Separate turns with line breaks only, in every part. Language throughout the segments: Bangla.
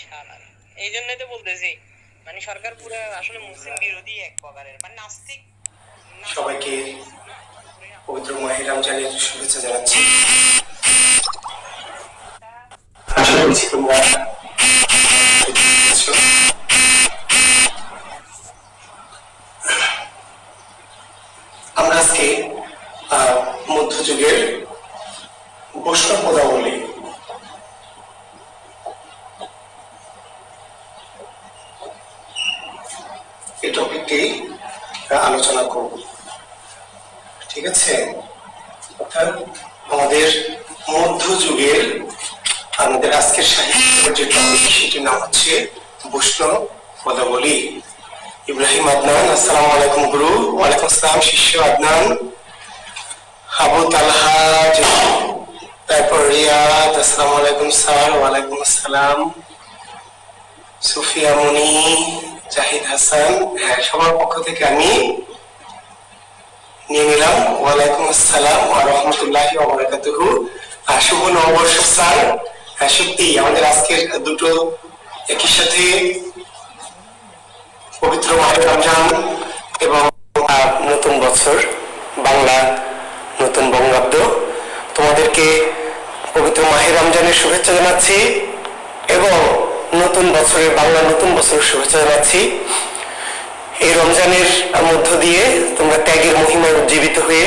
শালা, এই জন্যই তো বলতেছি মানে সরকার পুরো আসলে মুসলিম বিরোধী এক প্রকারের, মানে নাস্তিক।
সবাইকে পবিত্র মাহে রমজানের শুভেচ্ছা জানাচ্ছি। আশা করছি তোমরা আমরা আজকে মধ্যযুগের বৈষ্ণব পদাবলী এই টপিকটি আলোচনা করব। ঠিক আছে, অর্থাৎ আমাদের মধ্যযুগের আমাদের আজকের সাহিত্যের যে টপিক সেটির নাম হচ্ছে বৈষ্ণব পদাবলী। ইব্রাহিম আদনান, আসসালামু আলাইকুম গুরু। ওয়ালাইকুম আসসালাম শিষ্য আদনান। আবু তালহা, তারপর রিয়াদ, আসসালামু আলাইকুম স্যার। ওয়ালাইকুম আসসালাম। সুফিয়া মনি, জাহিদ হাসান, হ্যাঁ সবার পক্ষ থেকে আমি নিয়ে নিলাম ওয়ালাইকুম আসসালাম ওয়া রাহমাতুল্লাহি ওয়া বারাকাতুহু। শুভ নববর্ষ স্যার। সত্যি আমাদের আজকের দুটো একই সাথে পবিত্র মাহে রমজান এবং নতুন বছর, বাংলা নতুন বঙ্গাব্দ। তোমাদেরকে পবিত্র মাহে রমজানের শুভেচ্ছা জানাচ্ছি এবং নতুন বছরের বাংলা নতুন বছরের শুভেচ্ছা জানাচ্ছি। এই রমজানের মধ্য দিয়ে তোমরা ত্যাগের মহিমায় উজ্জীবিত হয়ে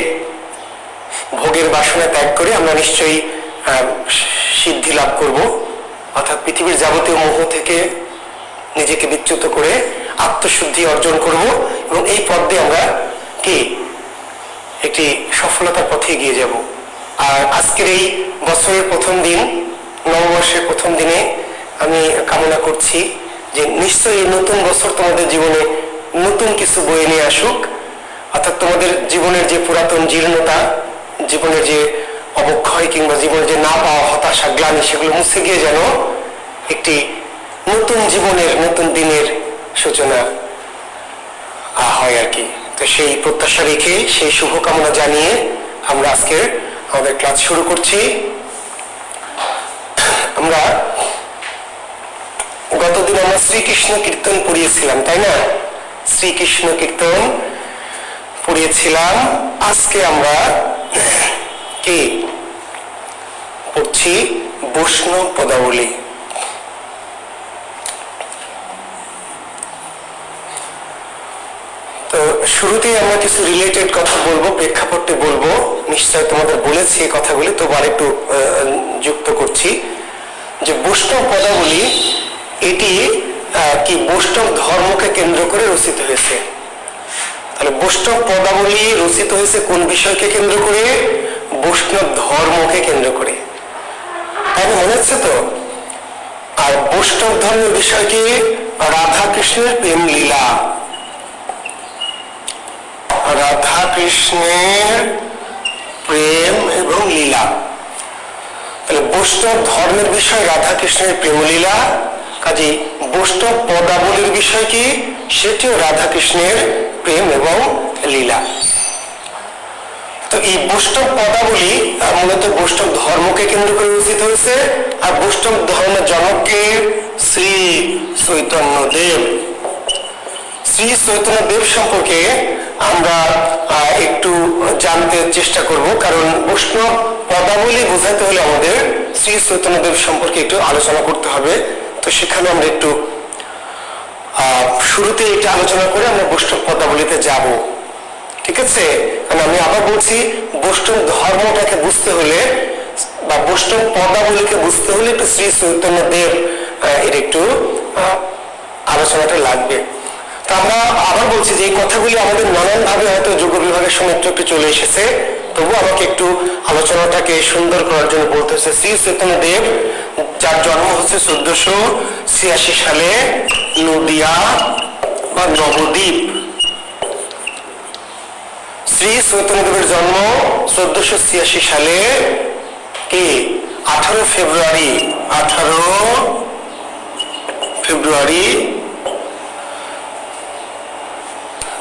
ভোগের বাসনা ত্যাগ করে আমরা নিশ্চয়ই সিদ্ধি লাভ করব, অর্থাৎ পৃথিবীর যাবতীয় মোহ থেকে নিজেকে বিচ্যুত করে আত্মশুদ্ধি অর্জন করব এবং এই পথ দিয়ে আমরা কি একটি সফলতার পথে এগিয়ে যাব। আর আজকের এই বছরের প্রথম দিন, নববর্ষের প্রথম দিনে আমি কামনা করছি যে নিশ্চয়ই এই নতুন বছর তোমাদের জীবনে নতুন কিছু বয়ে নিয়ে আসুক, অর্থাৎ তোমাদের জীবনের যে পুরাতন জীর্ণতা, জীবনের যে অবক্ষয় কিংবা জীবনের যে না পাওয়া হতাশা, গ্লানি, সেগুলো মুছে গিয়ে যেন একটি নতুন জীবনের নতুন দিনের সূচনা হয় আর কি। তো সেই প্রত্যাশা রেখে সেই শুভকামনা জানিয়ে আমরা আজকে আমাদের ক্লাস শুরু করছি। আমরা গতদিন আমরা শ্রীকৃষ্ণ কীর্তন পড়িয়েছিলাম, তাই না? শ্রীকৃষ্ণ কীর্তন পড়িয়েছিলাম। আজকে আমরা কি পড়ছি? বৈষ্ণব পদাবলী। তো শুরুতেই আমরা কিছু রিলেটেড কথা বলবো, প্রেক্ষাপটে বলবো। নিশ্চয় তোমাদের বলেছি এই কথাগুলি, তো আরেকটু যুক্ত করছি যে বৈষ্ণব পদাবলী এটি কি বৈষ্ণব ধর্মকে কেন্দ্র করে রচিত হয়েছে। তাহলে বৈষ্ণব পদাবলী রচিত হয়েছে কোন বিষয়কে কেন্দ্র করে? বৈষ্ণব ধর্মকে কেন্দ্র করে, তাই মনে হচ্ছে তো? আর বৈষ্ণব ধর্মের বিষয় কি? রাধা কৃষ্ণের প্রেম লীলা, রাধা কৃষ্ণের প্রেম এবং লীলা। তাহলে বৈষ্ণব ধর্মের বিষয় রাধা কৃষ্ণের প্রেম লীলা, কাজে বৈষ্ণব পদাবলীর বিষয় কি? সেটিও রাধা কৃষ্ণের প্রেম এবং লীলা। তো এই বৈষ্ণব পদাবলী মূলত বৈষ্ণব ধর্মকে কেন্দ্র করে রচিত হয়েছে। আর বৈষ্ণব ধর্মের জনককে শ্রী চৈতন্য দেব। শ্রী চৈতন্য দেব সম্পর্কে আমরা একটু জানতে চেষ্টা করব, কারণ বৈষ্ণব পদাবলী বোঝাতে হলে আমাদের শ্রী চৈতন্য দেব সম্পর্কে একটু আলোচনা করতে হবে। তো সেখানে আমরা একটু শুরুতে এটা আলোচনা করে আমরা বৈষ্ণব পদাবলীতে যাব, ঠিক আছে? কারণ আমি আবার বলছি, বৈষ্ণব ধর্মটাকে বুঝতে হলে বা বৈষ্ণব পদাবলীকে বুঝতে হলে একটু শ্রী চৈতন্য দেব এর একটু আলোচনাটা লাগবে। তা আমরা আবার বলছি যে এই কথাগুলি আমাদের নানানভাবে হয়তো যোগ বিভাগের সময় একটু একটু চলে এসেছে, তবু আমাকে একটু আলোচনাটাকে সুন্দর করার জন্য বলতে হচ্ছে। শ্রী চৈতন্য দেব, যার জন্ম হচ্ছে 1486 সালে নদিয়া বা নবদ্বীপ। শ্রী চৈতন্য দেবের জন্ম 1486 সালে কি 18 ফেব্রুয়ারি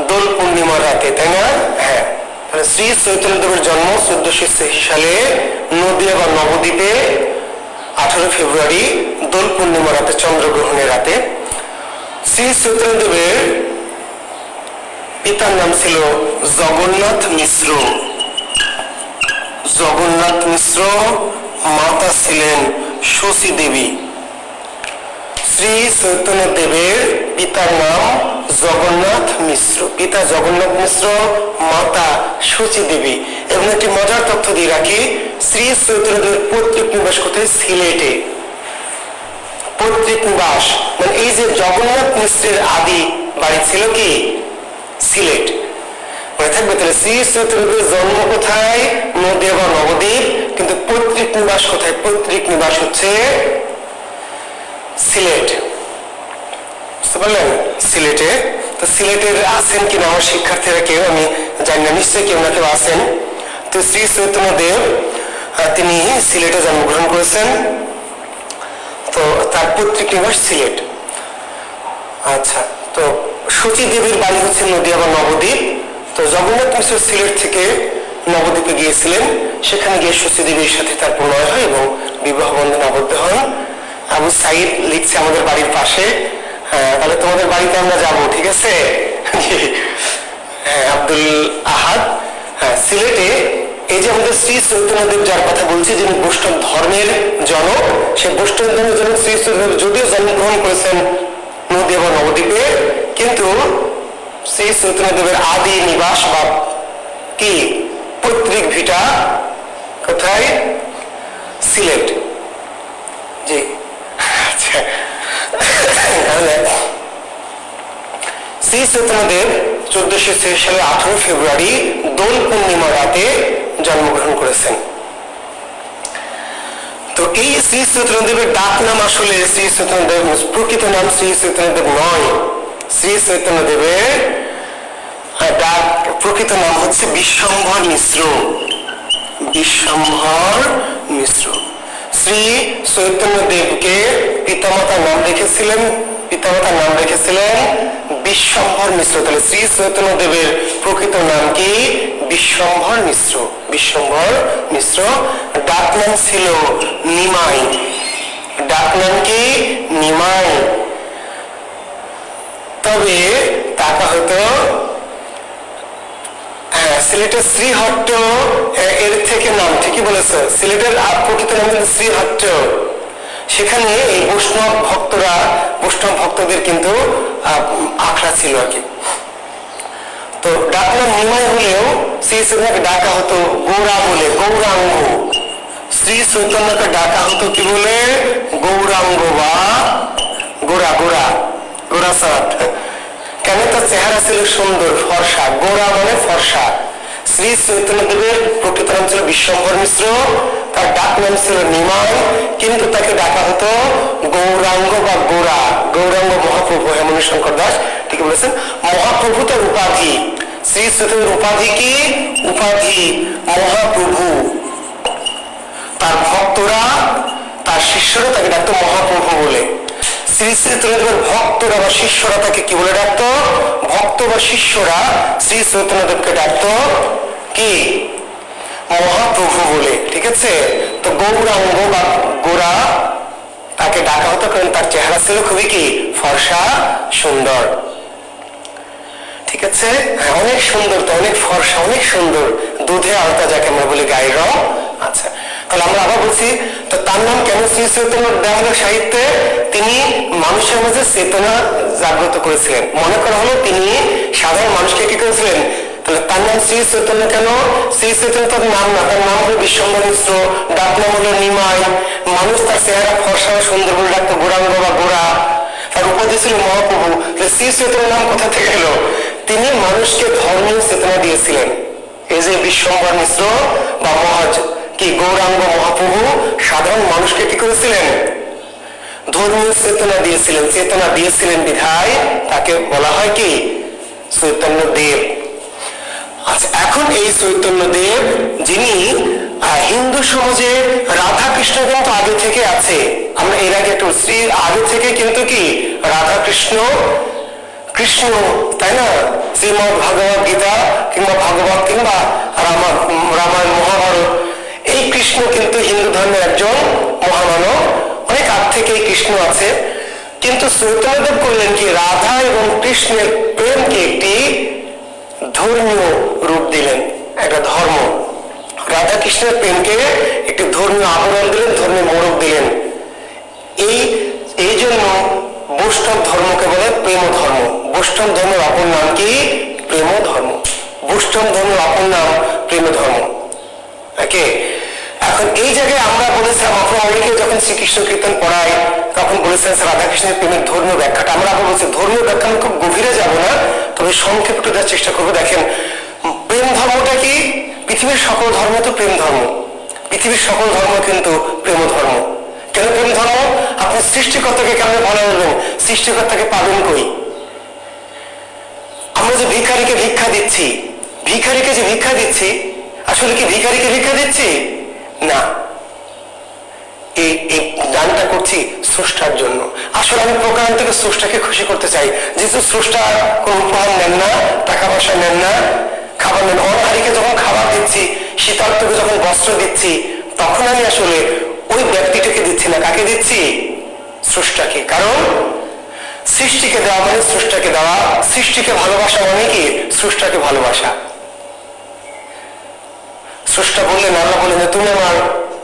দোল পূর্ণিমার রাতে, তাই না? হ্যাঁ, শ্রী চৈতন্য দেবের জন্ম 1486 সালে নদিয়া বা নবদ্বীপে 18 ফেব্রুয়ারি দোল পূর্ণিমা রাতে, চন্দ্রগ্রহণের রাতে শ্রী চৈতন্যদেবের পিতার নাম ছিল জগন্নাথ মিশ্র। জগন্নাথ মিশ্র, মাতা ছিলেন শশী দেবী। শ্রী চৈতন্যদেবের পিতার নাম জগন্নাথ মিশ্র, পিতা জগন্নাথ মিশ্র, মাতা শচী দেবী। এবং একটি মজার তথ্য দিয়ে রাখি, শ্রী চৈতন্যদেবের পৈতৃক নিবাস কোথায়? সিলেটে। পৈতৃক নিবাস মানে এই যে জগন্নাথ মিশ্রের আদি বাড়ি ছিল কি? সিলেট। মনে থাকবে তাহলে শ্রী চৈতন্যদেবের জন্ম কোথায়? নদিয়া বা নবদ্বীপ, কিন্তু পৈতৃক নিবাস কোথায়? পৈতৃক নিবাস হচ্ছে সিলেট। বুঝতে পারলেন? সিলেটে। তো সিলেটের আছেন কিনা আমার শিক্ষার্থীরা কেউ, আমি জানি না, নিশ্চয়ই কেউ না কেউ আছেন। তো শ্রী চৈতন্যদেব তিনি সিলেটে জন্মগ্রহণ করেছেন, তো তার পৈতৃক নিবাস সিলেট। আচ্ছা, তো শচী দেবীর বাড়ি হচ্ছে নদিয়া বা নবদ্বীপ। তো জগন্নাথ মিশ্র সিলেট থেকে নবদ্বীপে গিয়েছিলেন, সেখানে গিয়ে শচী দেবীর সাথে তার প্রণয় হয় এবং বিবাহ বন্ধনে আবদ্ধ হন। আবু সাইদ লিখছে আমাদের বাড়ির পাশে, তাহলে তোমাদের বাড়িতে আমরা যাব, ঠিক আছে? হ্যাঁ, আব্দুল আহাদ। হ্যাঁ, সিলেটে এই যে আমাদের শ্রী চৈতন্যদেব যার কথা বলছি, যিনি বৈষ্ণব ধর্মের জনক, সে বৈষ্ণব ধর্মের জনক শ্রী চৈতন্যদেব যদিও জন্মগ্রহণ করেছেন নদী এবং নবদ্বীপে, কিন্তু শ্রী চৈতন্যদেবের আদি নিবাস বা কি পৈতৃক ভিটা কোথায়? সিলেট। জি, আচ্ছা। তাহলে শ্রী চৈতন্যদেব 1406 সালে 18 ফেব্রুয়ারি দোল পূর্ণিমা রাতে জন্মগ্রহণ করেছেন। তো এই শ্রী চৈতন্যদেবের ডাক নাম আসলে শ্রী চৈতন্যদেব প্রকৃত নাম শ্রী চৈতন্যদেব নয়। শ্রী চৈতন্যদেবের ডাক প্রকৃত নাম হচ্ছে বিশ্বম্ভর মিশ্র। বিশ্বম্ভর মিশ্র। শ্রী চৈতন্যদেবকে পিতামাতার নাম রেখেছিলেন বিশ্বম্ভর মিশ্র। তাহলে শ্রী চৈতন্যদেবের প্রকৃত নাম কি? বিশ্বম্ভর মিশ্র। বিশ্বম্ভর মিশ্র। ডাক নাম ছিল নিমাই। ডাক নাম কি? নিমাই। তবে তাকে হয়তো সিলেটের শ্রীহট্ট এর থেকে নাম, ঠিকই বলেছ, সিলেটের প্রকৃত নাম কিন্তু শ্রীহট্ট। সেখানে এই বৈষ্ণব ভক্তদের কিন্তু আখড়া ছিল আর কি। তো ডাক নাম নিমাই হলেও শ্রী চৈতন্যকে ডাকা হতো গৌরা বলে, গৌরাঙ্গ। শ্রী চৈতন্যকে ডাকা হতো কি বলে? গৌরাঙ্গ বা গোরা সাট। কেন? তার চেহারা ছিল সুন্দর, ফর্সা। গোরা মানে ফর্সা। শ্রী চৈতন্যদেবের প্রকৃত নাম ছিল বিশ্বম্ভর মিশ্র, তার ডাক নাম ছিল নিমাই, কিন্তু তাকে ডাকা হতো গৌরাঙ্গ বা গোরা। গৌরাঙ্গ মহাপ্রভু, হেমন্ত শঙ্কর দাস ঠিক বলেছেন। মহাপ্রভু তার উপাধি। শ্রী চৈতন্যের উপাধি কি? উপাধি মহাপ্রভু। তার ভক্তরা, তার শিষ্যরা তাকে ডাকতো মহাপ্রভু বলে। শ্রী চৈতন্যদেবের ভক্তরা বা শিষ্যরা তাকে কি বলে ডাকতো? ভক্ত বা শিষ্যরা শ্রী চৈতন্যদেবকে ডাকতো কি? মহাপ্রভু বলে, ঠিক আছে? তো গৌরাঙ্গ বা গোরা তাকে ডাকা হতো কারণ তার চেহারা ছিল খুবই কি? ফর্সা, সুন্দর। ঠিক আছে? হ্যাঁ, অনেক সুন্দর, তো অনেক ফর্সা, অনেক সুন্দর, দুধে আলতা যাকে আমরা বলি, গায়ের রং। আচ্ছা, তাহলে আমরা আবার বলছি, তো তার নাম কেন শ্রী চৈতন্য দেওয়া হলো সাহিত্যে? তিনি মানুষের মাঝে চেতনা জাগ্রত করেছিলেন। মনে করা হলো তিনি সাধারণ মানুষকে কি করেছিলেন? তাহলে তার নাম শ্রী চৈতন্য কেন? শ্রী চৈতন্য তার নাম না, তার নাম হলো বিশ্বম্ভর মিশ্র, ডাক নাম হলো নিমাই। মানুষ তার চেহারা ফর্সা সুন্দর বলে ডাকতো গৌরাঙ্গ বা গোরা। তার উপাধি ছিল মহাপ্রভু। শ্রী চৈতন্য নাম কোথা থেকে এলো? তিনি মানুষকে ধর্মীয় চেতনা দিয়েছিলেন। এই যে বিশ্বম্ভর মিশ্র বা কি গৌরাঙ্গ মহাপ্রভু সাধারণ মানুষকে কি করেছিলেন? ধর্মীয় চেতনা দিয়েছিলেন বিধায় তাকে বলা হয় কি? চৈতন্যদেব। আচ্ছা, এখন এই চৈতন্যদেব যিনি হিন্দু সমাজে রাধা কৃষ্ণ কিন্তু আগে থেকে আছে। আমরা এর আগে একটু শ্রী আগে থেকে কিন্তু কি রাধা কৃষ্ণ, তাই না? শ্রীমদ ভগবত গীতা কিংবা ভাগবত কিংবা রামায়ণ মহাভারত এই কৃষ্ণ কিন্তু হিন্দু ধর্মের একজন মহামানব, অনেক আগ থেকে এই কৃষ্ণ আছে। কিন্তু চৈতন্যদেব করলেন কি, রাধা এবং কৃষ্ণের প্রেমকে একটি ধর্মীয় রূপ দিলেন, একটা ধর্ম। রাধা কৃষ্ণের প্রেমকে একটি ধর্মীয় আবরণ দিলেন, ধর্মীয় মোড়ক দিলেন। এই জন্য বৈষ্ণব ধর্মকে বলে প্রেম ধর্ম। বৈষ্ণব ধর্মের অপর নাম কি? প্রেম ধর্ম। বৈষ্ণব ধর্মের অপর নাম প্রেম ধর্ম। ওকে, এখন এই জায়গায় আমরা বলেছিলাম, আপনারা অনেকে যখন শ্রীকৃষ্ণ কীর্তন পড়ায় তখন বলেছিলেন রাধাকৃষ্ণের প্রেমের ধর্মীয় ব্যাখ্যাটা। আমরা আবার বলছি ধর্মীয় ব্যাখ্যা আমি খুব গভীরে যাব না, তবে সংক্ষেপ একটু দেওয়ার চেষ্টা করবো। দেখেন, প্রেম ধর্মটা কি? পৃথিবীর সকল ধর্ম তো প্রেম ধর্ম, পৃথিবীর সকল ধর্ম কিন্তু প্রেম ধর্ম। কেন প্রেম ধর্ম? আপনি সৃষ্টিকর্তাকে কেমন ভালো বলবেন? সৃষ্টিকর্তাকে পাবেন কই? আমরা যে ভিখারিকে ভিক্ষা দিচ্ছি, ভিখারিকে যে ভিক্ষা দিচ্ছি, আসলে কি ভিখারিকে ভিক্ষা দিচ্ছি? না, এই দানটা করছি স্রষ্টার জন্য। আসলে আমি প্রকারান থেকে স্রষ্টাকে খুশি করতে চাই। যেহেতু স্রষ্টা কোন উপহার নেন না, টাকা পয়সা নেন না, খাবার নেন। অনাহারীকে যখন খাবার দিচ্ছি, শীতার্তকে যখন বস্ত্র দিচ্ছি, তখন আমি আসলে ওই ব্যক্তিটাকে দিচ্ছি না, কাকে দিচ্ছি? স্রষ্টাকে। কারণ সৃষ্টিকে দেওয়া মানে স্রষ্টাকে দেওয়া, সৃষ্টিকে ভালোবাসা মানে কি? স্রষ্টাকে ভালোবাসা। স্রষ্টা বললেন, আল্লাহ বললেন, তুমি আমার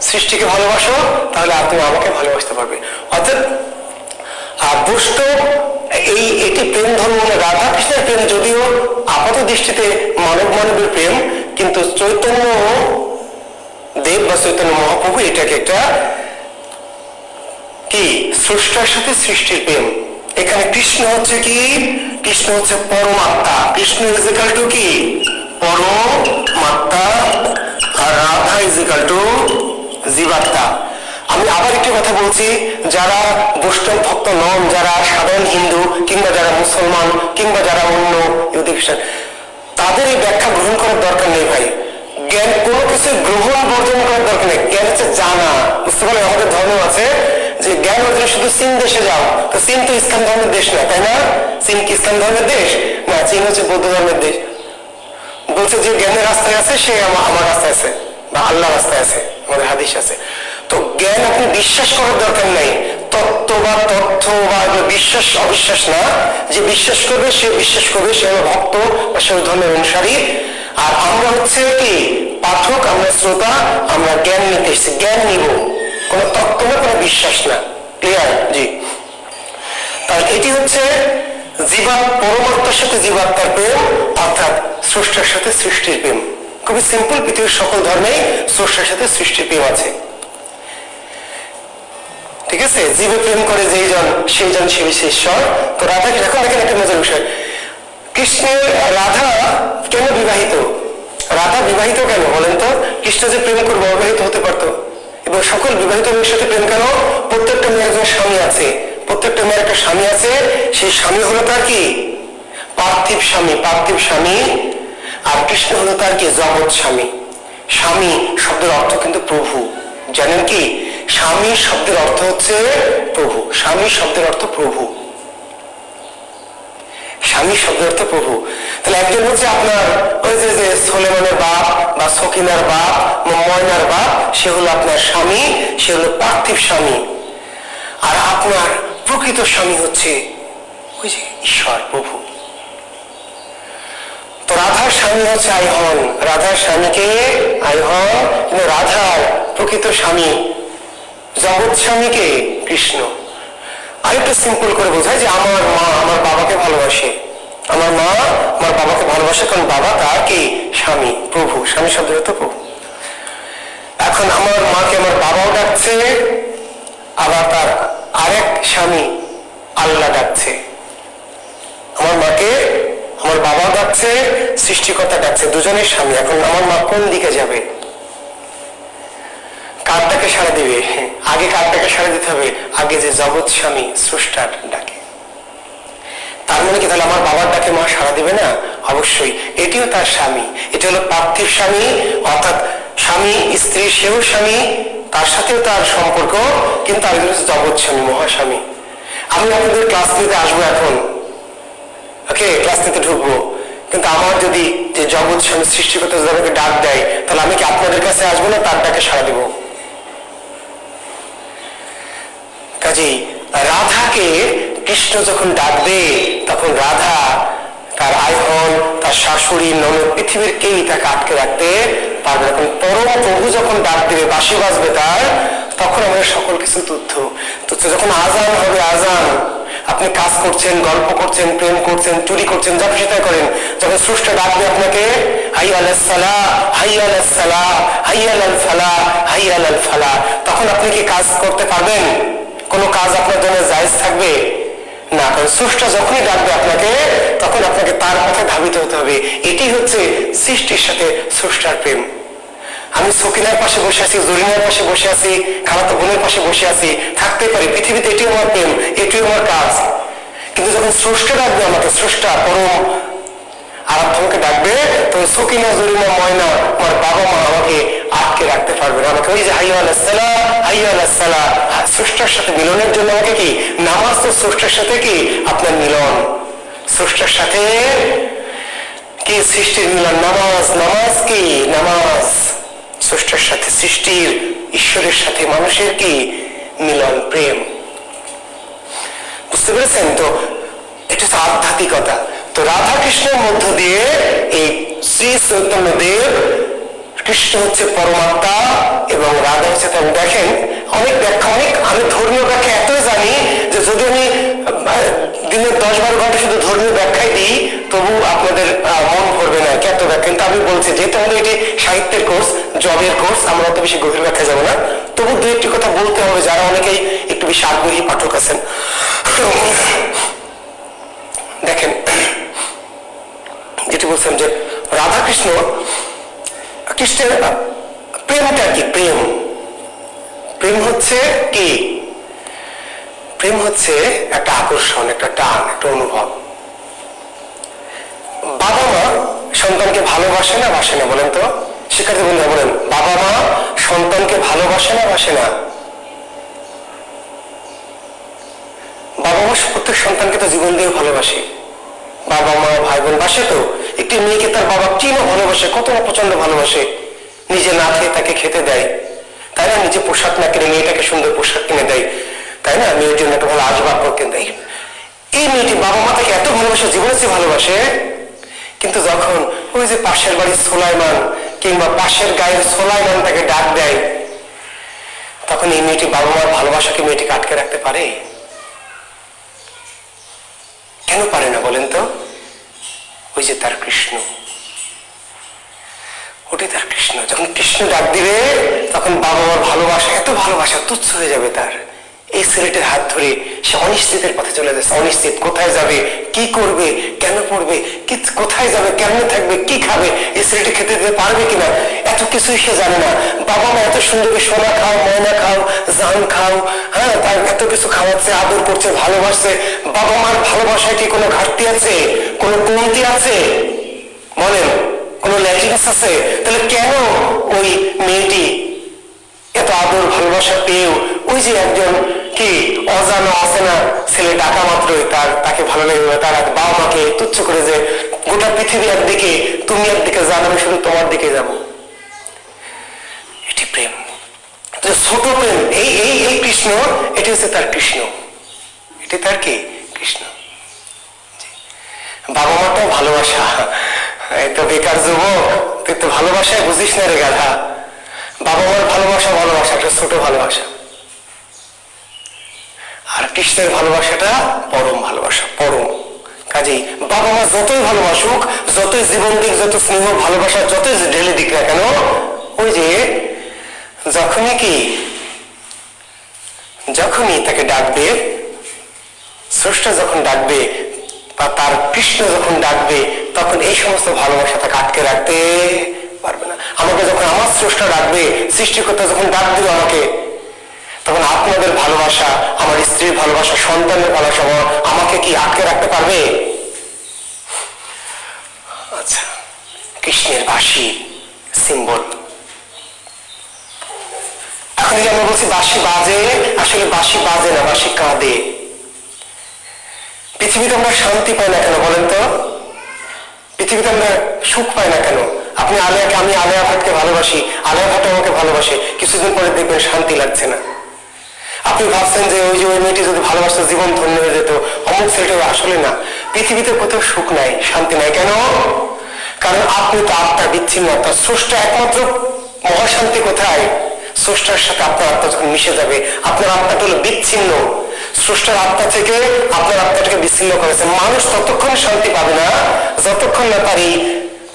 সৃষ্টিকে ভালোবাসো, তাহলে আর তুমি আমাকে ভালোবাসতে পারবে। অর্থাৎ বৈষ্ণব এটি প্রেম ধর্ম। রাধা কৃষ্ণের প্রেম যদিও আপাত দৃষ্টিতে মানব মানবের প্রেম, কিন্তু চৈতন্য দেব বা চৈতন্য মহাপ্রভু এটাকে একটা কি স্রষ্টার সাথে সৃষ্টির প্রেম। এখানে কৃষ্ণ হচ্ছে কি? কৃষ্ণ হচ্ছে পরমাত্মা। কৃষ্ণ ইজ ইকাল টু কি? পরমাত্মা। আর রাধা ইজ ইকাল টু জীবাত্মা। আমি আবার একটি কথা বলছি, যারা বৈষ্ণব ভক্ত নন, যারা সাধারণ হিন্দু কিংবা যারা মুসলমান কিংবা যারা অন্য ইহুদি খ্রিস্টান, তাদের এই ব্যাখ্যা গ্রহণ করার দরকার নেই ভাই। জ্ঞান কোনো কিছু গ্রহণ বর্জন করার দরকার নেই। জ্ঞান হচ্ছে জানা। বুঝতে পারলেন? আমাদের ধর্ম আছে যে জ্ঞান অর্জনে শুধু চীন দেশে যাও। তো চীন তো ইসলাম ধর্মের দেশ না, তাই না? চীন কি ইসলাম ধর্মের দেশ না? চীন হচ্ছে বৌদ্ধ ধর্মের দেশ। বলছে যে জ্ঞানের রাস্তায় আছে, সে আমার রাস্তায় আছে, বা আল্লাহ রাস্তায় আছে, আমাদের হাদিস আছে। তো জ্ঞান আপনি বিশ্বাস করার দরকার নেই। তত্ত্ব বা তথ্য বা বিশ্বাস অবিশ্বাস না। যে বিশ্বাস করবে সে বিশ্বাস করবে, সে হলো ভক্ত বা সে ধর্মের অনুসারী। আর আমরা হচ্ছে কি পাঠক, আমরা শ্রোতা, আমরা জ্ঞান নিতে এসেছি, জ্ঞান নিব, কোনো তত্ত্ব না, কোনো বিশ্বাস না। ক্লিয়ার? জি। তাহলে এটি হচ্ছে পরমাত্মার সাথে জীবাত্মার প্রেম, অর্থাৎ স্রষ্টার সাথে সৃষ্টির প্রেম। খুবই সিম্পল। পৃথিবীর সকল ধর্মেই স্রষ্টার সাথে সৃষ্টির প্রেম আছে। ঠিক আছে? জীবে প্রেম করে যেই জন, সেই জন সে বিশেষ ঈশ্বর। তো রাধা, এখন দেখেন একটা মজার বিষয়, কৃষ্ণের রাধা কেন বিবাহিত? রাধা বিবাহিত কেন বলেন তো? কৃষ্ণ যে প্রেম করবো অবিবাহিত হতে পারতো। এবং সকল বিবাহিত মেয়ের সাথে প্রেম কেন? প্রত্যেকটা মেয়ের একজন স্বামী আছে, প্রত্যেকটা মেয়ের একটা স্বামী আছে। সেই স্বামী হলো তার কি? পার্থিব স্বামী, পার্থিব স্বামী। আর কৃষ্ণ হলো তার কি? জগৎ স্বামী। স্বামী শব্দের অর্থ কিন্তু প্রভু। জানেন কি? স্বামী শব্দের অর্থ হচ্ছে প্রভু। স্বামী শব্দের অর্থ প্রভু। স্বামী শব্দের অর্থ প্রভু। তাহলে একজন হচ্ছে আপনার ওই যে সোলেমানের বাপ বা সকিনার বাপ, ময়নার বাপ, সে হলো আপনার স্বামী, সে হলো পার্থিব স্বামী। আর আপনার প্রকৃত স্বামী হচ্ছে ওই যে ঈশ্বর, প্রভু। তো রাধার স্বামী হচ্ছে আইহন, রাধার স্বামীকে আইহন। কিন্তু রাধার প্রকৃত স্বামী, জগৎ স্বামীকে কৃষ্ণ। আরেকটু সিম্পল করে বোঝায় যে আমার মা আমার বাবাকে ভালোবাসে, আমার মা আমার বাবাকে ভালোবাসে, কারণ বাবা তার কি? স্বামী, প্রভু। স্বামী শব্দের অর্থ প্রভু। এখন আমার মাকে আমার বাবাও ডাকছে, আবার তার আরেক স্বামী আল্লাহ ডাকছে। আমার মাকে আমার বাবাও ডাকছে, সৃষ্টিকর্তা ডাকছে, দুজনের স্বামী। এখন আমার মা কোন দিকে যাবে? কারটাকে সাড়া দিবে? আগে কারটাকে সাড়া দিতে হবে? আগে যে জগৎ স্বামী স্রষ্টার ডাকে। তার মানে কি তাহলে আমার বাবার ডাকে মা সাড়া দিবে না? অবশ্যই। এটিও তার স্বামী। এটা হলো পার্থিব স্বামী, অর্থাৎ স্বামী স্ত্রী, সেও স্বামী, তার সাথেও তার সম্পর্ক, কিন্তু আরেকজন হচ্ছে জগৎ স্বামী, মহাস্বামী। আমি আপনাদের ক্লাস নিতে আসবো এখন, ওকে, ক্লাস নিতে ঢুকবো, কিন্তু আমার যদি যে জগৎ স্বামী সৃষ্টিকর্তা যদি আমাকে ডাক দেয়, তাহলে আমি কি আপনাদের কাছে আসবো না তার ডাকে সাড়া দিব? কাজেই রাধাকে কৃষ্ণ যখন ডাকবে, তখন রাধা তার আইহন, তার শাশুড়ি, ননদ, পৃথিবীর কেউই তাকে আটকে রাখতে পারবে না। পরম প্রভু যখন ডাক দেবে, বাঁশি বাজবে তার, তখন আমাদের সকল কিছু তুচ্ছ। যখন আজান হবে, আজান, আপনি কাজ করছেন, গল্প করছেন, প্রেম করছেন, চুরি করছেন, যা খুশি তাই করেন, যখন স্রষ্টা ডাকবে আপনাকে, হাইয়া আলাস সালাহ, হাইয়া আলাস সালাহ, হাইয়া আলাল ফালাহ, হাইয়া আলাল ফালাহ, তখন আপনি কি কাজ করতে পারবেন? কোনো কাজ আপনার জন্য জায়েজ থাকবে না। কারণ স্রষ্টা যখনই ডাকবে আপনাকে, তখন আপনাকে তার পথে ধাবিত হতে হবে। এটি হচ্ছে সৃষ্টির সাথে স্রষ্টার প্রেম। আমি সকিনার পাশে বসে আছি, জরিনার পাশে বসে আছি, খালাতো বোনের পাশে বসে আছি, থাকতে পারি পৃথিবীতে, এটি আমার প্রেম, এটি আমার কাজ। কিন্তু যখন স্রষ্টা ডাকবে আমাকে, স্রষ্টা পরম আরাধ্যকে ডাকবে, তখন সকিনা, জরিনা, ময়না, আমার বাবা মা আমাকে আটকে রাখতে পারবে না। আমাকে ওই যে হাইয়া আলাস সালাহ, হাইয়া আলাস সালাহ, স্রষ্টার সাথে মিলনের জন্য আমাকে কি নামাজ, তো স্রষ্টার সাথে কি আপনার মিলন, স্রষ্টার সাথে কি সৃষ্টির মিলন, নামাজ, নামাজ কি নামাজ, স্রষ্টার সাথে সৃষ্টির, ঈশ্বরের সাথে মানুষের কি মিলন, প্রেম। বুঝতে পেরেছেন তো? এটা হচ্ছে আধ্যাত্মিকতা। তো রাধা কৃষ্ণের মধ্য দিয়ে এই শ্রী চৈতন্যদেব, কৃষ্ণ হচ্ছে পরমাত্মা এবং রাধা হচ্ছে তার। দেখেন অনেক ব্যাখ্যা, অনেক, আমি ধর্মীয় ব্যাখ্যা এতই জানি যে যদি আমি দিনের 10-12 ঘন্টা শুধু ধর্মীয় ব্যাখ্যায় দিই, তবু আপনাদের মন ভরবে না এত ব্যাখ্যা। কিন্তু আমি বলছি, যেহেতু আমাদের এটি সাহিত্যের কোর্স, জবের কোর্স, আমরা অত বেশি গভীর ব্যাখ্যা যাবো না, তবু দু একটি কথা বলতে হবে যারা অনেকেই একটু বেশি আগ্রহী পাঠক আছেন। দেখেন, যেটি বলছেন যে রাধা কৃষ্ণ, কৃষ্ণের প্রেমটা কি? প্রেম, প্রেম হচ্ছে কি? প্রেম হচ্ছে একটা আকর্ষণ, একটা টান, একটা অনুভব। বাবা মা সন্তানকে ভালোবাসে না বাসে না বলেন তো? শিক্ষার্থী বন্ধুরা বলেন, বাবা মা সন্তানকে ভালোবাসে না বাসে না? বাবা মা প্রত্যেক সন্তানকে তো জীবন দিয়ে ভালোবাসে। বাবা মা, ভাই বোন বাসে তো। একটি মেয়েকে তার বাবা কি না ভালোবাসে, কত না প্রচন্ড ভালোবাসে, নিজে না খেয়ে তাকে খেতে দেয়, তাই না? নিজে পোশাক না কিনে মেয়েটাকে সুন্দর পোশাক কিনে দেয়, তাই না? মেয়ের জন্য একটা ভালো আসবাবপত্র কিনে দেয়। এই মেয়েটি বাবা মা তাকে এত ভালোবাসে, জীবনে চেয়ে ভালোবাসে। কিন্তু যখন ওই যে পাশের বাড়ির সোলাইমান কিংবা পাশের গায়ের সোলাইমান তাকে ডাক দেয়, তখন এই মেয়েটি বাবা মার ভালোবাসাকে মেয়েটিকে আটকে রাখতে পারে? কেন পারে না বলেন তো? ওই যে তার কৃষ্ণ, ওটাই তার কৃষ্ণ। যখন কৃষ্ণ ডাক দিবে, তখন বাবা মার ভালোবাসা, এত ভালোবাসা তুচ্ছ হয়ে যাবে তার। এই ছেলেটির হাত ধরে সে অনিশ্চিতের পথে চলে যাচ্ছে। অনিশ্চিত, কোথায় যাবে, কি করবে, কেন পড়বে, কোথায় যাবে, কেমনে থাকবে, কি খাবে, এই ছেলেটি খেতে দিতে পারবে কিনা, এত কিছুই সে জানে না। বাবা মা এত সুন্দর সোনা খাও, ময়না খাও, জান খাও, হ্যাঁ, তার এত কিছু খাওয়াচ্ছে, আদর করছে, ভালোবাসছে। বাবা মার ভালোবাসায় কি কোনো ঘাটতি আছে, কোনো কমতি আছে বলেন? কোনো ল্যাকিংস আছে? তাহলে কেন ওই মেয়েটি এত আদর ভালোবাসা পেয়েও ওই যে একজন কি অজানা অচেনা ছেলে ডাকা মাত্রই তাকে ভালো লেগে, তার বাবা মাকে তুচ্ছ করে, যে গোটা পৃথিবী একদিকে, তুমি একদিকে যান, আমি শুধু তোমার দিকে যাব। এটি প্রেম, ছোট প্রেম। এই এই এই কৃষ্ণ, এটি হচ্ছে তার কৃষ্ণ, এটি তার কি কৃষ্ণ। বাবা মাটাও ভালোবাসা। এই তো বেকার যুবক, তুই তো ভালোবাসায় বুঝিস না রে গাধা। বাবা মার ভালোবাসা, ভালোবাসা একটা ছোট ভালোবাসা, আর কৃষ্ণের ভালোবাসাটা পরম ভালোবাসা, পরম। কাজেই বাবা মা যতই ভালোবাসুক, যতই জীবন দিক, যত স্নেহ ভালোবাসা যতই ঢেলে দিক না কেন, ওই যে যখনই তাকে ডাকবে, স্রষ্টা যখন ডাকবে বা তার কৃষ্ণ যখন ডাকবে, তখন এই সমস্ত ভালোবাসা তাকে আটকে রাখতে পারবে না। আমাকে যখন আমার স্রষ্টা ডাকবে, সৃষ্টিকর্তা যখন ডাক দিল আমাকে, তখন আপনাদের ভালোবাসা, আমার স্ত্রীর ভালোবাসা, সন্তানের ভালোবাসা আমাকে কি আটকে রাখতে পারবে? আচ্ছা, কৃষ্ণের বাঁশি সিম্বল। এখন যে আমরা বলছি বাঁশি বাজে, আসলে বাঁশি বাজে না, বাঁশি কাঁদে। পৃথিবীতে আমরা শান্তি পাই না কেন বলেন তো? পৃথিবীতে আমরা সুখ পাই না কেন? আপনি আলিয়াকে, আমি আলিয়া ভাটকে ভালোবাসি, আলিয়া ভাট আমাকে ভালোবাসে, কিছুদিন পরে দেখবেন শান্তি লাগছে না। আপনি ভাবছেন যে ওই মেয়েটি যদি ভালোবাসতো জীবন ধন্য হয়ে যেত, অমুক ছেলেটা, আসলে না। পৃথিবীতে কোথাও সুখ নাই, শান্তি নাই। কেন? কারণ আপনি তো আত্মা বিচ্ছিন্ন, আত্মা। স্রষ্টা একমাত্র মহাশান্তি কোথায়? স্রষ্টার সাথে আপনার আত্মা যখন মিশে যাবে, আপনার আত্মাটা হলো বিচ্ছিন্ন। স্রষ্টার আত্মা থেকে আপনার আত্মাটাকে বিচ্ছিন্ন করেছে। মানুষ ততক্ষণ শান্তি পাবে না যতক্ষণ না তার এই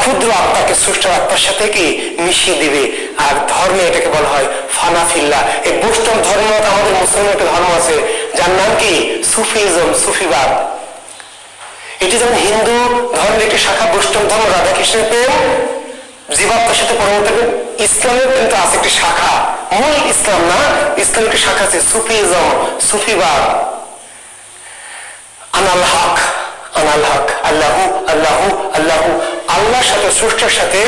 ক্ষুদ্র আত্মাকে স্রষ্টার আত্মার সাথে কি মিশিয়ে দিবে। আর ধর্মে এটাকে বলা হয় ফানাফিল্লা। এই বৈষ্ণব ধর্ম, আমাদের মুসলমান একটা ধর্ম আছে যার নাম কি সুফিজম, সুফিবাদ। এটি যেমন হিন্দু ধর্মের একটি শাখা, বৈষ্ণব ধর্ম রাধাকৃষ্ণের প্রেম জীবাত্মার সাথে পরবর্তী। ইসলামের কিন্তু আছে একটি শাখা, মূল ইসলাম না, ইসলামের একটি শাখা আছে সুফিজম, সুফিবাদ। আনাল হক, আনাল হক, আল্লাহু আল্লাহু আল্লাহু। আল্লাহর সাথে, স্রষ্টার সাথে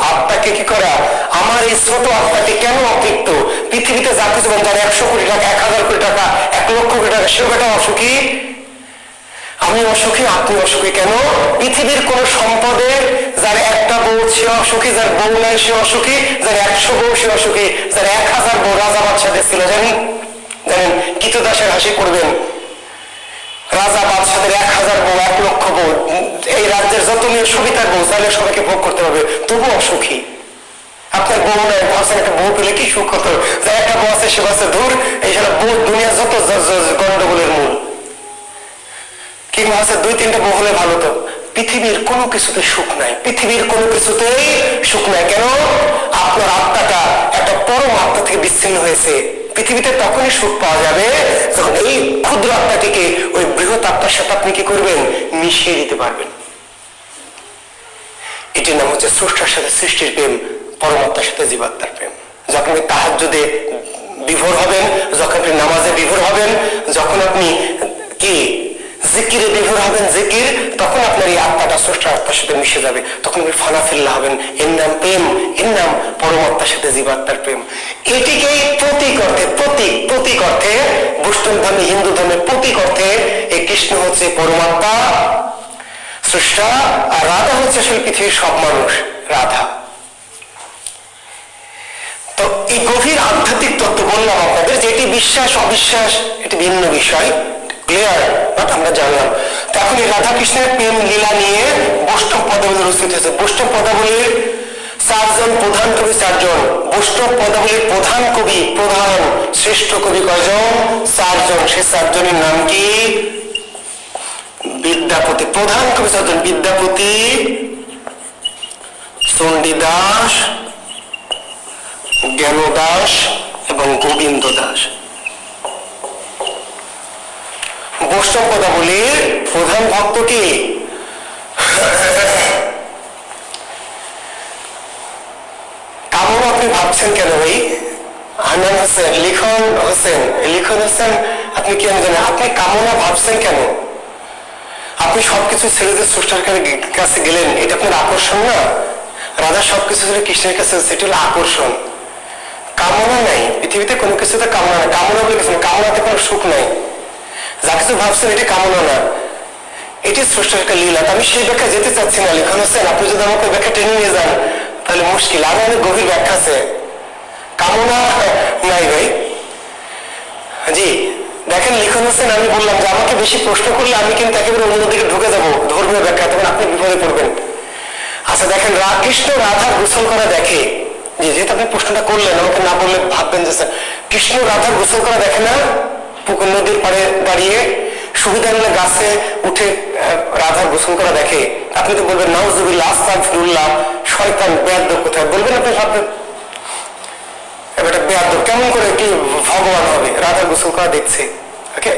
আত্মাকে কি করা? আমার এই ছোট আত্মাটি কেন অতৃপ্ত? পৃথিবীতে যা কিছু, যার 100 কোটি টাকা, 1000 কোটি টাকা, 1 লক্ষ কোটি টাকা, সেও বেটা অসুখী। আমি অসুখী, আপনি অসুখী। কেন? পৃথিবীর কোন সম্পদে যার একটা বউ সে অসুখী, যার বউ নাই সে অসুখী, যার 100 বউ সে অসুখী, যার 1000 বউ। রাজা বাদশাদের ছিল, জানেন? জানেন? কৃতদাসের হাসি করবেন। রাজা বাদশাদের 1000 বউ, 1 লক্ষ বউ, এই রাজ্যের যত মেয়ে সবিতার বউ, চাইলে সবাইকে ভোগ করতে হবে, তবু অসুখী। আপনার বউ নাই, ভাবছেন একটা বউ পেলে কি সুখ হতো? যার একটা বউ আছে সে বাসে দূর, এই সারা বউ দুনিয়ার যত গন্ডগোলের মূল। কিংবা আছে 2-3টা বউ হলে ভালো তো। পৃথিবীর কোনো কিছুতে সুখ নাই, পৃথিবীর কোনো কিছুতেই সুখ নাই। কেন? আপনার আত্মাটা একটা পরম আত্মা থেকে বিচ্ছিন্ন হয়েছে। পৃথিবীতে তখনই সুখ পাওয়া যাবে যখন এই ক্ষুদ্র আত্মাটিকে ওই বৃহৎ আত্মার সাথে আপনি কি করবেন? মিশিয়ে দিতে পারবেন। এটির নাম হচ্ছে স্রষ্টার সাথে সৃষ্টির প্রেম, পরমাত্মার সাথে জীবাত্মার প্রেম। যখন আপনি তাহাজ্জুদে বিভোর হবেন, যখন আপনি নামাজে বিভোর হবেন, যখন আপনি কি জিকিরে বিভোর হবেন, জিকির, তখন আপনার এই আত্মাটা স্রষ্টার আত্মার সাথে মিশে যাবে। তখন আপনি ফানাফিল্লা হবেন। এর নাম প্রেম, এর নাম পরমাত্মার সাথে জীবাত্মার প্রেম। এটিকেই প্রতীক অর্থে, প্রতীক অর্থে বৈষ্ণব ধর্মে, হিন্দু ধর্মের প্রতীক অর্থে এই কৃষ্ণ হচ্ছে পরমাত্মা, স্রষ্টা, আর রাধা হচ্ছে আসলে পৃথিবীর সব মানুষ, রাধা। তো এই গভীর আধ্যাত্মিক তত্ত্ব বললাম আপনাদের, যে এটি বিশ্বাস অবিশ্বাস এটি ভিন্ন বিষয়, ক্লিয়ার? আমরা জানলাম। তো এখন এই রাধা কৃষ্ণের প্রেম লীলা নিয়ে বৈষ্ণব পদাবলী রচিত হয়েছে। বৈষ্ণব পদাবলীর 4 জন প্রধান কবি, 4 জন। বৈষ্ণব পদাবলীর প্রধান কবি, প্রধান শ্রেষ্ঠ কবি কয়জন? 4 জন। সে 4 জনের নাম কি? বিদ্যাপতি। প্রধান কবি 4 জন: বিদ্যাপতি, চণ্ডীদাস, জ্ঞানদাস এবং গোবিন্দ দাস। বৈষ্ণব পদাবলীর প্রধান ভক্ত কি? কামনা। আপনি ভাবছেন কেন ভাই? হান্নান হোসেন, লিখন হোসেন, লিখন হোসেন, আপনি কি জানেন? আপনি কামনা ভাবছেন কেন? আপনি সবকিছু ছেড়ে দিয়ে স্রষ্টার কাছে গেলেন, এটা আপনার আকর্ষণ না? রাধা সবকিছু ছেড়ে কৃষ্ণের কাছে, সেটা হলো আকর্ষণ। কামনা নাই পৃথিবীতে, কোনো কিছুতে কামনা নাই। কামনা বলে কিছু, কামনাতে কোনো সুখ নাই। যা কিছু ভাবছেন এটি কামনা না, এটি স্রষ্টার একটা লীলা। আমি সেই ব্যাখ্যা যেতে চাচ্ছি না লিখন হোসেন। আপনি যদি আমাকে ব্যাখ্যা টেনে নিয়ে যান তাহলে মুশকিল। আরো অনেক গভীর ব্যাখ্যা আছে। কামনা নাই ভাই। জি দেখেন লিখন হোসেন, আমি বললাম যে আমাকে বেশি প্রশ্ন করলে আমি কিন্তু একেবারে অন্যদিকে ঢুকে যাবো ধর্মীয় ব্যাখ্যা, তখন আপনি বিপদে পড়বেন। আচ্ছা দেখেন, কৃষ্ণ রাধা গোসল করা দেখে। যেহেতু আপনি প্রশ্নটা করলেন, আমাকে না বললে ভাববেন যে কৃষ্ণ রাধা গোসল করা দেখে না? পুকুর নদীর পাড়ে দাঁড়িয়ে সুবিধা নিলে গাছে উঠে রাধার গোসল করা দেখে। আপনি তো বলবেন নাউজুবিল্লাহ, আস্তাগফিরুল্লাহ, শয়তান, বেয়াদব কোথায় বলবেন? আপনি ভাববেন এটা বেয়াদব, কেমন করে কি ভগবান হবে? রাধার গোসল করা দেখছে। ওকে,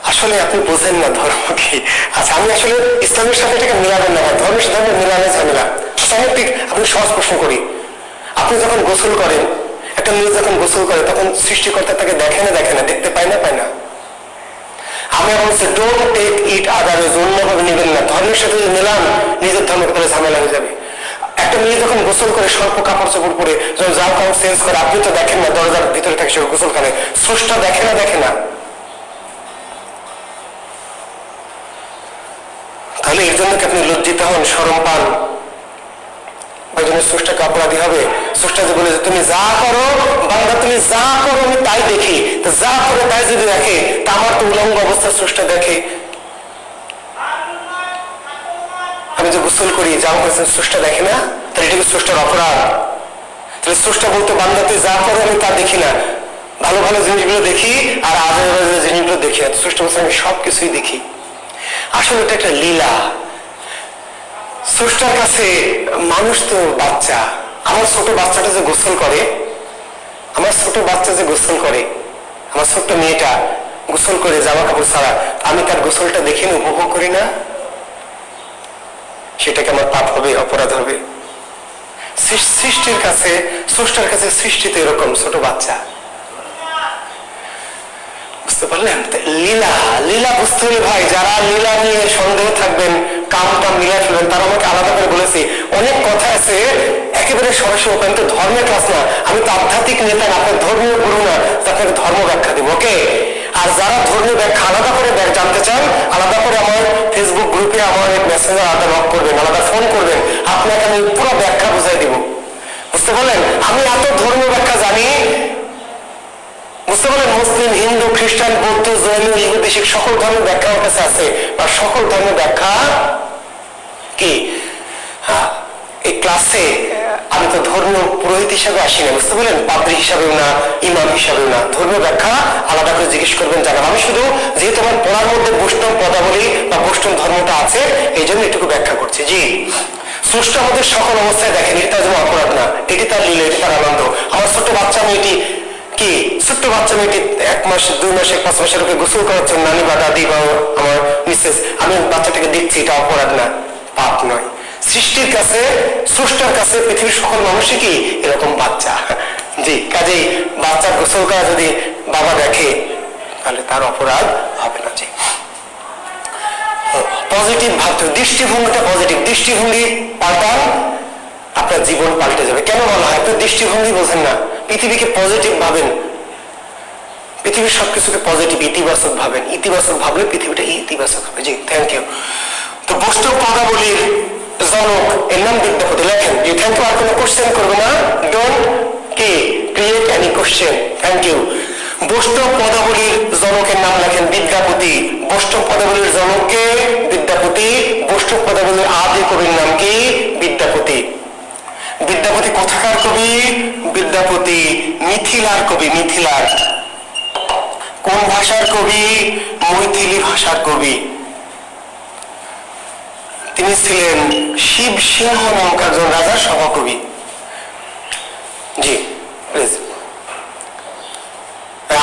আসলে আপনি বোঝেন না ধর্ম কি। আচ্ছা আমি আসলে ইসলামের সাথে এটাকে মিলাবেন না, ধর্মের সাথে মিলানো ঝামেলা। ঠিক আপনি সহজ প্রশ্ন করি, আপনি যখন গোসল করেন, একটা মেয়ে যখন গোসল করে, তখন সৃষ্টিকর্তা তাকে দেখে না? দেখে না? দেখতে পায় না? পায় না? আমি বলছি ডোন্ট টেক ইট আদারওয়াইজ, অন্যভাবে নেবেন না। ধর্মের সাথে যদি মেলান নিজের ধর্মের করে ঝামেলা হয়ে যাবে। একটা মেয়ে যখন গোসল করে, স্বল্প কাপড় চোপড় পরে যখন জামা কাপড় চেঞ্জ করে, আপনি তো দেখেন না, দরজার ভিতরে থাকে সে গোসল করে। স্রষ্টা দেখে না? দেখে না? তাহলে এর জন্য কি আপনি লজ্জিত হন, শরম পান? ওই জন্য স্রষ্টাকে অপরাধী হবে? স্রষ্টা যে বলে যে তুমি যা করো বান্দা, তুমি যা করো আমি তাই দেখি, তো যা করে তাই যদি দেখে তা আমার তো উলঙ্গ অবস্থা স্রষ্টা দেখে। আমি যে গোসল করি যা করেছেন স্রষ্টা দেখে না, তাহলে এটা কি স্রষ্টার অপরাধ? তাহলে স্রষ্টা বলতে বান্দা তুই যা করো আমি তা দেখি না, ভালো ভালো জিনিসগুলো দেখি আর আজে বাজে জিনিসগুলো দেখি না। স্রষ্টা বলছে আমি সবকিছুই দেখি। আসলে এটা একটা লীলা। স্রষ্টার কাছে মানুষ তো বাচ্চা। আমার ছোট বাচ্চাটা যে গোসল করে, আমার ছোট বাচ্চা যে গোসল করে, আমার ছোট্ট মেয়েটা গোসল করে জামা কাপড় ছাড়া, আমি তার গোসলটা দেখি না, উপভোগ করি না, সেটাকে আমার পাপ হবে, অপরাধ হবে? সৃষ্টির কাছে, স্রষ্টার কাছে সৃষ্টি তো এরকম ছোট বাচ্চা। বুঝতে পারলেন? লীলা, লীলা বুঝতে হলে ভাই যারা লীলা নিয়ে সন্দেহ থাকবেন, কামটা মিলা ফেলবেন, তারা আমাকে আলাদা করে বলেছি অনেক কথা আছে একেবারে সরাসরি ওখানে। তো ধর্মের ক্লাস না, আমি তো আধ্যাত্মিক নেতা না, আপনার ধর্মীয় গুরু না, আপনাকে ধর্ম ব্যাখ্যা দেবো, ওকে? আর যারা ধর্মীয় ব্যাখ্যা আলাদা করে জানতে চান, আলাদা করে আমার ফেসবুক গ্রুপে আমার মেসেঞ্জার আলাদা লক করবেন, আলাদা ফোন করবেন, আপনাকে আমি পুরো ব্যাখ্যা বুঝাই দিব। বুঝতে পারলেন? আমি এত ধর্মীয় ব্যাখ্যা জানি, বুঝতে পারলেন? মুসলিম, হিন্দু, খ্রিস্টান, বৌদ্ধ, জৈন, ইহুদি, শিখ সকল ধর্মের ব্যাখ্যা আমার কাছে আছে। বা সকল ধর্মের ব্যাখ্যা কি এই ক্লাসে আমি তো ধর্মীয় পুরোহিত হিসাবে আসি না, বুঝতে পারলেন? পাদ্রী হিসাবেও না, ইমাম হিসাবেও না। ধর্মীয় ব্যাখ্যা আলাদা করে জিজ্ঞেস করবেন জানাব। আমি শুধু যেহেতু আমার পড়ার মধ্যে বৈষ্ণব পদাবলী বা বৈষ্ণব ধর্মটা আছে, এই জন্য এটুকু ব্যাখ্যা করছি। জি, স্রষ্টা আমাদের সকল অবস্থায় দেখেন, এটি তার জন্য অপরাধ না, এটি তার লীলা, এটি তার আনন্দ। আমার ছোট্ট বাচ্চা মেয়েটি কি, ছোট্ট বাচ্চা মেয়েটি 1 মাস 2 মাস 1 5 মাসের ওকে গোসল করাচ্ছেন নানি বা দাদি বা আমার মিসেস, আমি বাচ্চাটাকে দেখছি, এটা অপরাধ না, পাপ নয়। সৃষ্টির কাছে, স্রষ্টার কাছে পৃথিবীর সকল মানুষই কি এরকম বাচ্চা। জি, কাজেই বাচ্চার গোসল করা যদি বাবা দেখে তাহলে তার অপরাধ হবে না। জি, পজিটিভ ভাবতে, দৃষ্টিভঙ্গিটা পজিটিভ। দৃষ্টিভঙ্গি পাল্টান, আপনার জীবন পাল্টে যাবে। কেন বলা হয়? আপনার দৃষ্টিভঙ্গি বোঝেন না। পৃথিবীকে পজিটিভ ভাবেন, পৃথিবীর সবকিছুকে পজিটিভ, ইতিবাচক ভাবেন। ইতিবাচক ভাবলে পৃথিবীটা ইতিবাচক হবে। জি, থ্যাংক ইউ। তো বৈষ্ণব পদাবলীর জনক, এর নাম বিদ্যাপতি। লেখেন যে থ্যাংক ইউ। আর কোনো কোশ্চেন করবে না, ডোন্ট কি create any question. Thank you. Vaishnava পদাবলীর জনকের নাম লেখেন বিদ্যাপতি। বৈষ্ণব পদাবলীর জনককে বিদ্যাপতি। বৈষ্ণব পদাবলীর আদি কবির নাম কি? বিদ্যাপতি। বিদ্যাপতি কোথাকার কবি? বিদ্যাপতি মিথিলার কবি। মিথিলার কোন ভাষার কবি? মৈথিলি ভাষার কবি। তিনি ছিলেন শিব সিংহ নামক একজন রাজার সভাকবি। জি, প্লিজ।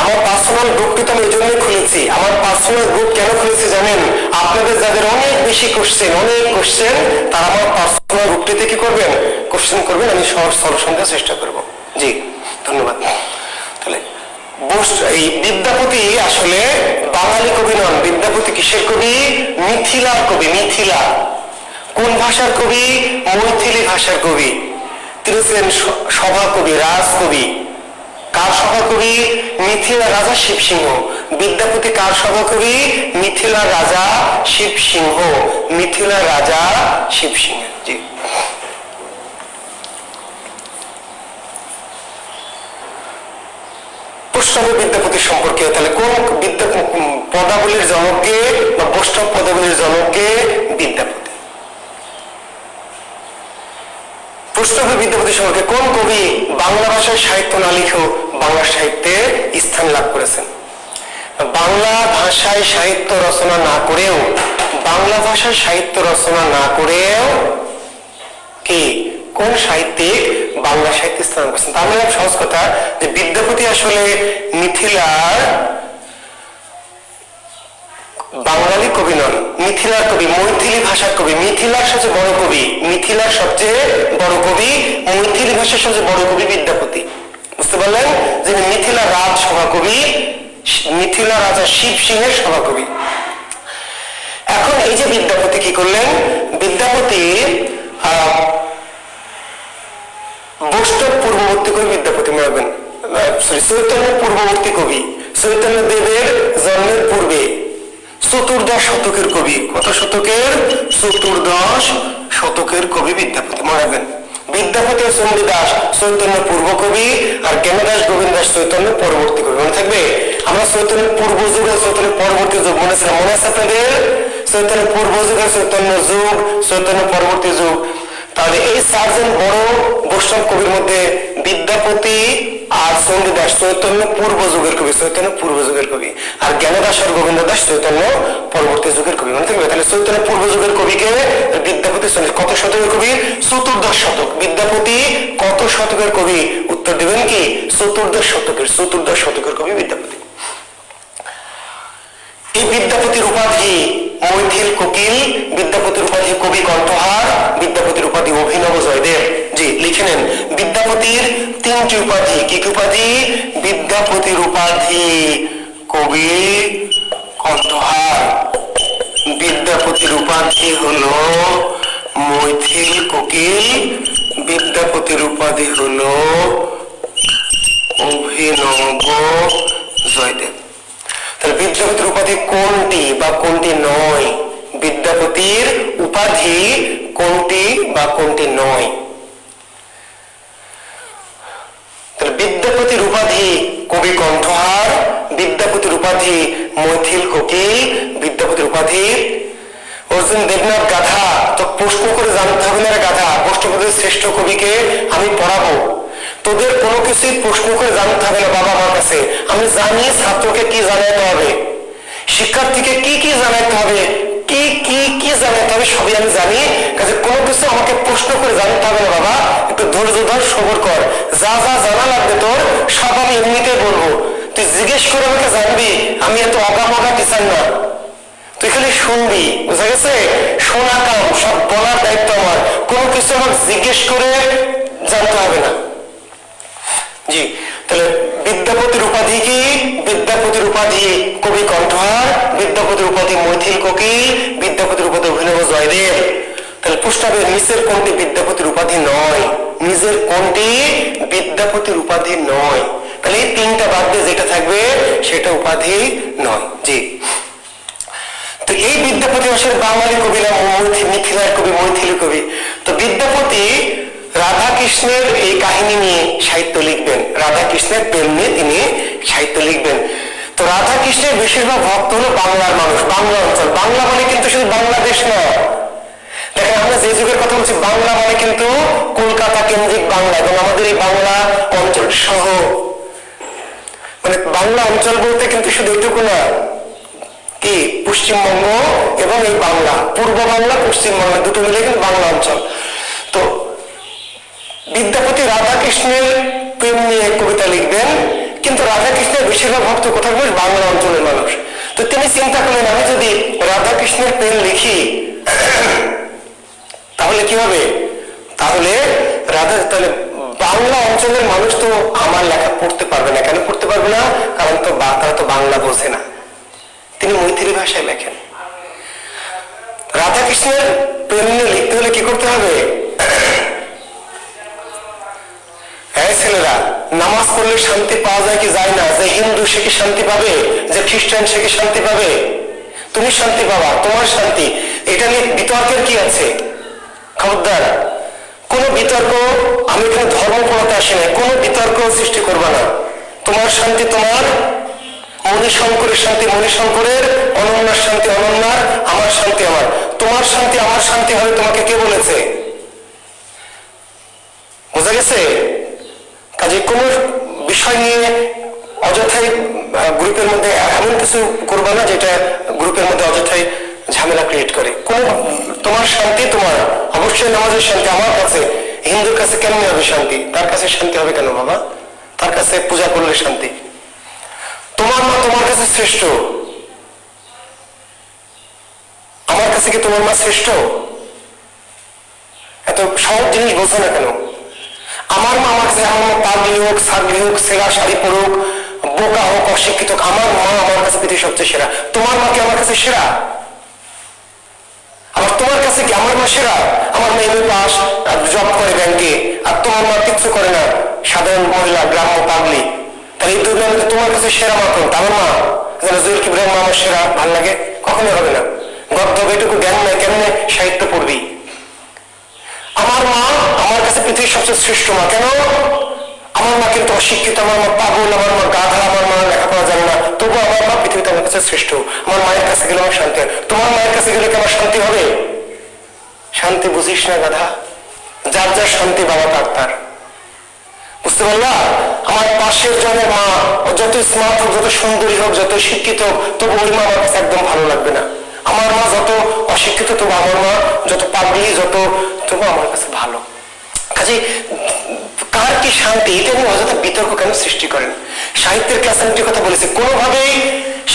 আমার পার্সোনাল গ্রুপটি তো আমি এই জন্যই খুলেছি। আমার পার্সোনাল গ্রুপ কেন খুলেছি জানেন? আপনাদের যাদের অনেক বেশি কোশ্চেন, তারা আমার পার্সোনাল গ্রুপটিতে কি করবেন? কোশ্চেন করবেন, আমি সহজ সলিউশন দেওয়ার চেষ্টা করব। জি, ধন্যবাদ। তাহলে এই বিদ্যাপতি আসলে বাঙালি কবি নন। বিদ্যাপতি কিসের কবি? মিথিলার কবি। মিথিলা কোন ভাষার কবি? মৈথিলি ভাষার কবি। তিনি ছিলেন সভাকবি, রাজকবি। কার সভাকবি? মিথিলা রাজা শিবসিংহ। বিদ্যাপতি কার সভাকবি? মিথিলা রাজা শিবসিংহ। মিথিলা রাজা শিবসিংহ। জি, বৈষ্ণব বিদ্যাপতি সম্পর্কে তাহলে কোন পদাবলীর জনককে বা বৈষ্ণব পদাবলীর জনককে? বিদ্যাপতি। বৈষ্ণব বিদ্যাপতি সম্পর্কে কোন কবি বাংলা ভাষায় সাহিত্য না লিখেও বাংলা সাহিত্যে স্থান লাভ করেছেন? বাংলা ভাষায় সাহিত্য রচনা না করেও, বাংলা ভাষায় সাহিত্য রচনা না করেও কি কোন সাহিত্যিক বাংলা সাহিত্যে স্থান করেছেন? তার মানে সহজ কথা যে বিদ্যাপতি আসলে মিথিলার বাঙালি কবি নন, মিথিলার কবি, মৈথিলি ভাষার কবি। মিথিলার সবচেয়ে বড় কবি, মিথিলার সবচেয়ে বড় কবি, মৈথিলি ভাষার সবচেয়ে বড় কবি বিদ্যাপতি। বুঝতে পারলেন? যে মিথিলা রাজ সভাকবি, মিথিলা রাজা শিব সিংহের সভাকবি। এখন এই যে বিদ্যাপতি কি করলেন? বিদ্যাপতি বৈষ্ণব পূর্ববর্তী কবি। বিদ্যাপতি মানবেন চৈতন্য পূর্ববর্তী কবি। চৈতন্য দেবের জন্মের পূর্বে চতুর্দশ শতকের কবি। কত শতকের? চতুর্দশ শতকের কবি বিদ্যাপতি। মনে রাখবেন, বিদ্যাপতি ও চণ্ডীদাস চৈতন্য পূর্ব কবি, আর জ্ঞানদাস গোবিন্দ দাস চৈতন্য পরবর্তী কবি। মনে থাকবে, আমরা চৈতন্য পূর্ব যুগ আর চৈতন্য পরবর্তী যুগ মনে ছিল, মনে আছে আপনাদের? চৈতন্য পূর্ব যুগ আর চৈতন্য যুগ, চৈতন্য পরবর্তী যুগ। তাহলে এই চারজন বড় বৈষ্ণব কবির মধ্যে বিদ্যাপতি আর চণ্ডীদাস চৈতন্য পূর্ব যুগের কবি, চৈতন্য পূর্ব যুগের কবি, আর জ্ঞানদাস আর গোবিন্দ দাস চৈতন্য পরবর্তী যুগের কবি। মনে থাকবে? তাহলে চৈতন্য পূর্ব যুগের কবিকে বিদ্যাপতি কত শতকের কবি? চতুর্দশ শতক। বিদ্যাপতি কত শতকের কবি? উত্তর দেবেন কি? চতুর্দশ শতকের, চতুর্দশ শতকের কবি বিদ্যাপতি। এই বিদ্যাপতির উপাধি মৈথিল কোকিল, বিদ্যাপতির উপাধি কবি কণ্ঠহার, বিদ্যাপতির উপাধি অভিনব জয়দেব। জি, লিখে নেন, বিদ্যাপতির তিনটি উপাধি। কি কি উপাধি? বিদ্যাপতির উপাধি কবি কণ্ঠহার, বিদ্যাপতির উপাধি হলো মৈথিল কোকিল, বিদ্যাপতির উপাধি হলো অভিনব জয়দেব। তাহলে বিদ্যাপতির উপাধি কোনটি বা কোনটি নয়? বিদ্যাপতির উপাধি কোনটি বা কোনটি নয়? তাহলে বিদ্যাপতির উপাধি কবি কণ্ঠহার, বিদ্যাপতির উপাধি মৈথিল কোকিল, বিদ্যাপতির উপাধি অর্জুন দেবনাথ গাধা। তো প্রশ্ন করে জানতে হবে না গাধা, প্রশ্নপত্রের শ্রেষ্ঠ কবিকে আমি পড়াবো, তোদের কোনো কিছুই প্রশ্ন করে জানতে হবে না বাবা আমার কাছে। আমি জানি ছাত্রকে কি জানাতে হবে, শিক্ষার্থীকে কি কি জানাতে হবে, কি কি কি জানাতে হবে সবই আমি জানি। কাজে কোনো কিছু আমাকে প্রশ্ন করে জানতে হবে না বাবা, একটু ধৈর্য ধর, সবর কর। যা যা জানা লাগবে তোর সব আমি এমনিতে বলবো, তুই জিজ্ঞেস করে আমাকে জানবি। আমি এত অগামগা টিচার না, তুই খালি শুনবি। বুঝা গেছে? শোনা কাম, সব বলার দায়িত্ব আমার। কোনো কিছু আমাকে জিজ্ঞেস করে জানতে হবে না। জি, তাহলে বিদ্যাপতির উপাধি কি? বিদ্যাপতির উপাধি কবি কণ্ঠহার, বিদ্যাপতির উপাধি মৈথিল কোকিল, বিদ্যাপতির উপাধি অভিনব জয়দেব। তাহলে প্রশ্নবে নিচের কোনটি বিদ্যাপতির উপাধি নয়? নিজের কোনটি বিদ্যাপতির উপাধি নয়? তাহলে এই তিনটা বাদ দিয়ে যেটা থাকবে সেটা উপাধি নয়। জি, তো এই বিদ্যাপতি আসলে বাঙালি কবি না মিথিলার কবি, মৈথিলি কবি? তো বিদ্যাপতি রাধা কৃষ্ণের এই কাহিনী নিয়ে সাহিত্য লিখবেন, রাধা কৃষ্ণের প্রেম নিয়ে তিনি সাহিত্য লিখবেন। তো রাধা কৃষ্ণের বেশিরভাগ ভক্ত হলো বাংলার মানুষ, বাংলা অঞ্চল। বাংলা মানে কিন্তু শুধু বাংলাদেশ না, দেখেন আমরা যে যুগের কথা বলছি, বাংলা মানে কিন্তু কলকাতা কেন্দ্রিক বাংলা, এবং আমাদের এই বাংলা অঞ্চল সহ, মানে বাংলা অঞ্চল বলতে কিন্তু শুধু এটুকু না, কি পশ্চিমবঙ্গ এবং এই বাংলা, পূর্ব বাংলা পশ্চিম বাংলা দুটো মিলে কিন্তু বাংলা অঞ্চল। তো বিদ্যাপতি রাধা কৃষ্ণের প্রেম নিয়ে কবিতা লিখবেন, কিন্তু রাধা কৃষ্ণের বেশিরভাগ ভক্ত কোথায় বলে? বাংলা অঞ্চলের মানুষ। তো তিনি চিন্তা করলেন, আমি যদি রাধা কৃষ্ণের প্রেম লিখি তাহলে কি হবে? তাহলে তাহলে বাংলা অঞ্চলের মানুষ তো আমার লেখা পড়তে পারবে না। কেন পড়তে পারবে না? কারণ তো তারা তো বাংলা বোঝে না। তিনি মৈথিলি ভাষায় লেখেন। রাধা কৃষ্ণের প্রেম নিয়ে লিখতে হলে কি করতে হবে? হ্যাঁ ছেলেরা, নামাজ পড়লে শান্তি পাওয়া যায় কি যায় না? যে হিন্দু সে কি শান্তি পাবে? যে খ্রিস্টান সে কি শান্তি পাবে? তুমি শান্তি পাবা, তোমার শান্তি। এটা নিয়ে বিতর্কের কি আছে? খবরদার, কোন বিতর্ক, আমি এখানে ধর্ম পড়াতে আসি না, কোন বিতর্ক সৃষ্টি করবা না। তোমার শান্তি তোমার, মণিশঙ্করের শান্তি মণিশঙ্করের, অনন্যার শান্তি অনন্যার, আমার শান্তি আমার। তোমার শান্তি আমার শান্তি হবে তোমাকে কে বলেছে? বোঝা গেছে? কাজে কোন বিষয় নিয়ে অযথাই গ্রুপের মধ্যে এমন কিছু করবা না যেটা গ্রুপের মধ্যে অযথাই ঝামেলা ক্রিয়েট করে। কোন তোমার শান্তি তোমার, অবশ্যই নামাজের শান্তি আমার কাছে। হিন্দুর কাছে কেন হবে শান্তি? তার কাছে শান্তি হবে কেন বাবা? তার কাছে পূজা করলে শান্তি। তোমার মা তোমার কাছে শ্রেষ্ঠ, আমার কাছে কি তোমার মা শ্রেষ্ঠ? এত সহজ জিনিস বোঝো না কেন? আমার মা আমার কাছে, আমার মা পাগলি হোক, ছাগলি হোক, সেরা শাড়ি পড়ুক, বোকা হোক, অশিক্ষিত হোক, আমার মা আমার কাছে পৃথিবীর সবচেয়ে সেরা। তোমার মা কি আমার কাছে সেরা? আবার তোমার কাছে কি আমার মা সেরা? আমার মেয়ে পাস, জব করে ব্যাংকে, আর তোমার মা কিচ্ছু করে না, সাধারণ মহিলা, গ্রাম্য, পাগলি। তাহলে এই দুই তোমার কাছে সেরা মা কোনটা? আমার মা। যেন জুয়েল কিবরিয়ার মা আমার সেরা, ভাল লাগে? কখনোই হবে না। গদ্য এটুকু জ্ঞান নাই, কেমনে সাহিত্য পড়বি? আমার মা আমার কাছে পৃথিবীর সবচেয়ে শ্রেষ্ঠ মা। কেন? আমার মা কিন্তু অশিক্ষিত, আমার মা পাগল, আমার মা গাধা, আমার মা লেখাপড়া জানে না, তবু আমার মা পৃথিবীতে আমার কাছে শ্রেষ্ঠ। আমার মায়ের কাছে গেলে আমার শান্তি হয়। তোমার মায়ের কাছে গেলে কি আমার শান্তি হবে? শান্তি বুঝিস না গাধা। যার যার শান্তি বাবা তার তার। বুঝতে পারলা? আমার পাশের জনের মা যত স্মার্ট হোক, যত সুন্দরী হোক, যত শিক্ষিত হোক, তবু ওই মা আমার কাছে একদম ভালো লাগবে না। আমার মা যত অশিক্ষিত, তবু আমার মা যত পাগলি, তবু আমার কাছে ভালো। কাজে কার কি শান্তি, এটা নিয়ে অযথা বিতর্ক কেন সৃষ্টি করেন? সাহিত্যের ক্লাস আমি কথা বলেছি, কোনোভাবেই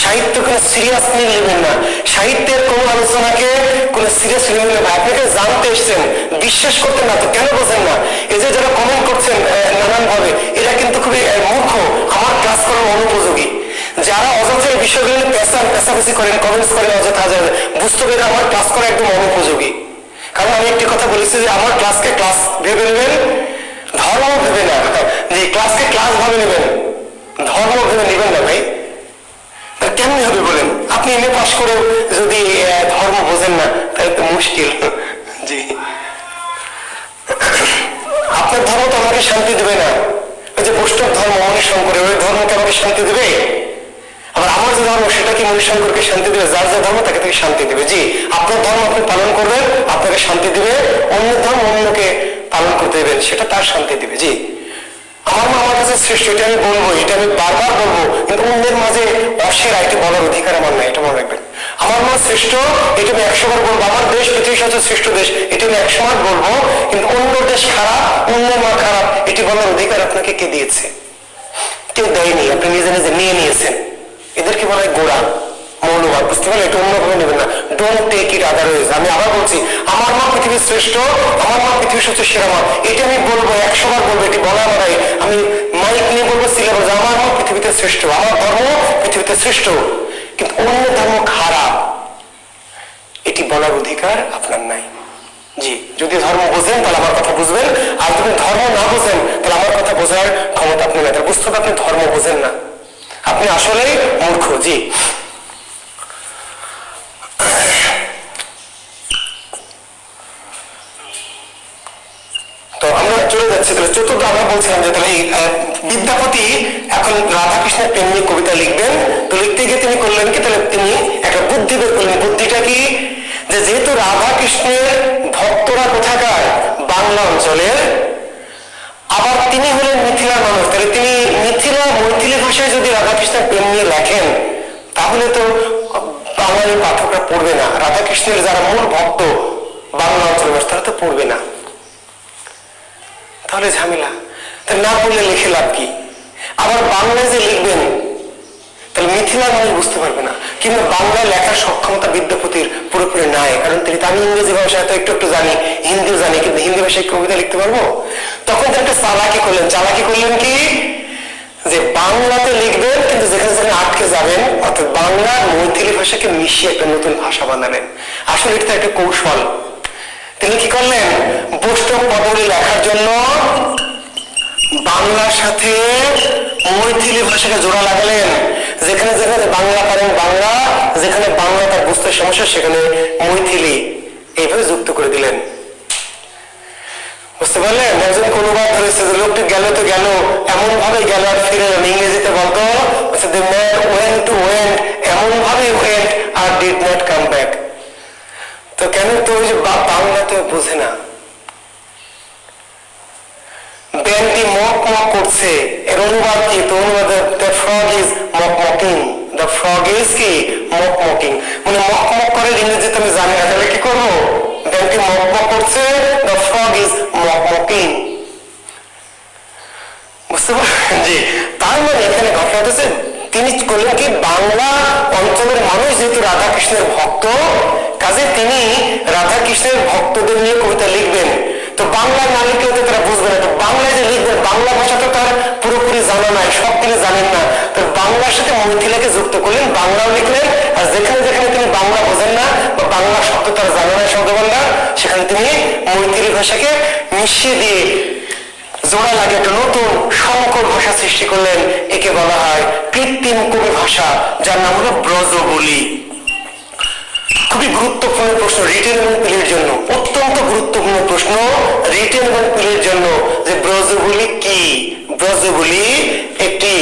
সাহিত্য কোনো সিরিয়াসলি নেবেন না। সাহিত্যের কোনো আলোচনাকে কোনো সিরিয়াসলি নেবেন না। আপনাকে জানতে এসছেন, বিশ্বাস করতেন না তো কেন বোঝেন না? এই যে যারা কমেন্ট করছেন নানান ভাবে, এরা কিন্তু খুবই মূর্খ, আমার ক্লাস করার অনুপযোগী। যারা অযথা এই বিষয়গুলো পেশাপেশি করেন, কমেন্টস করেন অযথা, বুঝতে পেরে আমার ক্লাস করা একদম অনুপযোগী। কারণ আমি একটি কথা বলেছি যে আমার ক্লাসকে ক্লাস ভেবে নেবেন, ধর্ম ভেবে না। যে ক্লাসকে ক্লাস ভাবে নেবেন, ধর্ম ভেবে নেবেন না ভাই। কেমনি হবে বলেন? আপনি এমএ পাস করেও যদি ধর্ম বোঝেন না, তাহলে তো মুশকিল। জি, আপনার ধর্ম তো আমাকে শান্তি দেবে না। ওই যে বৈষ্ণব ধর্ম মণিশঙ্করের, ওই ধর্মকে আমাকে শান্তি দেবে? আবার আমার যে ধর্ম, সেটা কি মণিশঙ্করকে শান্তি দেবে? যার যে ধর্ম তাকে তাকে শান্তি দেবে। জি, আপনার ধর্ম আপনি পালন করবেন, আপনাকে শান্তি দিবে। অন্য ধর্ম অন্যকে পালন করতে দেবেন, সেটা তার শান্তি দিবে। জি, আমার মা আমার কাছে শ্রেষ্ঠ, এটা আমি বলবো, এটা আমি বারবার বলবো, কিন্তু অন্যের মাঝে অসেরা এটা বলার অধিকার আমার নাই, এটা মনে রাখবেন। আমার মা শ্রেষ্ঠ, এটা আমি 100 বার বলবো। আমার দেশ পৃথিবীর সবচেয়ে শ্রেষ্ঠ দেশ, এটা আমি 100 বার বলবো। কিন্তু অন্য দেশ খারাপ, অন্য মা খারাপ, এটি বলার অধিকার আপনাকে কে দিয়েছে? কেউ দেয়নি, আপনি নিজে নিজে নিয়ে নিয়েছেন। এদেরকে বলা হয় গোড়া, মৌলবাদ। বুঝতে পারলেন? এটা অন্যভাবে নেবেন না। Don't take it otherwise. আমি আবার বলছি, আমার মা পৃথিবীর শ্রেষ্ঠ, আমার মা পৃথিবীর সবচেয়ে সেরা মা, এটা আমি বলবো, 100 বার বলবো। এটি বলা আমার, আমি মাইক নিয়ে বলবো, সিলেবাস, আমার মা পৃথিবীতে শ্রেষ্ঠ, আমার ধর্ম পৃথিবীতে শ্রেষ্ঠ। কিন্তু অন্য ধর্ম খারাপ, এটি বলার অধিকার আপনার নাই। জি, যদি ধর্ম বোঝেন তাহলে আমার কথা বুঝবেন, আর যদি ধর্ম না বোঝেন তাহলে আমার কথা বোঝার ক্ষমতা আপনি না। বুঝতে হবে আপনি ধর্ম বোঝেন না, আপনি আসলেই মূর্খ। জি, তো আমরা চলে যাচ্ছি। তাহলে চতুর্থ আমরা বলছিলাম যে তাহলে বিদ্যাপতি এখন রাধাকৃষ্ণের প্রেম নিয়ে কবিতা লিখবেন। তো লিখতে গিয়ে তিনি করলেন কি, তাহলে তিনি একটা বুদ্ধি বের করলেন। বুদ্ধিটা কি? যে যেহেতু রাধাকৃষ্ণের ভক্তরা কোথাকার, বাংলা অঞ্চলের, আবার তিনি হলেন মিথিলার মানুষ, তাহলে তিনি মিথিলা মৈথিলি ভাষায় যদি রাধাকৃষ্ণের প্রেম নিয়ে লেখেন, তাহলে তো বাঙালি পাঠকরা পড়বে না। রাধাকৃষ্ণের যারা মূল ভক্ত বাংলা অঞ্চলের, তারা তো পড়বে না, তাহলে ঝামেলা। তাহলে না পড়লে লিখে লাভ কি? আবার বাংলায় যে লিখবেন, তাহলে মিথিলার মানুষ বুঝতে পারবে না। কিন্তু বাংলায় লেখার সক্ষমতা বিদ্যাপতির পুরোপুরি নাই, কারণ তিনি, আমি ইংরেজি ভাষায় তো একটু একটু জানি, হিন্দিও জানি, কিন্তু হিন্দি ভাষায় কবিতা লিখতে পারবো? তখন তিনি একটা চালাকি করলেন। চালাকি করলেন কি? যে বাংলাতে লিখবেন, কিন্তু যেখানে যেখানে আটকে যাবেন, অর্থাৎ বাংলা মৈথিলি ভাষাকে মিশিয়ে একটা নতুন ভাষা বানালেন। আসলে এটা একটা কৌশল। তিনি কি করলেন? বৈষ্ণব পদাবলী লেখার জন্য বাংলার সাথে মৈথিলি ভাষাকে জোড়া লাগালেন। যেখানে যেখানে বাংলা পারেন বাংলা, যেখানে বাংলা তার বুঝতে সমস্যা, সেখানে মৈথিলি, এইভাবে যুক্ত করে দিলেন। বুঝতে পারলেন? একজন অনুবাদ ধরেছে যে লোকটি গেল তো গেল, এমন ভাবে গেল আর ফিরে এলো। ইংরেজিতে বলতো the man went to went, এমন ভাবে went R did not come back। তো কেন? তো ওই যে বাংলা তো বোঝে না। ব্যাংকটি মক মক করছে, এর অনুবাদ কি? তো অনুবাদ the frog is mock mocking, the frog is কি? mock mocking, মানে মক মক করে ইংরেজিতে আমি জানি না, তাহলে কি করবো? ব্যাংকটি মক মক করছে, the frog is mock mocking। বুঝতে পারছেন? জি, তার মানে এখানে ঘটনা হচ্ছে তিনি করলেন কি, বাংলা অঞ্চলের মানুষ যেহেতু রাধাকৃষ্ণের ভক্ত, কাজে তিনি রাধাকৃষ্ণের ভক্তদের নিয়ে কবিতা লিখবেন। তো বাংলায় না লিখলে তো তারা বুঝবে না। তো বাংলায় যে লিখবেন, বাংলা ভাষা তো তার পুরোপুরি জানা নাই, সব তিনি জানেন না। তো বাংলার সাথে মৈথিলাকে যুক্ত করলেন, বাংলাও লিখলেন। আর যেখানে যেখানে তিনি বাংলা বোঝেন না বা বাংলা শব্দ তার জানা নাই, শব্দভান্ডার, সেখানে তিনি মৈথিলি ভাষাকে মিশিয়ে দিয়ে জোড়া লাগে একটা নতুন সংকর ভাষা সৃষ্টি করলেন। একে বলা হয় কৃত্রিম কবি ভাষা, যার নাম হলো ব্রজবুলি। খুবই গুরুত্বপূর্ণ প্রশ্ন রিটেন এবং পিলের জন্য, অত্যন্ত গুরুত্বপূর্ণ প্রশ্ন রিটেন এবং পিলের জন্য, যে ব্রজবুলি কি? ব্রজবুলি একটি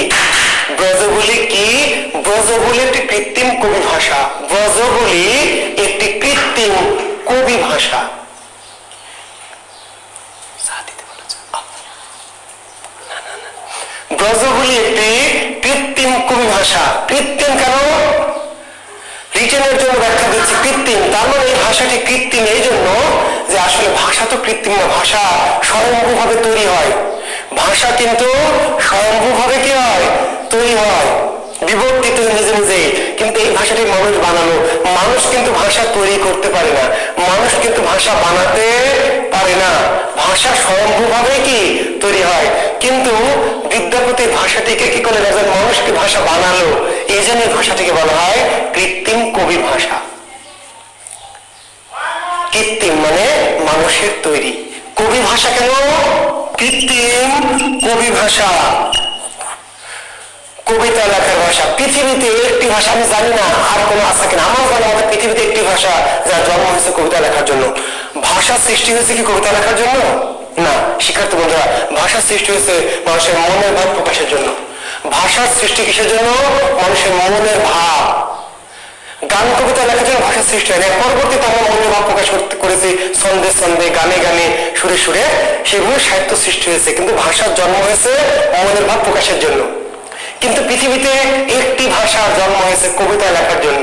কৃত্রিম কবি ভাষা। ব্রজবুলি একটি কৃত্রিম কবি ভাষা। ব্রজবুলি একটি কৃত্রিম কবি ভাষা। কৃত্রিম কেন? রিটেনের জন্য ব্যাখ্যা দিচ্ছি কৃত্রিম, তার মানে এই ভাষাটি কৃত্রিম এই জন্য যে আসলে ভাষা তো কৃত্রিম না, ভাষা স্বয়ংভূভাবে তৈরি হয়। ভাষা কিন্তু স্বয়ংভূভাবে কি হয়? তৈরি হয়, বিবর্তিত নিজে নিজে। কিন্তু এই ভাষাটি মানুষ বানানো। মানুষ কিন্তু ভাষা তৈরি করতে পারে না, মানুষ কিন্তু ভাষা বানাতে পারে না। ভাষা স্বয়ংভূভাবে কি তৈরি হয়। কিন্তু বিদ্যাপতি ভাষাটিকে কি করে একজন মানুষকে ভাষা বানালো, এই জন্য ভাষাটিকে বলা হয় কৃত্রিম কবি ভাষা। কৃত্রিম মানে মানুষের তৈরি। কবি ভাষা কেন? কৃত্রিম কবি ভাষা, কবিতা লেখার ভাষা। পৃথিবীতে একটি ভাষা, আমি জানি না আর কোনো আছে কিনা, আমার জানা মতে পৃথিবীতে একটি ভাষা যার জন্ম হয়েছে কবিতা লেখার জন্য। ভাষা সৃষ্টি হয়েছে কি কবিতা লেখার জন্য? না শিক্ষার্থী বন্ধুরা, ভাষা সৃষ্টি হয়েছে মানুষের মনের ভাব প্রকাশের জন্য। ভাষার সৃষ্টি কিসের জন্য? মানুষের মনের ভাব। গান কবিতা লেখার জন্য ভাষা সৃষ্টি হয় না, পরবর্তীতে আমরা মনের ভাব প্রকাশ করেছি ছন্দে ছন্দে, গানে গানে, সুরে সুরে, সেগুলো সাহিত্য সৃষ্টি হয়েছে। কিন্তু ভাষার জন্ম হয়েছে মনের ভাব প্রকাশের জন্য। কিন্তু পৃথিবীতে একটি ভাষার জন্ম হয়েছে কবিতা লেখার জন্য।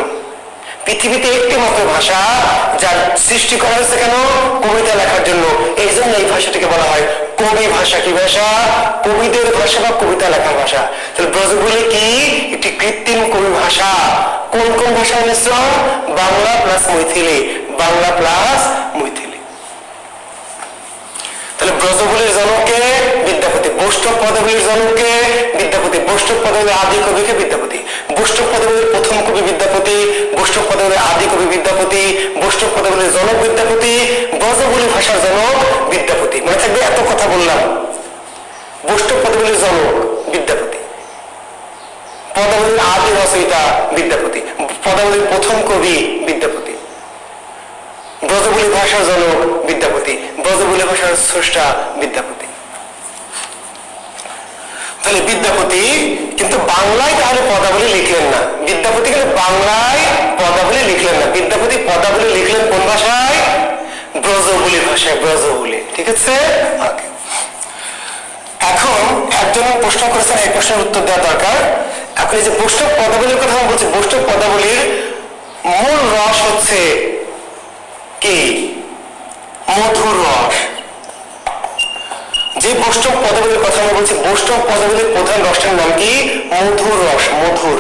পৃথিবীতে একটি মাত্র ভাষা যার সৃষ্টি করা হয়েছে কেন? কবিতা লেখার জন্য। এই জন্য এই ভাষাটিকে বলা হয় কবি ভাষা। কি ভাষা? কবিদের ভাষা বা কবিতা লেখার ভাষা। তাহলে ব্রজবুলি কি? একটি কৃত্রিম কবি ভাষা। কোন কোন ভাষার মিশ্রণ? Bangla plus Maithili, Bangla plus Maithili. তাহলে ব্রজবুলির জনককে? বিদ্যাপতি। বৈষ্ণব পদাবলীর জনককে? বিদ্যাপতি। বৈষ্ণব পদাবলীর আদি কবিকে? বিদ্যাপতি। বৈষ্ণব পদাবলীর প্রথম কবি বিদ্যাপতি, বৈষ্ণব পদাবলীর আদি কবি বিদ্যাপতি, বৈষ্ণব পদাবলীর জনক বিদ্যাপতি, ব্রজবুলি ভাষার জনক বিদ্যাপতি। মনে থাকবে, এত কথা বললাম। বৈষ্ণব পদাবলীর জনক বিদ্যাপতি, পদাবলীর আদি রচয়িতা বিদ্যাপতি, পদাবলীর প্রথম কবি বিদ্যাপতি, ব্রজবুলি ভাষার জনক বিদ্যাপতি, ব্রজবুলি ভাষার স্রষ্টা বিদ্যাপতি। তাহলে বিদ্যাপতি কিন্তু বাংলায় তাহলে পদাবলী লিখলেন না। বিদ্যাপতি কিন্তু বাংলায় পদাবলী লিখলেন না। বিদ্যাপতি পদাবলী লিখলেন কোন ভাষায়? ব্রজবুলি ভাষায়, ব্রজবুলি। ঠিক আছে। এখন একজন প্রশ্ন করেছেন, এই প্রশ্নের উত্তর দেওয়া দরকার। এখন এই যে বৈষ্ণব পদাবলীর কথা বলছি, বৈষ্ণব পদাবলীর মূল রস হচ্ছে কি? মধুর রস। যে বৈষ্ণব পদাবলীর কথা আমরা বলছি, বৈষ্ণব পদাবলীর প্রধান রসের নাম কি? মধুর রস। মধুর।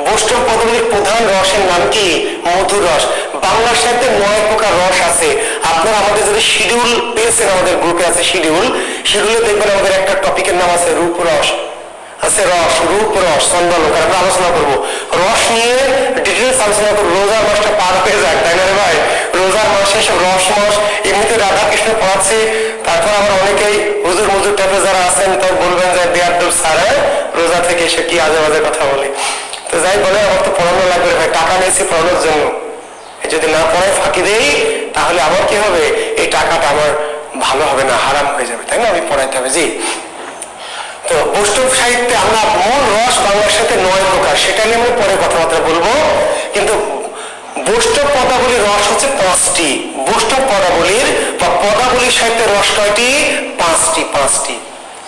বৈষ্ণব পদাবলীর প্রধান রসের নাম কি? মধুর রস। বাংলা সাহিত্যে 9 প্রকার রস আছে। আপনারা আমাদের যদি শিডিউল পেয়েছেন, আমাদের গ্রুপে আছে শিডিউলে দেখবেন আমাদের একটা টপিকের নাম আছে রূপ রস, আছে রস, রূপ রস, ছন্দালোক। আমরা আলোচনা করবো রস নিয়ে, ডিটেলস আলোচনা করবো। রোজার মাসটা পার হয়ে যাক, তাই না রে ভাই? রোজার মাসে সব রস মাস, এমনিতে রাধা কৃষ্ণ পড়াচ্ছে। তারপর আবার অনেকেই হুজুর মুজুর টাইপে যারা আছেন তাই বলবেন যে বিয়ারদুল স্যার রোজা থেকে এসে কি আজে বাজে কথা বলে। তো যাই বলে, আমার তো পড়ানো লাগবে ভাই, টাকা নিয়েছি পড়ানোর জন্য। যদি না পড়ায় ফাঁকি দেই তাহলে আমার কি হবে? এই টাকাটা আমার ভালো হবে না, হারাম হয়ে যাবে, তাই না? আমি পড়াইতে হবে। জি। তো বৈষ্ণব সাহিত্যে আমরা মূল রস বাংলার সাথে 9 প্রকার, সেটা নিয়ে আমরা পরে কথাবার্তা বলবো। কিন্তু বৈষ্ণব পদাবলীর রস হচ্ছে 5টি। বৈষ্ণব পদাবলীর বা পদাবলীর সাহিত্যের রস কয়টি? 5টি। 5টি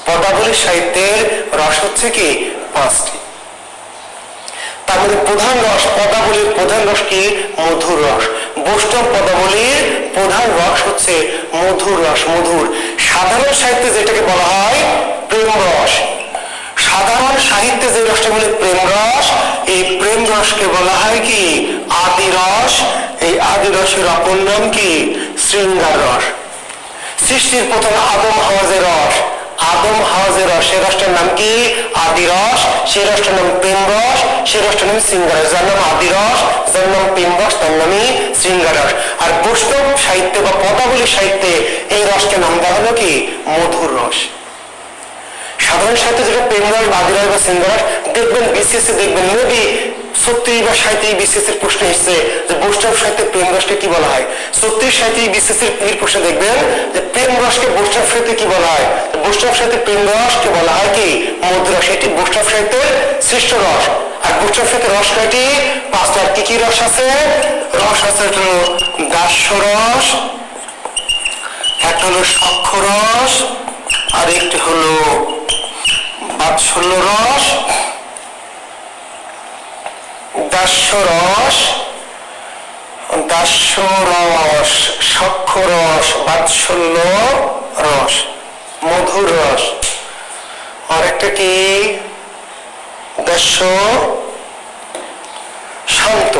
পদাবলীর সাহিত্যের রস হচ্ছে কি? 5টি। তার মধ্যে প্রধান রস, পদাবলীর প্রধান রস কি? মধুর রস। বৈষ্ণব পদাবলীর প্রধান রস হচ্ছে মধুর রস। মধুর। সাধারণ সাহিত্যে যেটাকে বলা হয় প্রেম রস। সাধারণ সাহিত্যে যে রসটা বলে প্রেম রস, এই প্রেম রসকে বলা হয় কি? আদি রস। এই আদি রসের অপর নাম কি? শৃঙ্গার রস। সৃষ্টির প্রথম আদম হাওয়াজের রস, আদম হাওয়াজের রস, সেই রসটার নাম কি? আদি রস। সেই রসটার নাম প্রেম রস, সেই রসটার নাম শৃঙ্গার রস। যার নাম আদি রস, যার নাম প্রেম রস, তার নামই শৃঙ্গার রস। আর বৈষ্ণব সাহিত্যে বা পদাবলী সাহিত্যে এই রসকে নাম দেওয়া হলো কি? মধুর রস। সাধারণ সাহিত্যে যেটা প্রেম রস, আদি রস বা শৃঙ্গার রস, দেখবেন বিসিএস দেখবেন মেবি 36 বা 37 বিসিএস এর প্রশ্ন এসেছে যে বৈষ্ণব সাহিত্যে প্রেম রসকে কি বলা হয়। 36 37 বিসিএস এর প্রশ্ন দেখবেন যে প্রেম রসকে বৈষ্ণব সাহিত্যে কি বলা হয়। বৈষ্ণব সাহিত্যে প্রেম রসকে বলা হয় কি মধুরস। এটি বৈষ্ণব সাহিত্যের শ্রেষ্ঠ রস। আর বৈষ্ণব সাহিত্যের রস কয়টি? 5টা। কি কি রস আছে? রস আছে হলো দাস্য রস, একটা হলো সখ্য রস, আর একটি হলো বাৎসল্য রস, দাস্য রস, দাস্য রস, সখ্য রস, বাৎসল্য রস, মধুর রস, আর একটা কি দাস্য শান্ত।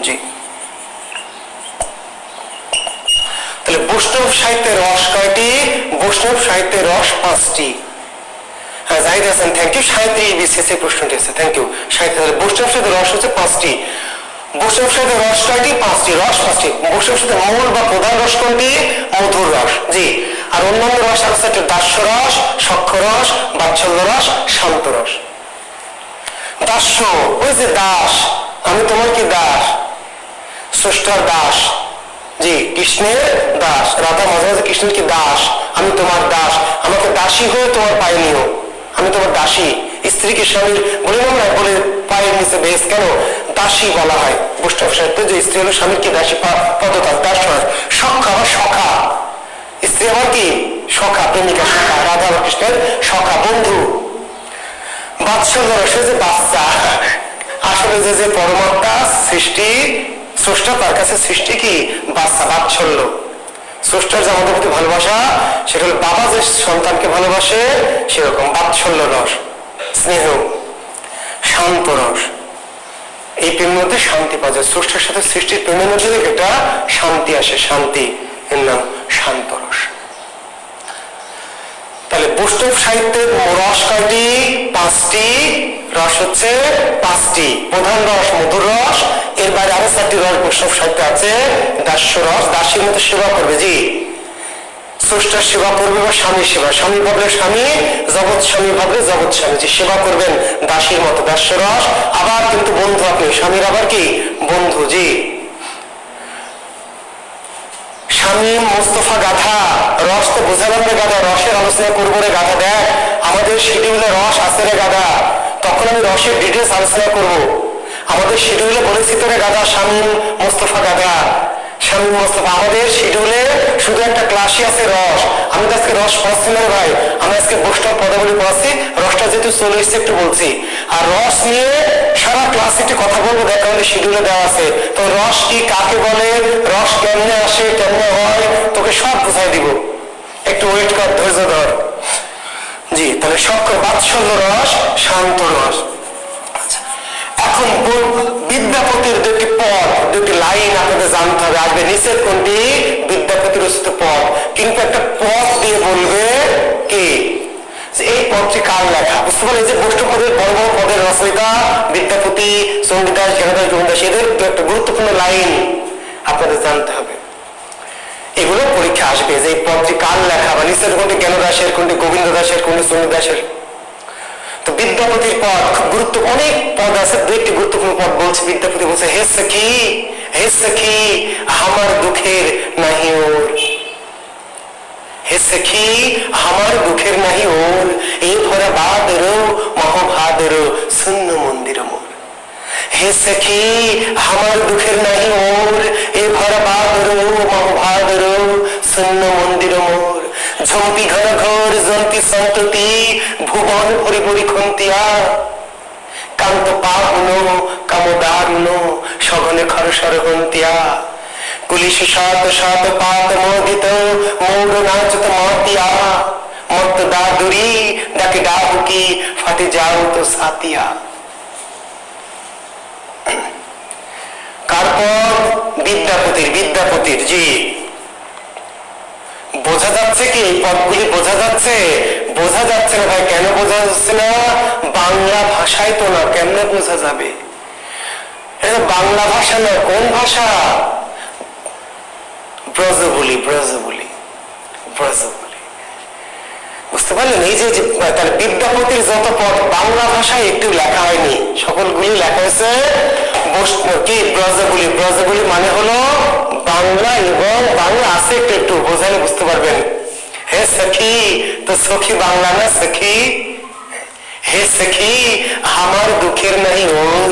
জি, তাহলে বৈষ্ণব সাহিত্যের রস কয়টি? বৈষ্ণব সাহিত্যের রস 5টি। হ্যাঁ, জাহিদ হাসান, থ্যাংক ইউ। সাহিত্যে বিসিএস এর প্রশ্নটি আছে, থ্যাংক ইউ। সাহিত্য বৈষ্ণব সাহিত্যের রস হচ্ছে 5টি। বৈষ্ণব সাহিত্যের রস কয়টি? 5টি। রস 5টি। বৈষ্ণব সাহিত্যের মূল বা প্রধান রস কোনটি? মধুর রস। জি, আর অন্যান্য রস আছে একটা দাস্য রস, সখ্য রস, বাৎসল্য রস, শান্ত রস। দাস্য, ওই যে দাস, আমি তোমার কি দাস, স্রষ্টার দাস। জি, কৃষ্ণের দাস। রাধা মাঝে মাঝে কৃষ্ণের কি দাস, আমি তোমার দাস, আমাকে দাসী হয়ে তোমার পায়ে নিও, আমি তোমার দাসী। স্ত্রীকে স্বামীর বলে না বলে পায়ের নিচে বেশ কেন দাসী বলা হয় বৈষ্ণব সাহিত্যে, যে স্ত্রী হলো স্বামীর কি দাসী পদতা দাস। সখা বা সখা, স্ত্রী আমার কি সখা, প্রেমিকা সখা, রাধা বা কৃষ্ণের সখা, বন্ধু। বাৎসল্য রস, যে বাচ্চা, আসলে যে পরমাত্মা সৃষ্টি স্রষ্টা, তার কাছে সৃষ্টি কি বাচ্চা, বাৎসল্য। স্রষ্টার যে আমাদের প্রতি ভালোবাসা, সেটা হলো বাবা যে সন্তানকে ভালোবাসে সেরকম বাৎসল্য রস। স্নেহ, শান্ত রস, এই প্রেমের মধ্যে শান্তি পাওয়া যায়। স্রষ্টার সাথে সৃষ্টির প্রেমের মধ্যে একটা শান্তি আসে, শান্তি, এর নাম শান্ত রস। তাহলে বৈষ্ণব সাহিত্যের রস কয়টি? 5টি। রস হচ্ছে 5টি। প্রধান রস মধুর রস, এর বাইরে আরো 4টি রস বৈষ্ণব সাহিত্যে আছে। দাস্য রস, দাসীর মতো সেবা করবে। জি, স্রষ্টার সেবা করবে বা স্বামীর সেবা, স্বামী ভাবলে স্বামী, জগৎ স্বামী ভাবলে জগৎ স্বামী, যে সেবা করবেন দাসীর মতো, দাস্য রস। আবার কিন্তু বন্ধু, আপনি স্বামীর আবার কি বন্ধু। জি, স্বামী মোস্তফা গাথা, রস তো বোঝালাম রে গাধা, রসের আলোচনা করবো রে গাধা, দেখ আমাদের শিডিউলে রস আছে রে গাধা, তখন আমি রসের ডিটেলস আলোচনা করব। আমাদের শিডিউলে বলেছি তো রে গাধা, স্বামী মোস্তফা গাধা, স্বামী মোস্তফা। আমাদের শিডিউলে শুধু একটা ক্লাসই আছে রস। আমি তো আজকে রস পড়াচ্ছি না ভাই, আমি আজকে বৈষ্ণব পদাবলী পড়াচ্ছি। রসটা যেহেতু চলে এসছে একটু বলছি, আর রস নিয়ে সারা ক্লাস একটু কথা বলবো, দেখা আমাদের শিডিউলে দেওয়া আছে। তো রস কি, কাকে বলে, রস কেমনে আসে, কেমনে হয়, তোকে সব বুঝাই দিব, একটু ওয়েট কর, ধৈর্য ধর। জি, তাহলে সখ্য, বাৎসল্য রস, শান্ত রস। এখন বিদ্যাপতির দুটি পদ, দুটি লাইন আপনাদের জানতে হবে। আসবে নিচের কোনটি? বিদ্যাপতি রচিত পদ। কিন্তু একটা পদ দিয়ে বলবে কি এই পদটি কার লেখা। বুঝতে পারলেন? এই যে বৈষ্ণব পদের বড় বড় পদের রচয়িতা বিদ্যাপতি, চণ্ডীদাস, জ্ঞানদাস, গোবিন্দাস, এদের একটা গুরুত্বপূর্ণ লাইন আপনাদের জানতে হবে। এগুলো পরীক্ষা আসবে যে এই পদটি কার লেখা, বা নিচের কোনটি জ্ঞানদাসের, কোনটি গোবিন্দ দাসের, কোনটি চণ্ডীদাসের। তো বিদ্যাপতির পদ খুব গুরুত্ব, অনেক পদ আছে, 2টি গুরুত্বপূর্ণ পদ বলছে। বিদ্যাপতি বলছে, হে সখী, হে সখী আমার দুঃখের নাহি ওর, হে সখী আমার দুঃখের নাহি ওর, এই ভরা বাদর মহাভাদর শূন্য মন্দির মোর। হে সখী আমার দুঃখের নাহি ওর, এই ভরা বাদর মহাভাদর শূন্য মন্দির মোর। ঝম্পি ঘন ঘোর জন্তি সন্ততি, ভুবন ভরি ভরি খন্তিয়া, কান্ত পাহুন কামদারুণ সঘনে খরসর হন্তিয়া। পুলিশ শত শত পাত মোদিত মৌর নাচত মতিয়া, মত দাদুরি ডাকে ডাহুকি ফাটে যাও তো সাতিয়া। কারপর বিদ্যাপতির, বিদ্যাপতির। জি, বোঝা যাচ্ছে কি এই পদগুলি? বোঝা যাচ্ছে? বোঝা যাচ্ছে না ভাই। কেন বোঝা যাচ্ছে না? বাংলা ভাষায় তো না, কেমনে বোঝা যাবে? এটা বাংলা ভাষা না, কোন ভাষা? ব্রজবুলি, ব্রজবুলি, ব্রজবুলি। বুঝতে বুঝতে পারলেন? এই যে তাহলে বিদ্যাপতির যত পদ বাংলা ভাষায় একটু লেখা হয়নি, সকলগুলি লেখা হয়েছে কি ব্রজবুলি। ব্রজবুলি মানে হলো বাংলা, এবং বাংলা আছে একটু একটু বোঝালে বুঝতে পারবেন। হে সখী, তো সখী বাংলা না সখী? হে সখী আমার দুঃখের নাই ওর,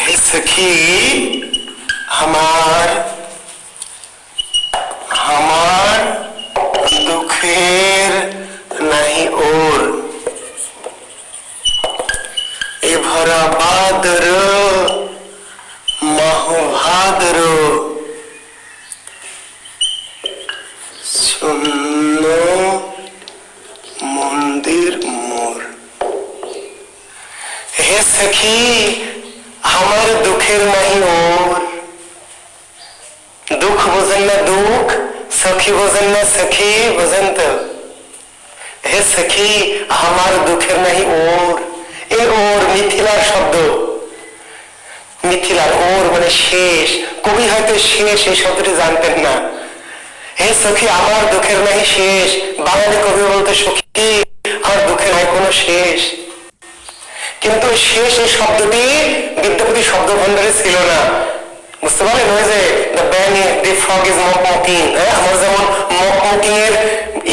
হে সখী আমার আমার দুঃখের নাহি ওর, এ ভরা ভাদ্র মহাভাদ্র শূন্য মন্দির মোর। হে সখী আমার দুঃখের নাহি ওর, দুঃখ বোঝেন না দুঃখ, সখী বোঝেন না সখী, বোঝেন তো? হে সখী আমার দুঃখের নাহি ওর, এ ওর মিথিলার শব্দ, মিথিলার ওর মানে শেষ। কবি হয়তো শেষ এই শব্দটি জানতেন না। হে সখী আমার দুঃখের নাহি শেষ, বাঙালি কবি বলতে সখী আমার দুঃখের নাই কোনো শেষ। কিন্তু শেষ এই শব্দটি বিদ্যাপতি শব্দ ভান্ডারে ছিল না, বুঝতে পারলেন? ওই যে the bang the frog is mock mocking, আমার যেমন মক মকিং এর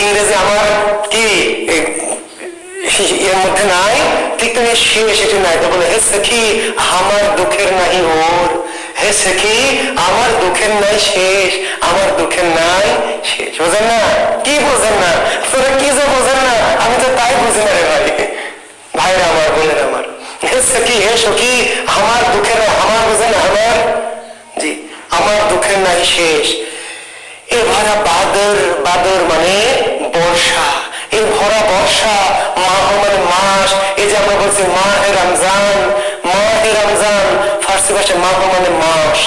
ইংরেজি আমার কি এর মধ্যে নাই, ঠিক তেমনি শেষ এটি নাই। তো বলে হে সখী আমার দুঃখের নাহি ওর, হে সখী আমার দুঃখের নাই শেষ, আমার দুঃখের নাই শেষ। বোঝেন না? কি বোঝেন না? তোরা কি যে বোঝেন না, আমি তো তাই বুঝি না রে ভাই, ভাইরা আমার, বোনের আমার। হে সখী, হে সখী আমার দুঃখের, আমার বোঝেন আমার, জি আমার দুঃখের নাই শেষ। এ ভরা বাদর, বাদর মানে বর্ষা, এই ভরা বর্ষা, মাহ মানে মাস, এই যে আমরা বলছি মাহে রমজান, মাহে রমজান ফার্সি ভাষায় মাহ মানে মাস।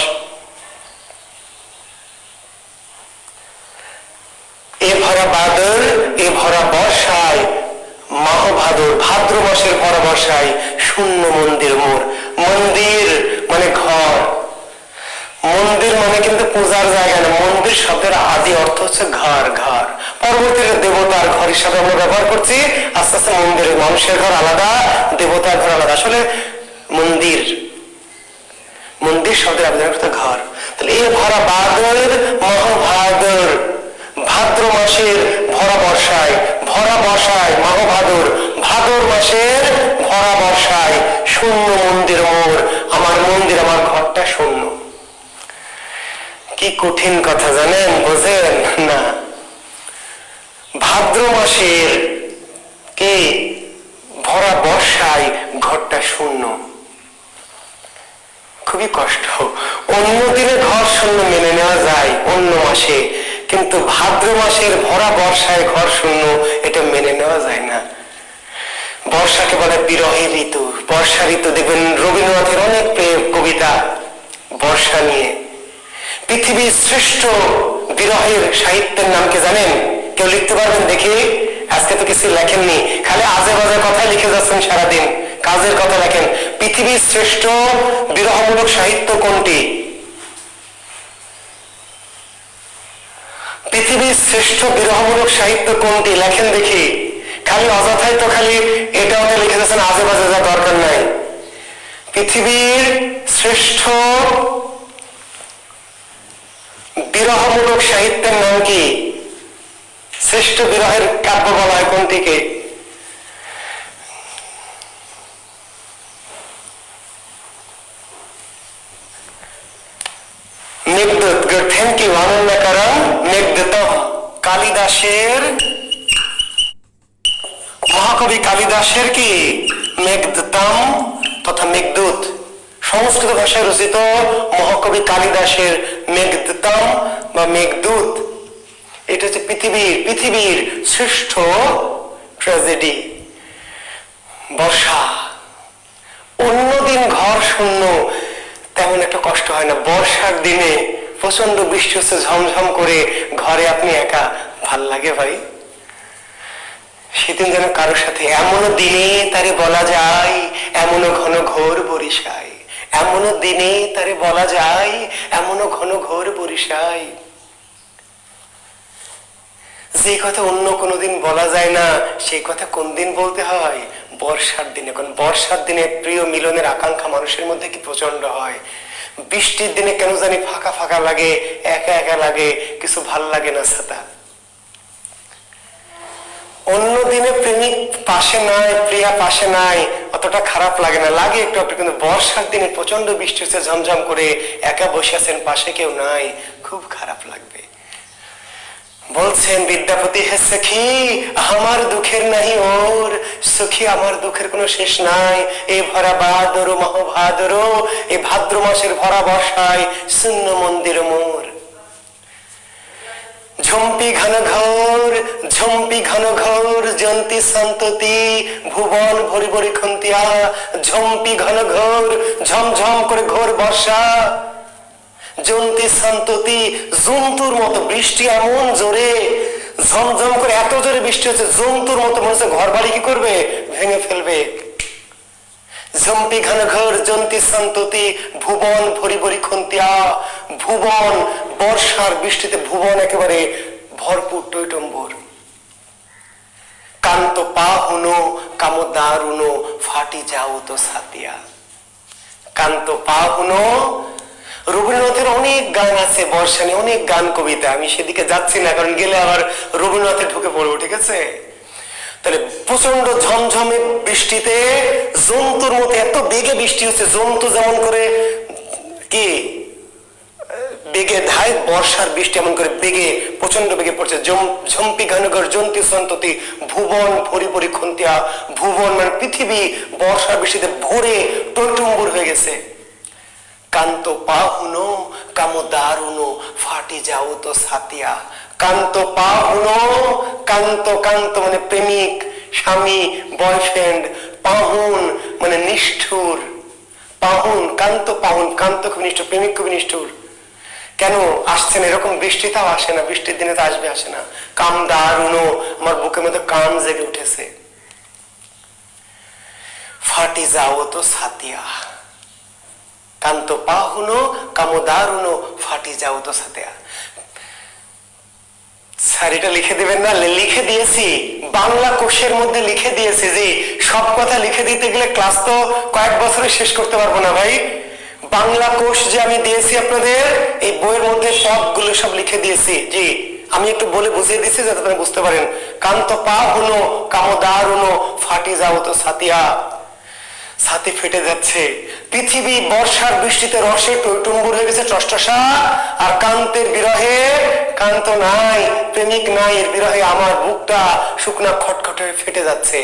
এ ভরা বাদর, এ ভরা বর্ষায় মাহ ভাদর, ভাদ্র মাসের ভরা বর্ষায় শূন্য মন্দির মোর। মন্দির মানে ঘর, মন্দির মানে কিন্তু পূজার জায়গা না, মন্দির শব্দের আদি অর্থ হচ্ছে ঘর। ঘর পরবর্তীতে দেবতার ঘর হিসাবে আমরা ব্যবহার করছি, আস্তে আস্তে মন্দিরে মানুষের ঘর আলাদা, দেবতার ঘর আলাদা। আসলে মন্দির, মন্দির শব্দের আবেদন করতে ঘর। তাহলে এই ভরা বাদর মহাভাদর, ভাদ্র মাসের ভরা বর্ষায়, ভরা বর্ষায় মহাভাদর, ভাদর মাসের ভরা বর্ষায় শূন্য মন্দির মোর, আমার মন্দির আমার ঘরটা শূন্য। কি কঠিন কথা জানেন, বোঝেন না? ভাদ্র মাসের কি ভরা বর্ষায় ঘরটা শূন্য, খুবই কষ্ট। অন্য দিনে ঘর শূন্য মেনে নেওয়া যায় অন্য মাসে, কিন্তু ভাদ্র মাসের ভরা বর্ষায় ঘর শূন্য এটা মেনে নেওয়া যায় না। বর্ষাকে বলে বিরহের ঋতু, বর্ষা ঋতু। দেখবেন রবীন্দ্রনাথের অনেক কবিতা বর্ষা নিয়ে। পৃথিবীর শ্রেষ্ঠ বিরহের সাহিত্যের নাম কি জানেন? কেউ লিখতে পারবেন দেখি? আজকে তো কিছু লেখেননি, খালি আজে বাজে কথাই লিখে যাচ্ছেন সারাদিন, কাজের কথা লেখেন। পৃথিবীর শ্রেষ্ঠ বিরহমূলক সাহিত্য কোনটি? পৃথিবীর শ্রেষ্ঠ বিরহমূলক সাহিত্য কোনটি লেখেন দেখি। খালি অযথাই তো খালি এটা ওটা লিখে যাচ্ছেন, আজে বাজে যা দরকার নাই। পৃথিবীর শ্রেষ্ঠ বিরহমূলক সাহিত্যের নাম কি? শ্রেষ্ঠ বিরহের কাব্য বলা হয় কোনটিকে? মেঘদূত। Good, thank you. আনন্দকারম মেঘদূতম, কালিদাসের, মহাকবি কালিদাসের কি মেঘদূতম তথা মেঘদূত, সংস্কৃত ভাষায় রচিত মহাকবি কালিদাসের মেঘদূতম বা মেঘদূত। এটা হচ্ছে পৃথিবীর শ্রেষ্ঠ ট্র্যাজেডি। বর্ষা, অন্যদিন ঘর শূন্য তেমন একটা কষ্ট হয় না, বর্ষার দিনে প্রচন্ড বৃষ্টি হচ্ছে ঝমঝম করে, ঘরে আপনি একা, ভাল লাগে ভাই? সেদিন যেন কারোর সাথে, এমনও দিনে তারে বলা যায় এমনও ঘন ঘোর বরিশায়, এমনও দিনে তারে বলা যায় এমনও ঘন ঘোর বরিশায়। যে কথা অন্য কোনোদিন বলা যায় না, সেই কথা কোন দিন বলতে হয়? বর্ষার দিনে। কারণ বর্ষার দিনে প্রিয় মিলনের আকাঙ্ক্ষা মানুষের মধ্যে কি প্রচন্ড হয়। বৃষ্টির দিনে কেন জানি ফাঁকা ফাঁকা লাগে, একা একা লাগে, কিছু ভাল লাগে না ছাতা। অন্য দিনে প্রেমিক পাশে নাই, প্রিয়া পাশে নাই, অতটা খারাপ লাগে না, লাগে একটু একটু। কিন্তু বর্ষার দিনে প্রচন্ড বৃষ্টি হচ্ছে ঝমঝম করে, একা বসে আছেন, পাশে কেউ নাই, খুব খারাপ লাগবে। বলছেন বিদ্যাপতি, হে সখী আমার দুঃখের নাহি ওর, সখী আমার দুঃখের কোনো শেষ নাই। এ ভরা ভাদর মহাভাদর, এ ভাদ্র মাসের ভরা বর্ষায় শূন্য মন্দির মোর। ঝম্পি ঘন ঘোর, ঝম্পি ঘন ঘোর, জন্তি সন্ততি ভুবন ভরি ভরি খন্তিয়া। ঝম্পি ঘন ঘোর, ঝমঝম করে ঘোর বর্ষা। জন্তি সন্ততি, জন্তুর মতো বৃষ্টি এমন জোরে, ঝমঝম করে এত জোরে বৃষ্টি হচ্ছে, জন্তুর মতো মনে হচ্ছে ঘর বাড়ি কি করবে, ভেঙে ফেলবে। ঝম্পি ঘন ঘোর, জন্তি সন্ততি ভুবন ভরি ভরি খন্তিয়া। ভুবন, বর্ষার বৃষ্টিতে ভুবন একেবারে ভরপুর টইটম্বর। কান্ত পা হুনো কাম দারুনো, ফাটি যাও তো ছাতিয়া। কান্ত পা হুনো, রবীন্দ্রনাথের অনেক গান আছে বর্ষা নিয়ে, অনেক গান কবিতা। আমি সেদিকে যাচ্ছি না, কারণ গেলে আবার রবীন্দ্রনাথে ঢুকে পড়বো, ঠিক আছে? তাহলে প্রচন্ড ঝমঝমে বৃষ্টিতে জন্তুর মতো এত বেগে বৃষ্টি হচ্ছে, জন্তু যেমন করে কি বেগে ধায়, বর্ষার বৃষ্টি এমন করে বেগে প্রচন্ড বেগে পড়ছে। ঝম্পি ঘনঘর জন্তি সন্ততি ভুবন ভরি ভরি খন্তিয়া। ভুবন মানে পৃথিবী বর্ষার বৃষ্টিতে ভরে টইটুম্বুর হয়ে গেছে। কান্ত পাহুনো কাম দারুনো, ফাটি যাও তো ছাতিয়া। কান্ত পাহুনো, কান্ত, কান্ত মানে প্রেমিক, স্বামী, বয়ফ্রেন্ড। পাহুন মানে নিষ্ঠুর। পাহুন, কান্ত পাহুন, কান্ত খুব নিষ্ঠুর, প্রেমিক খুব নিষ্ঠুর। কেন আসছেন এরকম বৃষ্টি? তাও আসে না, বৃষ্টির দিনে তো আসবে, আসে না। কাম দারুনো, আমার বুকের মধ্যে কাম জেগে উঠেছে। ফাটি যাও তো ছাতিয়া। কান্ত পাহুনো কাম দারুনো, ফাটি যাও তো ছাতিয়া। স্যার এটা লিখে দেবেন না? লিখে দিয়েছি, বাংলা কোষের মধ্যে লিখে দিয়েছি। যে সব কথা লিখে দিতে গেলে ক্লাস তো কয়েক বছরে শেষ করতে পারবো না ভাই। বাংলা কোষ যে আমি দিয়েছি আপনাদের, এই বইয়ের মধ্যে সবগুলো সব লিখে দিয়েছি। জি, আমি একটু বলে বুঝিয়ে দিচ্ছি যাতে আপনি বুঝতে পারেন। কান্ত পা হুনো কাম দারুনো, ফাটি যাও তো ছাতিয়া। ছাতি ফেটে যাচ্ছে, পৃথিবী বর্ষার বৃষ্টিতে রসে টইটুম্বুর হয়ে গেছে, টসটসা। আর কান্তের বিরহে, কান্ত নাই, প্রেমিক নাই, এর বিরহে আমার বুকটা শুকনা খটখটে ফেটে যাচ্ছে।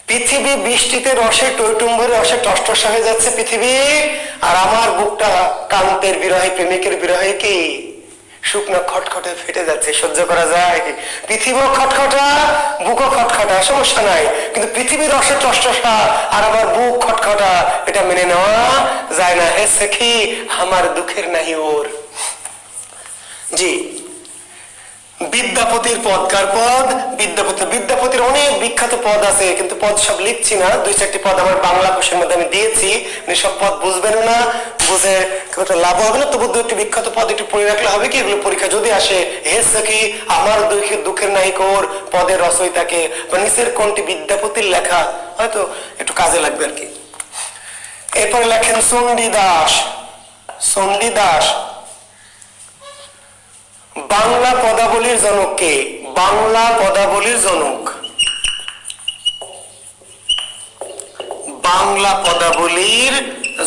পৃথিবী বৃষ্টিতে রসে টইটুম্বুরে রসে টসটসা হয়ে যাচ্ছে পৃথিবী, আর আমার বুকটা কান্তের বিরহে, প্রেমিকের বিরহে কি শুকনো খটখটে ফেটে যাচ্ছে। সহ্য করা যায়? পৃথিবীও খটখটা, বুকও খটখটা, সমস্যা নাই। কিন্তু পৃথিবীর রসে টসটসা আর আমার বুক খটখটা, এটা মেনে নেওয়া যায় না। হে সখী আমার দুঃখের নাহি ওর। জি, বিদ্যাপতির পদ। কার পদ? বিদ্যাপতি। বিদ্যাপতির অনেক বিখ্যাত পদ আছে, কিন্তু পদ সব লিখছি না। দুই চারটি পদ আমার বাংলা কোষের মধ্যে আমি দিয়েছি, সব পদ বুঝবেন না, বুঝে লাভ হবে না। তবু দুটি বিখ্যাত পদ একটু পড়ে রাখলে হবে কি, এগুলো পরীক্ষা যদি আসে, হে সখী আমার দুঃখের নাহি ওর পদের রচয়িতাকে বা নিচের কোনটি বিদ্যাপতির লেখা, হয়তো একটু কাজে লাগবে আর কি। এরপরে লেখেন চণ্ডীদাস। চণ্ডীদাস বাংলা পদাবলীর জনক কে? বাংলা পদাবলীর জনক, বাংলা পদাবলীর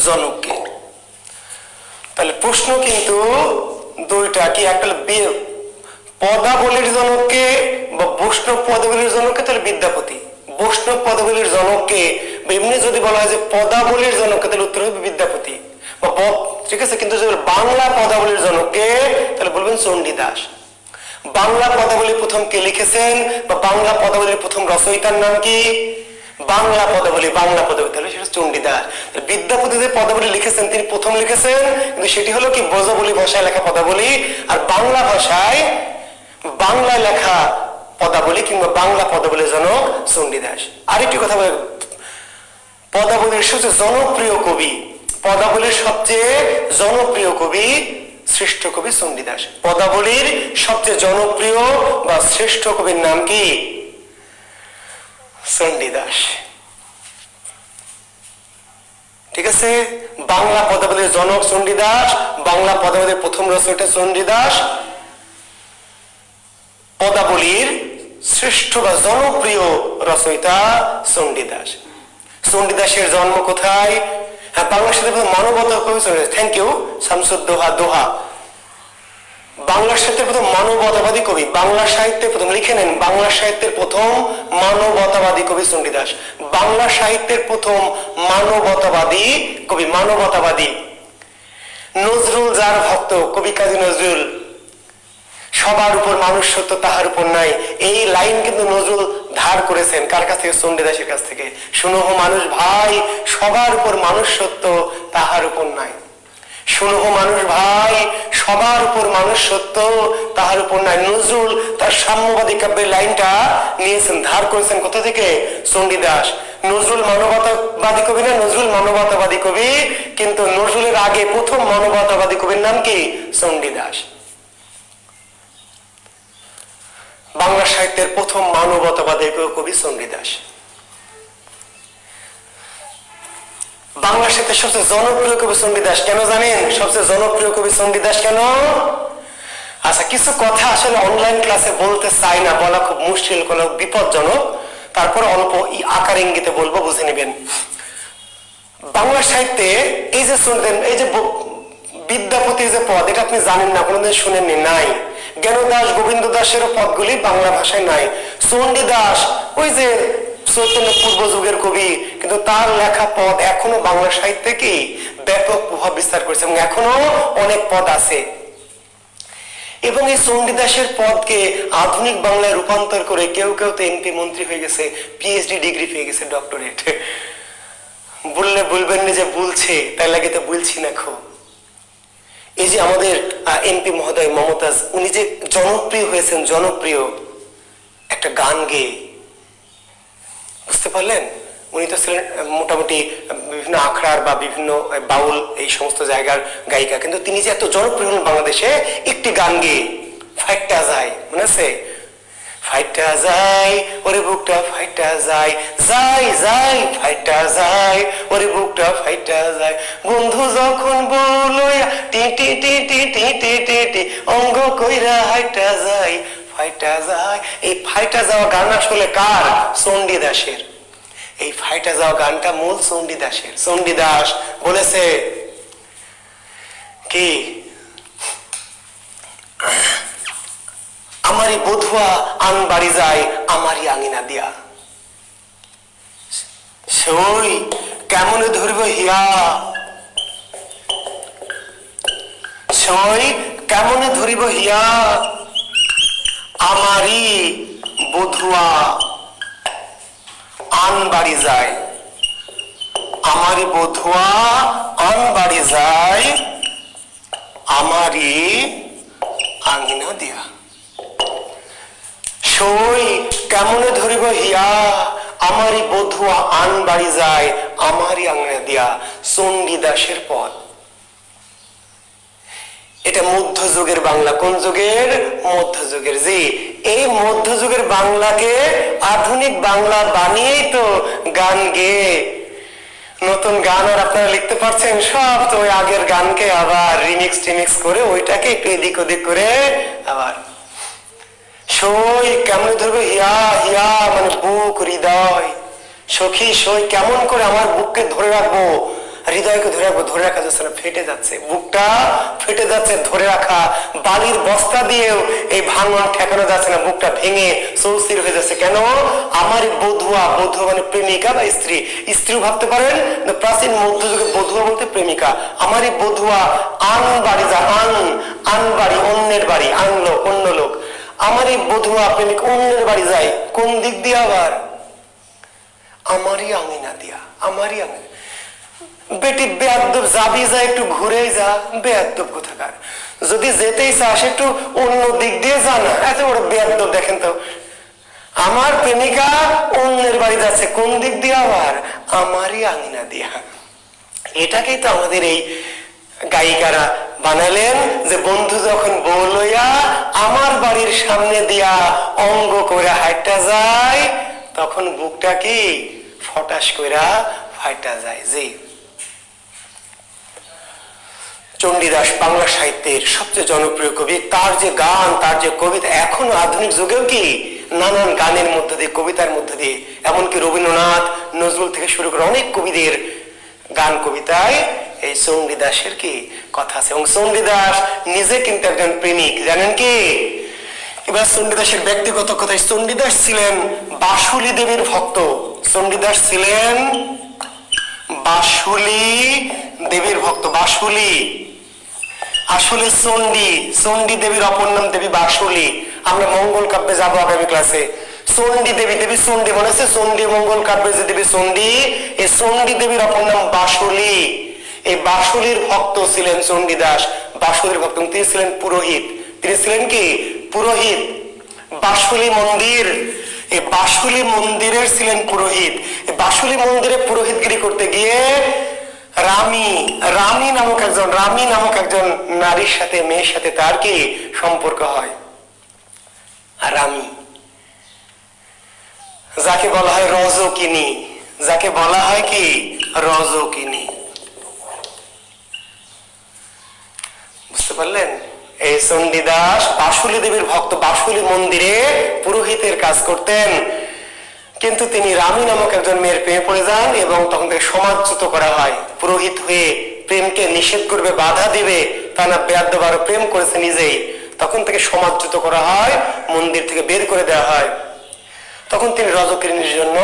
জনক কে? তাহলে প্রশ্ন কিন্তু দুইটা, কি একটা পদাবলীর জনককে বা বৈষ্ণব পদাবলীর জনককে, তাহলে বিদ্যাপতি। বৈষ্ণব পদাবলীর জনককে এমনি যদি বলা হয় যে পদাবলীর জনককে, তাহলে উত্তর হবে বিদ্যাপতি বা ঠিক আছে। কিন্তু যদি বাংলা পদাবলীর জনককে, তাহলে বলবেন চণ্ডীদাস। বাংলা পদাবলী প্রথম কে লিখেছেন বা বাংলা পদাবলীর প্রথম রচয়িতার নাম কি? বাংলা পদাবলী, বাংলা পদাবলী, তাহলে সেটা চণ্ডীদাস। বিদ্যাপতি যে পদাবলী লিখেছেন তিনি প্রথম লিখেছেন, কিন্তু সেটি হলো কি ব্রজবলী ভাষায় লেখা পদাবলী। আর বাংলা ভাষায়, বাংলা লেখা পদাবলী কিংবা বাংলা পদাবলীর জনক চণ্ডীদাস। আরেকটি কথা বলে, পদাবলীর সবচেয়ে জনপ্রিয় কবি, পদাবলীর সবচেয়ে জনপ্রিয় কবি শ্রেষ্ঠ কবি চণ্ডীদাস। পদাবলীর সবচেয়ে জনপ্রিয় বা শ্রেষ্ঠ কবির নাম কি? চণ্ডীদাস। ঠিক আছে, বাংলা পদাবলীর জনক চণ্ডীদাস, বাংলা পদাবলীর প্রথম রচয়িতা চণ্ডীদাস, পদাবলীর শ্রেষ্ঠ বা জনপ্রিয় রচয়িতা চণ্ডীদাস। চণ্ডীদাসের জন্ম কোথায়? হ্যাঁ, বাংলা সাহিত্যের মানবতা কবি চণ্ডীদাস। থ্যাংক ইউ শামসুদ্দোহা দোহা। বাংলা সাহিত্যের প্রথম মানবতাবাদী কবি, বাংলা সাহিত্যে প্রথম লিখে নেন, বাংলা সাহিত্যের প্রথম মানবতাবাদী কবি চণ্ডীদাস। বাংলা সাহিত্যের প্রথম মানবতাবাদী কবি, মানবতাবাদী। নজরুল যার ভক্ত, কবি কাজী নজরুল, সবার উপর মানুষ সত্য তাহার উপর নাই, এই লাইন কিন্তু নজরুল ধার করেছেন কার কাছ থেকে? চণ্ডীদাসের কাছ থেকে। শুনো মানুষ ভাই, সবার উপর মানুষ সত্য তাহার উপর নাই। শুনো মানুষ ভাই, সবার উপর মানুষ সত্য তাহার উপর নাই। নজরুল তার সাম্যবাদী কাব্যের লাইনটা নিয়েছেন, ধার করেছেন কোথা থেকে? চণ্ডীদাস। নজরুল মানবতাবাদী কবি না? নজরুল মানবতাবাদী কবি, কিন্তু নজরুলের আগে প্রথম মানবতাবাদী কবির নাম কি? চণ্ডীদাস। বাংলা সাহিত্যের প্রথম মানবতাবাদী কবি চণ্ডীদাস। বাংলা সাহিত্যের সবচেয়ে জনপ্রিয় কবি চণ্ডীদাস। কেন জানেন সবচেয়ে জনপ্রিয় কবি চণ্ডীদাস কেন? আচ্ছা, কিছু কথা আসলে অনলাইন ক্লাসে বলতে চাই না, বলা খুব মুশকিল, কোন বিপজ্জনক, তারপর অল্প আকার ইঙ্গিতে বলবো, বুঝে নেবেন। বাংলা সাহিত্যে এই যে শুনতেন, এই যে বিদ্যাপতির যে পদ, এটা আপনি জানেন না, কোনোদিন শুনেননি, নাই। জ্ঞানদাস গোবিন্দ দাসেরও পদগুলি বাংলা ভাষায় নাই। চণ্ডীদাস ওই যে চৈতন্য পূর্ব যুগের কবি, কিন্তু তার লেখা পদ এখনো বাংলা সাহিত্যে কি ব্যাপক প্রভাব বিস্তার করেছে এবং এখনো অনেক পদ আছে। এবং এই চণ্ডীদাসের পদকে আধুনিক বাংলায় রূপান্তর করে কেউ কেউ তো এমপি মন্ত্রী হয়ে গেছে, পিএইচডি ডিগ্রি পেয়ে গেছে, ডক্টরেট। বললে বলবেন না যে বলছে, তাই লাগে তো বলছি না। খুব এই যে আমাদের এমপি মহোদয় মমতাজ, উনি যে জনপ্রিয় হয়েছেন, জনপ্রিয় একটা গান গেয়ে, বুঝতে পারলেন? উনি তো ছিলেন মোটামুটি বিভিন্ন আখড়ার বা বিভিন্ন বাউল এই সমস্ত জায়গার গায়িকা, কিন্তু তিনি যে এত জনপ্রিয় হলেন বাংলাদেশে একটি গান গেয়ে, ফাইটটা যায়, মনে আছে? ফাইটটা যায় ওরে বুকটা ফাইটটা যায়, যাই যাই ফাইটটা যায় ওরে বুকটা ফাইটটা যায়, বন্ধু যখন বলইয়া টি টি টি টি টি টি টি টি অঙ্গ কইরা হাইটটা যায়, ফাইটটা যায়। এই ফাইটটা যাওয়া গান আসলে কার? চণ্ডীদাসের। এই ফাইটটা যাওয়া গানটা মূল চণ্ডীদাসের। চণ্ডীদাস বলেছে কি, আমারই বধুয়া আন বাড়ি যায় আমারই আঙিনা দিয়া, সই কেমনে ধরিব হিয়া, সই কেমনে ধরিব হিয়া, আমারই বধুয়া আন বাড়ি যায়, আমারই বধুয়া আন বাড়ি যায় আমারই আঙিনা দিয়া, সই কেমনে ধরিব হিয়া, আমারই বধুয়া আন বাড়ি যায় আমারই আঙিনা দিয়া। চণ্ডীদাসের পদ। এটা মধ্যযুগের বাংলা। কোন যুগের? মধ্যযুগের। জি, এই মধ্যযুগের বাংলাকে আধুনিক বাংলা বানিয়েই তো গান গেয়ে নতুন গান আর আপনারা লিখতে পারছেন। সব তো ওই আগের গানকে আবার রিমিক্স টিমিক্স করে ওইটাকে একটু এদিক ওদিক করে আবার সই কেমন ধরবে হিয়া, হিয়া মানে বুক, হৃদয়। সখী সই কেমন করে আমার বুককে ধরে রাখবো, হৃদয়কে ধরে রাখবো, ধরে রাখা যাচ্ছে না, ফেটে যাচ্ছে, বুকটা ফেটে যাচ্ছে, ধরে রাখা বালির বস্তা দিয়েও এই ভাঙন ঠেকানো যাচ্ছে না, বুকটা ভেঙে চৌচির হয়ে যাচ্ছে। কেন? আমারই বধুয়া, বধুয়া মানে প্রেমিকা বা স্ত্রী, স্ত্রী ভাবতে পারেন, প্রাচীন মধ্যযুগে বধুয়া বলতে প্রেমিকা। আমারই বধুয়া আন বাড়ি যা, আন আন বাড়ি অন্যের বাড়ি, আন লোক অন্য লোক, আমারই বধুয়া প্রেমিক অন্যের বাড়ি যায়, কোন দিক দিয়ে আবার? আমারই আঙিনা দিয়া, আমারই আঙিনা। বেটি বেয়াদ্দব, যাবি যা একটু ঘুরে যা, বেয়াদ্দব কোথাকার। যদি যেতেই চাস একটু অন্য দিক দিয়ে যা না, এত বড় বেয়াদ্দব দেখেন তো। আমার প্রেমিকা অন্যের বাড়ি যাচ্ছে, কোন দিক দিয়ে আবার? আমারই আঙিনা দিয়া। এটাকেই তো আমাদের এই গায়িকারা বানালেন যে বন্ধু যখন বউ লইয়া আমার বাড়ির সামনে দিয়া অঙ্গ করে হাইটা যায় তখন বুকটা কি ফটাস কইরা ফাইটা যায়। জি, চণ্ডীদাস বাংলা সাহিত্যের সবচেয়ে জনপ্রিয় কবি। তার যে গান, তার যে কবিতা এখনো আধুনিক যুগেও কি নানান গানের মধ্য দিয়ে, কবিতার মধ্য দিয়ে, এমনকি রবীন্দ্রনাথ, নজরুল থেকে শুরু করে অনেক কবিদের গান কবিতায় এই চণ্ডীদাসের কি কথা আছে। এবং চণ্ডীদাস নিজে কিন্তু একজন প্রেমিক, জানেন কি? এবার চণ্ডীদাসের ব্যক্তিগত কথা, চণ্ডীদাস ছিলেন বাসুলি দেবীর ভক্ত। চণ্ডীদাস ছিলেন বাসুলি দেবীর ভক্ত। বাসুলি আসলে চণ্ডী, চণ্ডী দেবীর অপর নাম দেবী বাসুলি। আমরা মঙ্গল কাব্যে যাবো আগামী ক্লাসে। চণ্ডী দেবী, দেবী চণ্ডী মনে আছে? চণ্ডী মঙ্গল কাব্যে যে দেবী চণ্ডী, এই চণ্ডী দেবীর অপর নাম বাসুলি। এই বাসুলির ভক্ত ছিলেন চণ্ডীদাস। বাসুলির ভক্ত, তিনি ছিলেন পুরোহিত। তিনি ছিলেন কি পুরোহিত। বাসুলি মন্দির, এই বাসুলি মন্দিরের ছিলেন পুরোহিত। এই বাসুলি মন্দিরে পুরোহিতগিরি করতে গিয়ে রানী নামক একজন নারীর সাথে, মেয়ের সাথে তার কি সম্পর্ক হয়। রানী, যাকে বলা হয় রজকিনী, যাকে বলা হয় কি রজকিনী। বুঝতে পারলেন? এই চণ্ডীদাস বাসুলি দেবীর ভক্ত, বাসুলি মন্দিরে পুরোহিতের কাজ করতেন। কিন্তু তিনি রানী নামক একজন মেয়ের প্রেমে পড়ে যান এবং তখন থেকে সমাজচ্যুত করা হয়। পুরোহিত হয়ে প্রেমকে নিষেধ করবে, বাধা দিবে, তা না বেয়াদ্দবার প্রেম করেছে নিজেই। তখন থেকে সমাজচ্যুত করা হয়, মন্দির থেকে বের করে দেওয়া হয়। তখন তিনি রজকিনীর জন্য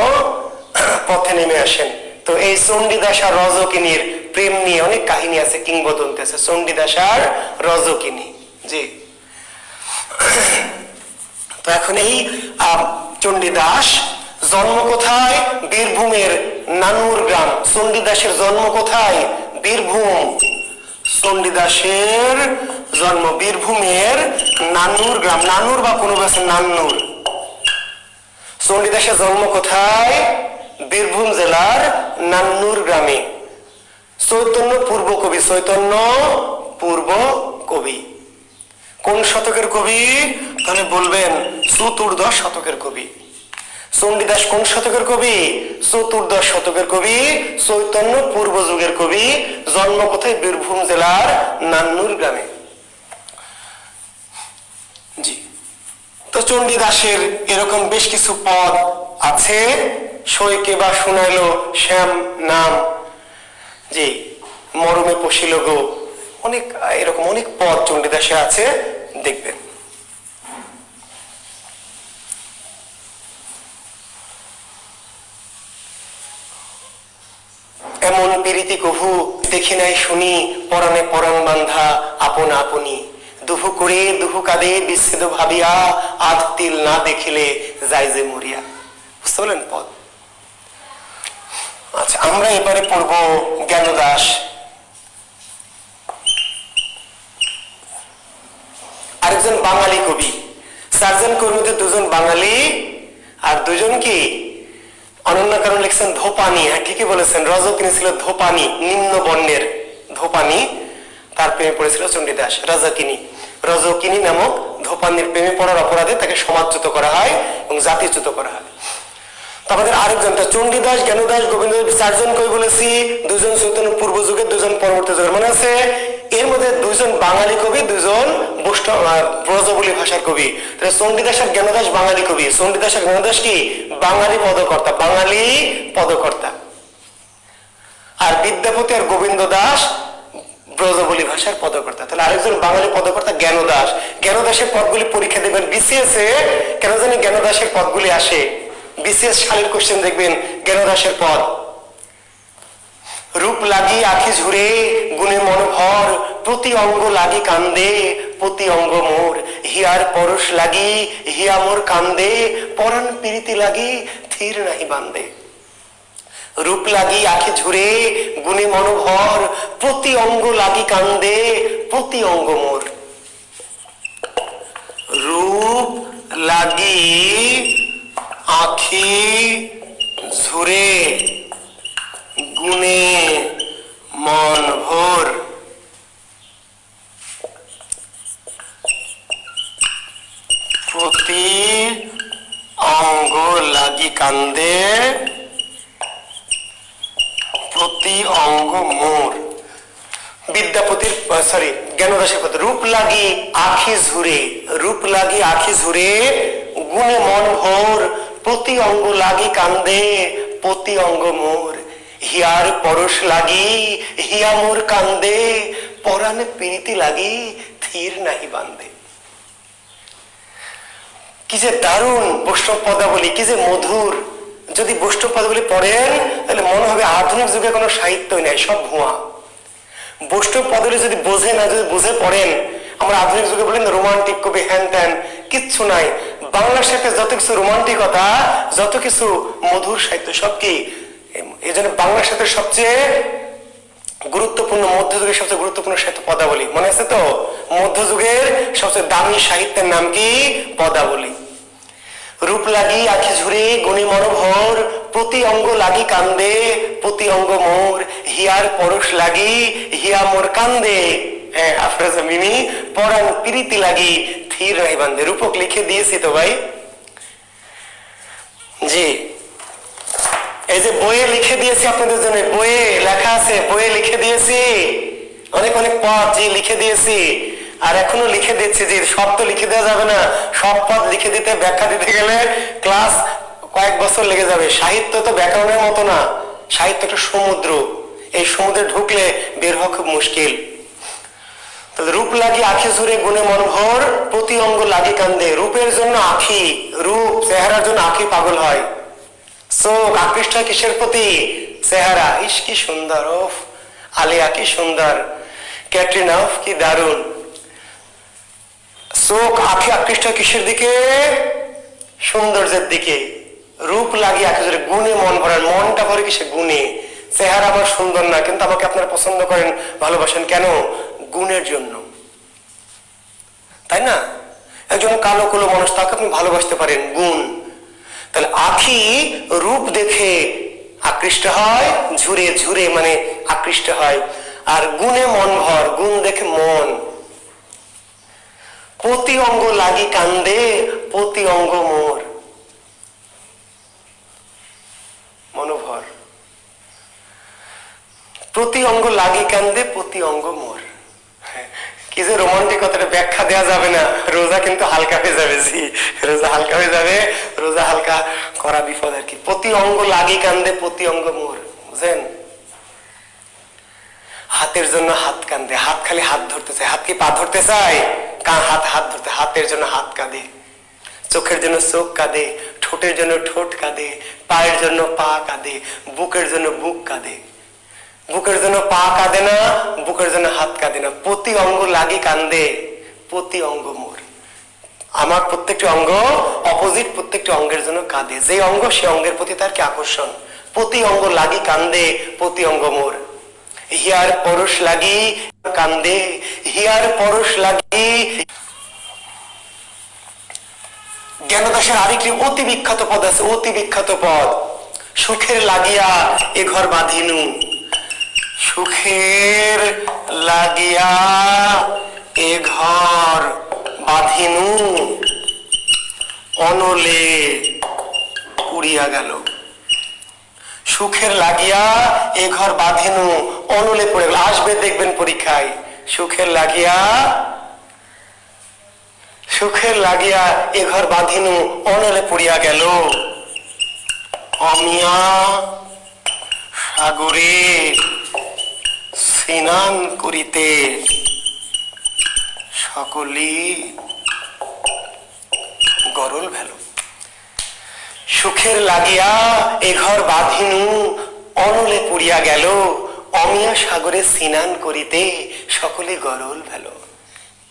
পথে নেমে আসেন। তো এই চণ্ডীদাস আর রজকিনীর প্রেম নিয়ে অনেক কাহিনী আছে, কিংবদন্তি আছে। চণ্ডীদাস আর রজকিনী। জি, তো এখন এই চণ্ডীদাস জন্ম কোথায়? বীরভূমের নানুর গ্রাম। চণ্ডীদাসের জন্ম কোথায়? বীরভূম। চণ্ডীদাসের জন্ম বীরভূমের নানুর গ্রাম, নানুর বা কোনো কাছে নান্নুর। চণ্ডীদাসের জন্ম কোথায়? বীরভূম জেলার নান্নুর গ্রামে। চৈতন্য পূর্ব কবি, চৈতন্য পূর্ব কবি। কোন শতকের কবি? তাহলে বলবেন চতুর্দশ শতকের কবি। চণ্ডীদাস কোন শতকের কবি? চতুর্দশ শতকের কবি, চৈতন্য পূর্ব যুগের কবি। জন্ম কোথায়? বীরভূম জেলার নান্নুর গ্রামে। জি, তো চণ্ডীদাসের এরকম বেশ কিছু পদ আছে। সইকে বা শুনাইলো শ্যাম নাম, জি, মরমে পশিল গো, অনেক এরকম অনেক পদ চণ্ডীদাসে আছে, দেখবেন। এমন পীড়িতি কভু দেখি নাই শুনি, পরাণে পরাণ বান্ধা আপনা আপনি, দুহু করে দুহু কাঁদে বিচ্ছেদ ভাবিয়া, আধ তিল না দেখিলে যাই যে মরিয়া। বুঝতে পারলেন পদ? আচ্ছা, আমরা এবারে পড়ব জ্ঞানদাস। আরেকজন বাঙালি কবি। চারজন কবির মধ্যে দুজন বাঙালি আর দুজন কি অনন্য কারণ লিখছেন ধোপানি। হ্যাঁ, ঠিকই বলেছেন, রজকিনী ছিল ধোপানি, নিম্ন বর্ণের ধোপানি। তার প্রেমে পড়েছিল চণ্ডীদাস। রজকিনী নামক ধোপানির প্রেমে পড়ার অপরাধে তাকে সমাজচ্যুত করা হয় এবং জাতিচ্যুত করা হয়। আমাদের আরেকজনটা চণ্ডীদাস, জ্ঞানদাস, গোবিন্দ, চারজন কবি বলেছি। দুজন চৈতন্য পূর্ব যুগের, দুজন পরবর্তী যুগের, মনে আছে? এর মধ্যে দুজন বাঙালি কবি, দুজন ব্রজবুলি ভাষার কবি। চণ্ডীদাস আর জ্ঞানদাস বাঙালি কবি। চণ্ডীদাস আর জ্ঞানদাস কি বাঙালি পদকর্তা, বাঙালি পদকর্তা। আর বিদ্যাপতি আর গোবিন্দ দাস ব্রজবুলি ভাষার পদকর্তা। তাহলে আরেকজন বাঙালি পদকর্তা জ্ঞানদাস। জ্ঞানদাসের পদগুলি পরীক্ষা দেবেন বিসিএস এ। কেন জানি জ্ঞানদাসের পদগুলি আসে বিসিএস সালের কোশ্চেন, দেখবেন জ্ঞানদাসের পদ। রূপ লাগি আখি ঝুরে গুণে মনোভর, প্রতি অঙ্গ লাগি কান্দে প্রতি অঙ্গ মোর, হিয়ার পরশ লাগি হিয়া মোর কান্দে, পরাণ প্রীতি লাগি থির নাহি বান্দে। রূপ লাগি আখি ঝুরে গুণে মনোভর, প্রতি অঙ্গ লাগি কান্দে প্রতি অঙ্গ মোর। রূপ লাগি আখি ঝুরে গুণে মন ভোর, কান্দে প্রতি অঙ্গ মোর। বিদ্যাপতির জ্ঞানদাসের কথা, রূপ লাগি আখি ঝুরে, রূপ লাগি আখি ঝুরে, গুণে মন ভোর, প্রতি অঙ্গ লাগি কান্দে প্রতি অঙ্গ মোর। হিয়ার পরশ লাগি হিয়া মোর কান্দে, পরাণে প্রীতি লাগি থির নাহি বান্দে। কি যে দারুণ বৈষ্ণব পদাবলী, কি যে মধুর। যদি বৈষ্ণব পদাবলী পড়েন তাহলে মনে হবে আধুনিক যুগে কোনো সাহিত্যই নাই, সব ভুয়া। বৈষ্ণব পদাবলী যদি বোঝে না, যদি বুঝে পড়েন, আমরা আধুনিক যুগে বলেন রোমান্টিক কবি হ্যান ত্যান, কিচ্ছু নাই। বাংলা সাহিত্যে যত কিছু রোমান্টিকতা, যত কিছু মধুর সাহিত্য, সব কি এই জন্য বাংলা সাহিত্যের সবচেয়ে গুরুত্বপূর্ণ, মধ্যযুগের সবচেয়ে গুরুত্বপূর্ণ সাহিত্য পদাবলী। মনে আছে তো? মধ্যযুগের সবচেয়ে দামি সাহিত্যের নাম কি? পদাবলী। রূপ লাগি আখি ঝুরে, গুণী মনোভর, প্রতি অঙ্গ লাগি কান্দে প্রতি অঙ্গ মোর। হিয়ার পরশ লাগি হিয়া মোর কান্দে, হ্যাঁ আফরোজা মিমি, পরাণ প্রীতি লাগি থির নাহি বান্দে। রূপক লিখে দিয়েছি তো ভাই, জি এই যে বইয়ে লিখে দিয়েছি আপনাদের জন্য, বইয়ে লেখা আছে, বইয়ে লিখে দিয়েছি অনেক অনেক পদ, যে লিখে দিয়েছি। আর এখনো লিখে দিচ্ছি, যে সব তো লিখে দেওয়া যাবে না, সব পদ লিখে দিতে, ব্যাখ্যা দিতে গেলে ক্লাস কয়েক বছর লেগে যাবে। সাহিত্য তো ব্যাকরণের মতো না, সাহিত্য একটা সমুদ্র, এই সমুদ্রে ঢুকলে বের হওয়া খুব মুশকিল। তাহলে রূপ লাগি আখি ঝুরে, গুণে মন ভোর, প্রতি অঙ্গ লাগি কান্দে। রূপের জন্য আখি, রূপ চেহারার জন্য আখি পাগল হয়, চোখ আকৃষ্ট হয় কিসের প্রতি? চেহারা। ইস কি সুন্দর, ওফ আলিয়া কি সুন্দর, ক্যাটরিনা ওফ কি দারুণ। চোখ আখি আকৃষ্ট হয় কিসের দিকে? সৌন্দর্যের দিকে। রূপ লাগি আখি ঝুরে, গুণে মন ভরার, মনটা ভরে কিসে? গুণে। চেহারা আমার সুন্দর না, কিন্তু আমাকে আপনারা পছন্দ করেন, ভালোবাসেন কেন? গুণের জন্য, তাই না? একজন কালো কুলো মানুষ, তাকে আপনি ভালোবাসতে পারেন, গুণ। তাহলে আখি রূপ দেখে আকৃষ্ট হয়, ঝুরে, ঝুরে মানে আকৃষ্ট হয়। আর গুণে মন ভর, গুণ দেখে মন। প্রতি অঙ্গ লাগি কান্দে প্রতি অঙ্গ মোর, মনোভর। প্রতি অঙ্গ লাগি কান্দে প্রতি অঙ্গ মোর, কি যে রোমান্টিকতাটা ব্যাখ্যা দেওয়া যাবে না। রোজা কিন্তু হালকা হয়ে যাবে, জি রোজা হালকা হয়ে যাবে, রোজা হালকা করা বিপদ আর কি। প্রতি অঙ্গ লাগি কান্দে প্রতি অঙ্গ মোর, বুঝেন? হাতের জন্য হাত কান্দে, হাত খালি হাত ধরতে চায়, হাত কি পা ধরতে চায়? হাত হাত ধরতে, হাতের জন্য হাত কাঁদে, চোখের জন্য চোখ কাঁদে, ঠোঁটের জন্য ঠোঁট কাঁদে, পায়ের জন্য পা কাঁদে, বুকের জন্য বুক কাঁদে। বুকের জন্য পা কাঁদে না, বুকের জন্য হাত কাঁদে না, প্রতি অঙ্গ লাগি কান্দে প্রতি অঙ্গ মোর। আমার প্রত্যেকটি অঙ্গ অপোজিট প্রত্যেকটি অঙ্গের জন্য কাঁদে, যে অঙ্গ সে অঙ্গের প্রতি তার কি আকর্ষণ। প্রতি অঙ্গ লাগি কান্দে প্রতি অঙ্গ মোর। হিয়ার পরশ লাগি কান্দে হিয়ার পরশ লাগি। জ্ঞানদাসের আরেকটি অতি বিখ্যাত পদ আছে, অতি বিখ্যাত পদ, সুখের লাগিয়া এ ঘর বাঁধিনু। সুখের লাগিয়া এ ঘর বাঁধিনু, অনলে উড়িয়া গেল। সুখের লাগিয়া এ ঘর বাঁধিনু, অনলে পড়ে গেল। আসবে দেখবেন পরীক্ষায়, সুখের লাগিয়া, সুখের লাগিয়া এ ঘর বাঁধিনু, অনলে পড়িয়া গেল। অমিয়া সাগরে স্নান করিতে সকলি গরল ভেল। সুখের লাগিয়া এ ঘর বাঁধিনু, অনলে পড়িয়া গেল। অমিয়া সাগরে স্নান করিতে সকলে গরল ভেল।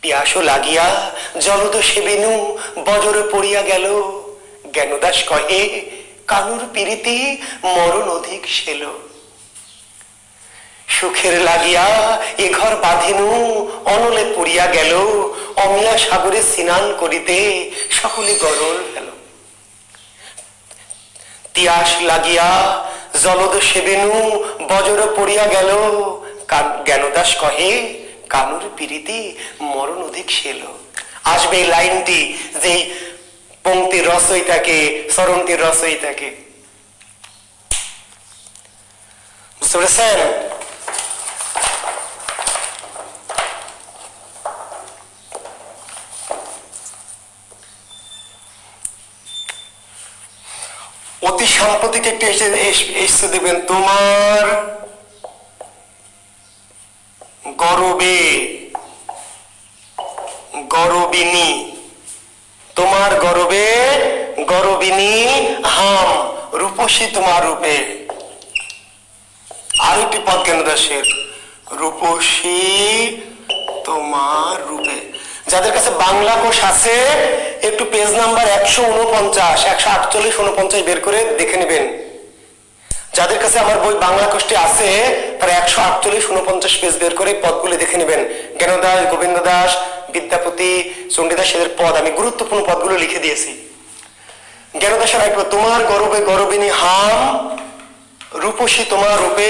পিয়াসো লাগিয়া জলদ সেবিনু, বজর পড়িয়া গেল। জ্ঞানদাস কহে কানুর পীড়িতি মরণ অধিক সেল। সুখের লাগিয়া এ ঘর বাঁধিনু, অনলে পড়িয়া গেল। অমিয়া সাগরে স্নান করিতে সকলে গরল ভেল। তিয়াস লাগিয়া জলদ সেবিনু, বজর পড়িয়া গেল। জ্ঞানদাস কহে কানুর পীড়িতি মরণ অধিক সেল। আসবে এই লাইনটি, যে পংক্তির রচয়িতাকে, চরণটির রচয়িতাকে বুঝতে পেরেছেন? অতি সাম্প্রতিক একটি এসে দেবেন, তোমার গরবে গরবিনী, তোমার গরবে গরবিনী হাম রূপসী তোমার রূপে। আরেকটি পদ জ্ঞান দাসের, রূপসী তোমার রূপে। যাদের কাছে বাংলা কোষ আছে একটু পেজ নাম্বার 149, 148, 49 বের করে দেখে নেবেন। যাদের কাছে আমার বই বাংলা কোষটি আছে তারা 148, 49 পেজ বের করে পদগুলি দেখে নেবেন। জ্ঞানদাস, গোবিন্দ দাস, বিদ্যাপতি, চণ্ডীদাস এদের পদ আমি গুরুত্বপূর্ণ পদগুলো লিখে দিয়েছি। জ্ঞানদাসের রাখবো, তোমার গরবে গরবিনী হাম রূপসী তোমার রূপে,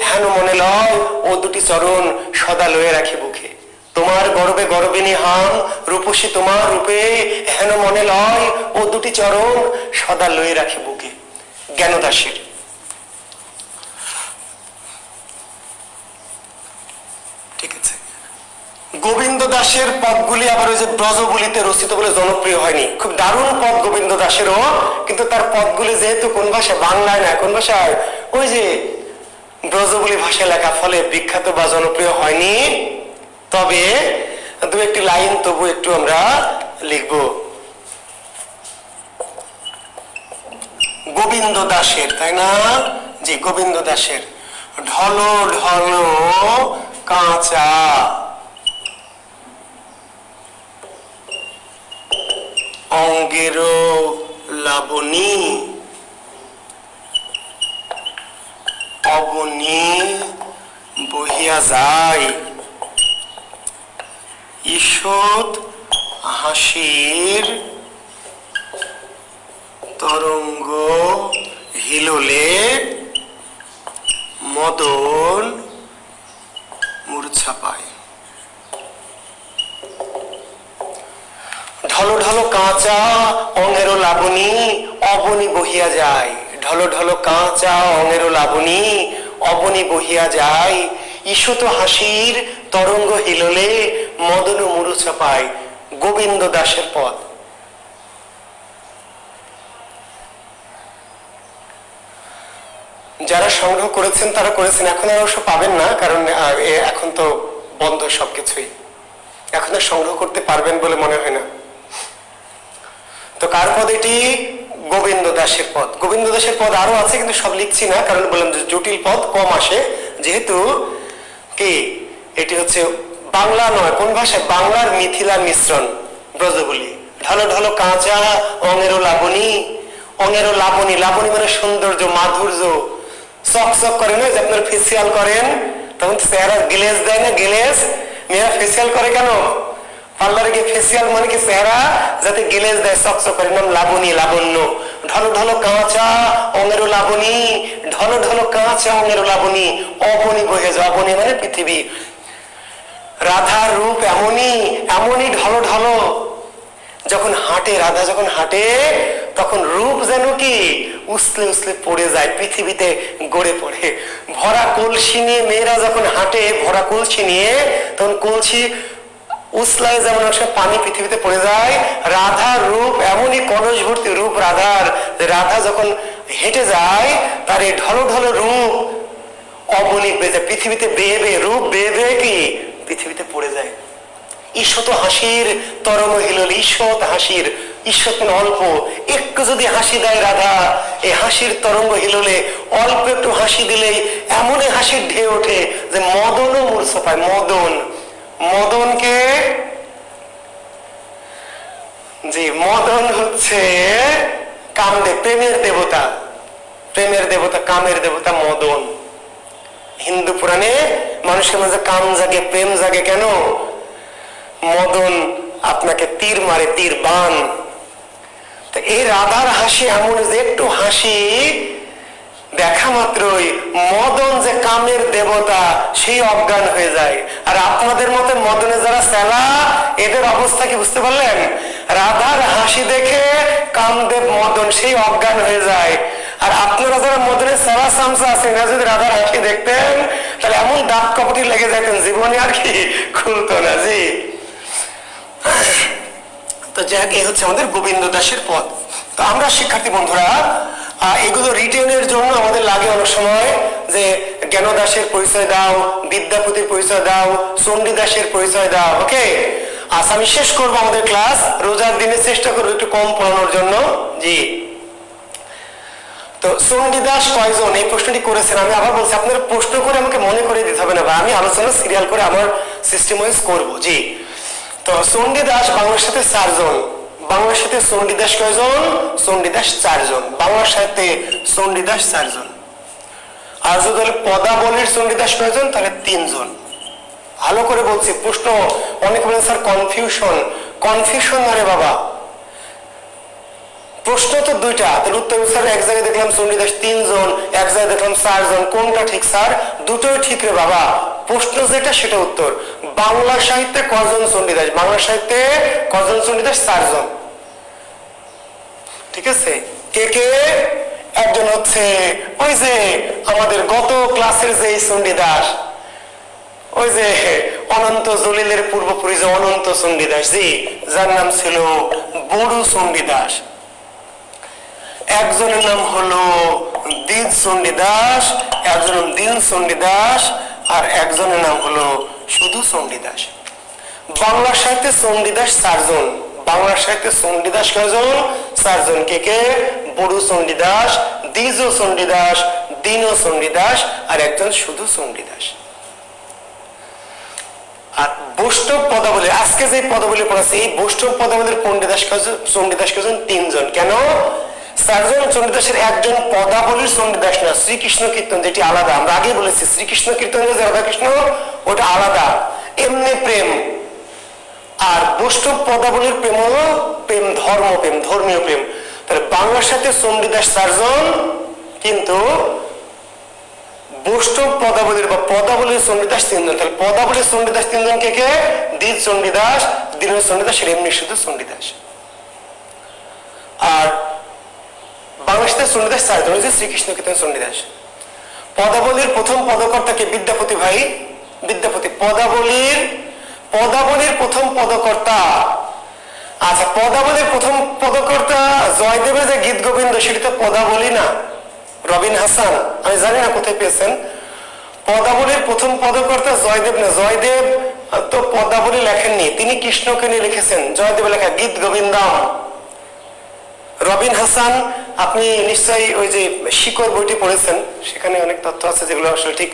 হেন মনে লয় ও দুটি চরণ সদা লয়ে রাখি বুকে। তোমার গরবে গরবিনী হাম রূপসী তোমার রূপে, হেন মনে লয় ও দুটি চরণ সদা লয়ে রাখি বুকে। জ্ঞানদাসের। ঠিক আছে। গোবিন্দ দাসের পদগুলি আবার ওই যে ব্রজবুলিতে রচিত বলে জনপ্রিয় হয়নি। খুব দারুণ পদ গোবিন্দ দাসেরও, কিন্তু তার পদগুলি যেহেতু কোন ভাষায়, বাংলায় না, কোন ভাষায়, ওই যে ব্রজবুলি ভাষায় লেখা, ফলে বিখ্যাত বা জনপ্রিয় হয়নি। তবে দু একটি লাইন তবু একটু আমরা লিখব। গোবিন্দ দাসের, তাই না? জি, গোবিন্দ দাসের। ঢলো ঢলো কাঁচা অঙ্গের লাবণী, অবনী বহিয়া যায়, ঈষৎ হাসির তরঙ্গ হিলোলে, মদন মূর্ছা পায়। ঢলো ঢলো কাঁচা অঙ্গের লাবণী, অবনী বহিয়া যায়। ঢলো ঢলো কাঁচা অঙ্গের লাবণী, অবনী বহিয়া যায়, ঈষৎ হাসির তরঙ্গ হিলোলে, মদন মূর্ছা পায়। গোবিন্দ দাসের পদ। যারা সংগ্রহ করেছেন তারা করেছেন, এখন আর অবশ্য পাবেন না, কারণ এখন তো বন্ধ সবকিছুই, এখন আর সংগ্রহ করতে পারবেন বলে মনে হয় না। তো কার পদ এটি? গোবিন্দ দাসের পদ। গোবিন্দ দাসের পদ আরো আছে, কিন্তু সব লিখছি না, কারণ বললাম যে জটিল পদ কম আসে, যেহেতু কি এটি হচ্ছে বাংলা নয়, কোন ভাষায়? বাংলার মিথিলা মিশ্রণ, ব্রজবুলি। ঢলো ঢলো কাঁচা অঙ্গের লাবণী, অঙ্গের লাবণী, লাবণী মানে সৌন্দর্য, মাধুর্য। চক চক করে না, যে আপনার ফেসিয়াল করেন তখন চেহারা গ্লেজ দেয় না, গ্লেজ। মেয়েরা ফেসিয়াল করে কেন? পার্লারে গিয়ে ফেসিয়াল মানে কি চেহারা যাতে গ্লেজ দেয়, চকচক করে, নাম লাবণী, লাবণ্য। ঢলো ঢলো কাঁচা অঙ্গের লাবণী, ঢলো ঢলো কাঁচা অঙ্গের লাবণী, অবনী বহে যায়। অবনী মানে পৃথিবী। রাধার রূপ এমনই, এমনই ঢলো ঢলো। যখন হাঁটে, রাধা যখন হাঁটে তখন রূপ যেন কি উছলে উছলে পড়ে যায়, পৃথিবীতে গড়ে পড়ে। ভরা কলসি নিয়ে মেয়েরা যখন হাঁটে, ভরা কলসি নিয়ে, তখন কলসি উছলায় যেমন পানি পৃথিবীতে পড়ে যায়। রাধার রূপ এমনই, কলস ভর্তি রূপ রাধার। রাধা যখন হেঁটে যায় তার এই ঢলো ঢলো রূপ অবনী বেজে পৃথিবীতে বেয়ে বেয়ে, রূপ বেয়ে বেয়ে কি পৃথিবীতে পড়ে যায়। ঈষৎ হাসির তরঙ্গ হিলোল, ঈষৎ হাসির, ঈষৎ মানে অল্প, একটু যদি হাসি দেয় রাধা, এই হাসির তরঙ্গ হিলোলে অল্প একটু হাসি দিলেই এমনই হাসির ঢেউ ওঠে যে মদনও মূর্ছা পায়। মদন, মদনকে, জি, মদন হচ্ছে কামদেব, প্রেমের দেবতা, প্রেমের দেবতা, কামের দেবতা মদন। হিন্দু পুরাণে মানুষের মাঝে কাম জাগে, প্রেম জাগে কেন? মদন আপনাকে তীর মারে, তীর বান। এই রাধার হাসি এমন যে একটু হাসি দেখা মাত্রই মদন যে কামের দেবতা সেই অজ্ঞান হয়ে যায়। আর আপনাদের মতে মদনে যারা সেলা, এদের অবস্থা কি বুঝতে পারলেন? রাধার হাসি দেখে কামদেব মদন সেই অজ্ঞান হয়ে যায়। আর আপনারা যারা মদনের সারা সামসা আছেন এরা যদি রাধার হাসি দেখতেন তাহলে এমন দাঁত কপটি লেগে যেতেন জীবনে আর কি খুলতো না। জি, তো যাক, এই হচ্ছে আমাদের গোবিন্দ দাসের পদ। তো আমরা শিক্ষার্থী বন্ধুরা এগুলো রিটেনের জন্য আমাদের লাগে অনেক সময় যে জ্ঞান দাসের পরিচয় দাও, বিদ্যাপতির পরিচয় দাও, চণ্ডী দাসের পরিচয় দাও। ওকে, আচ্ছা আমি শেষ করবো আমাদের ক্লাস। রোজার দিনে চেষ্টা করবো একটু কম পড়ানোর জন্য। জি, তো চণ্ডীদাস কয়জন, এই প্রশ্নটি করেছেন। আমি আবার বলছি, আপনারা প্রশ্ন করে আমাকে মনে করে দিতে হবে না, বা আমি আলোচনা সিরিয়াল করে আমার সিস্টেম ওয়াইজ করবো। জি, তো চণ্ডীদাস বাংলার সাথে 4 জন। বাংলার সাথে চণ্ডীদাস কয়জন? চণ্ডীদাস 4 জন। বাংলার সাথে চণ্ডীদাস 4 জন। আর যদি পদাবলীর চণ্ডীদাস কয়জন? তাহলে 3 জন। ভালো করে বলছি, প্রশ্ন অনেক বলেন স্যার কনফিউশন। কনফিউশন না রে বাবা, প্রশ্ন তো দুইটা, তাহলে উত্তর স্যার এক জায়গায় দেখলাম চণ্ডীদাস 3 জন, এক জায়গায় দেখলাম 4 জন, কোনটা ঠিক স্যার? দুটোই ঠিক রে বাবা, প্রশ্ন যেটা সেটা উত্তর। বাংলা সাহিত্যে কজন চণ্ডীদাস? বাংলা সাহিত্যে কজন চণ্ডীদাস? 4 জন। ঠিক আছে, কে কে? একজন হচ্ছে ওই যে আমাদের গত ক্লাসের যে চণ্ডীদাস, ওই যে অনন্ত জলিলের পূর্বপুরী যে অনন্ত চণ্ডীদাস, জি, যার নাম ছিল বড়ু চণ্ডীদাস। একজনের নাম হলো দ্বিজ চণ্ডীদাস, একজনের দীন চণ্ডীদাস, আর একজনের নাম হলো শুধু চণ্ডীদাস। বাংলা সাহিত্যে চণ্ডীদাস 4 জন। বাংলা সাহিত্যে চণ্ডীদাস কয়জন? 4 জন। কে কে? বড়ু চণ্ডীদাস, দ্বিজ চণ্ডীদাস, দীন চণ্ডীদাস, আর একজন শুধু চণ্ডীদাস। আর বৈষ্ণব পদাবলী, আজকে যে পদাবলী পড়াচ্ছে, এই বৈষ্ণব পদাবলীর পণ্ডিদাস কয়জন? চণ্ডীদাস কয়জন? 3 জন। কেন? 4 জন চণ্ডীদাসের একজন পদাবলীর চণ্ডীদাস না, শ্রীকৃষ্ণ কীর্তন, যেটি আলাদা। আমরা আগে বলেছি শ্রীকৃষ্ণ কীর্তন যে রাধাকৃষ্ণ, ওটা আলাদা, এমনি প্রেম। আর বৈষ্ণব পদাবলীর প্রেম হলো প্রেম, ধর্মপ্রেম, ধর্মীয় প্রেম। তাহলে বাংলার সাথে চণ্ডীদাস 4 জন, কিন্তু বৈষ্ণব পদাবলীর বা পদাবলীর চণ্ডীদাস 3 জন। তাহলে পদাবলীর চণ্ডীদাস 3 জন কে কে? দ্বিজ চণ্ডীদাস, দীন চণ্ডীদাস, এমনি শুধু চণ্ডীদাস। আর বাংলাদেশের চণ্ডীদাস 4 জন, হচ্ছে শ্রীকৃষ্ণ কীর্তন চণ্ডীদাস। পদাবলীর প্রথম পদকর্তাকে? বিদ্যাপতি ভাই, বিদ্যাপতি। পদাবলীর প্রথম পদকর্তা, আচ্ছা পদাবলীর প্রথম পদকর্তা জয়দেবের যে গীত গোবিন্দ, সেটি তো পদাবলী না, রবিন হাসান। আমি জানি না কোথায় পেয়েছেন। পদাবলীর প্রথম পদকর্তা জয়দেব না, জয়দেব তো পদাবলী লেখেননি, তিনি কৃষ্ণকে নিয়ে লিখেছেন। জয়দেব লেখা গীত গোবিন্দম। রবিন হাসান, আপনি নিশ্চয়ই ওই যে শিকড় বইটি পড়েছেন, সেখানে অনেক তথ্য আছে যেগুলো আসলে ঠিক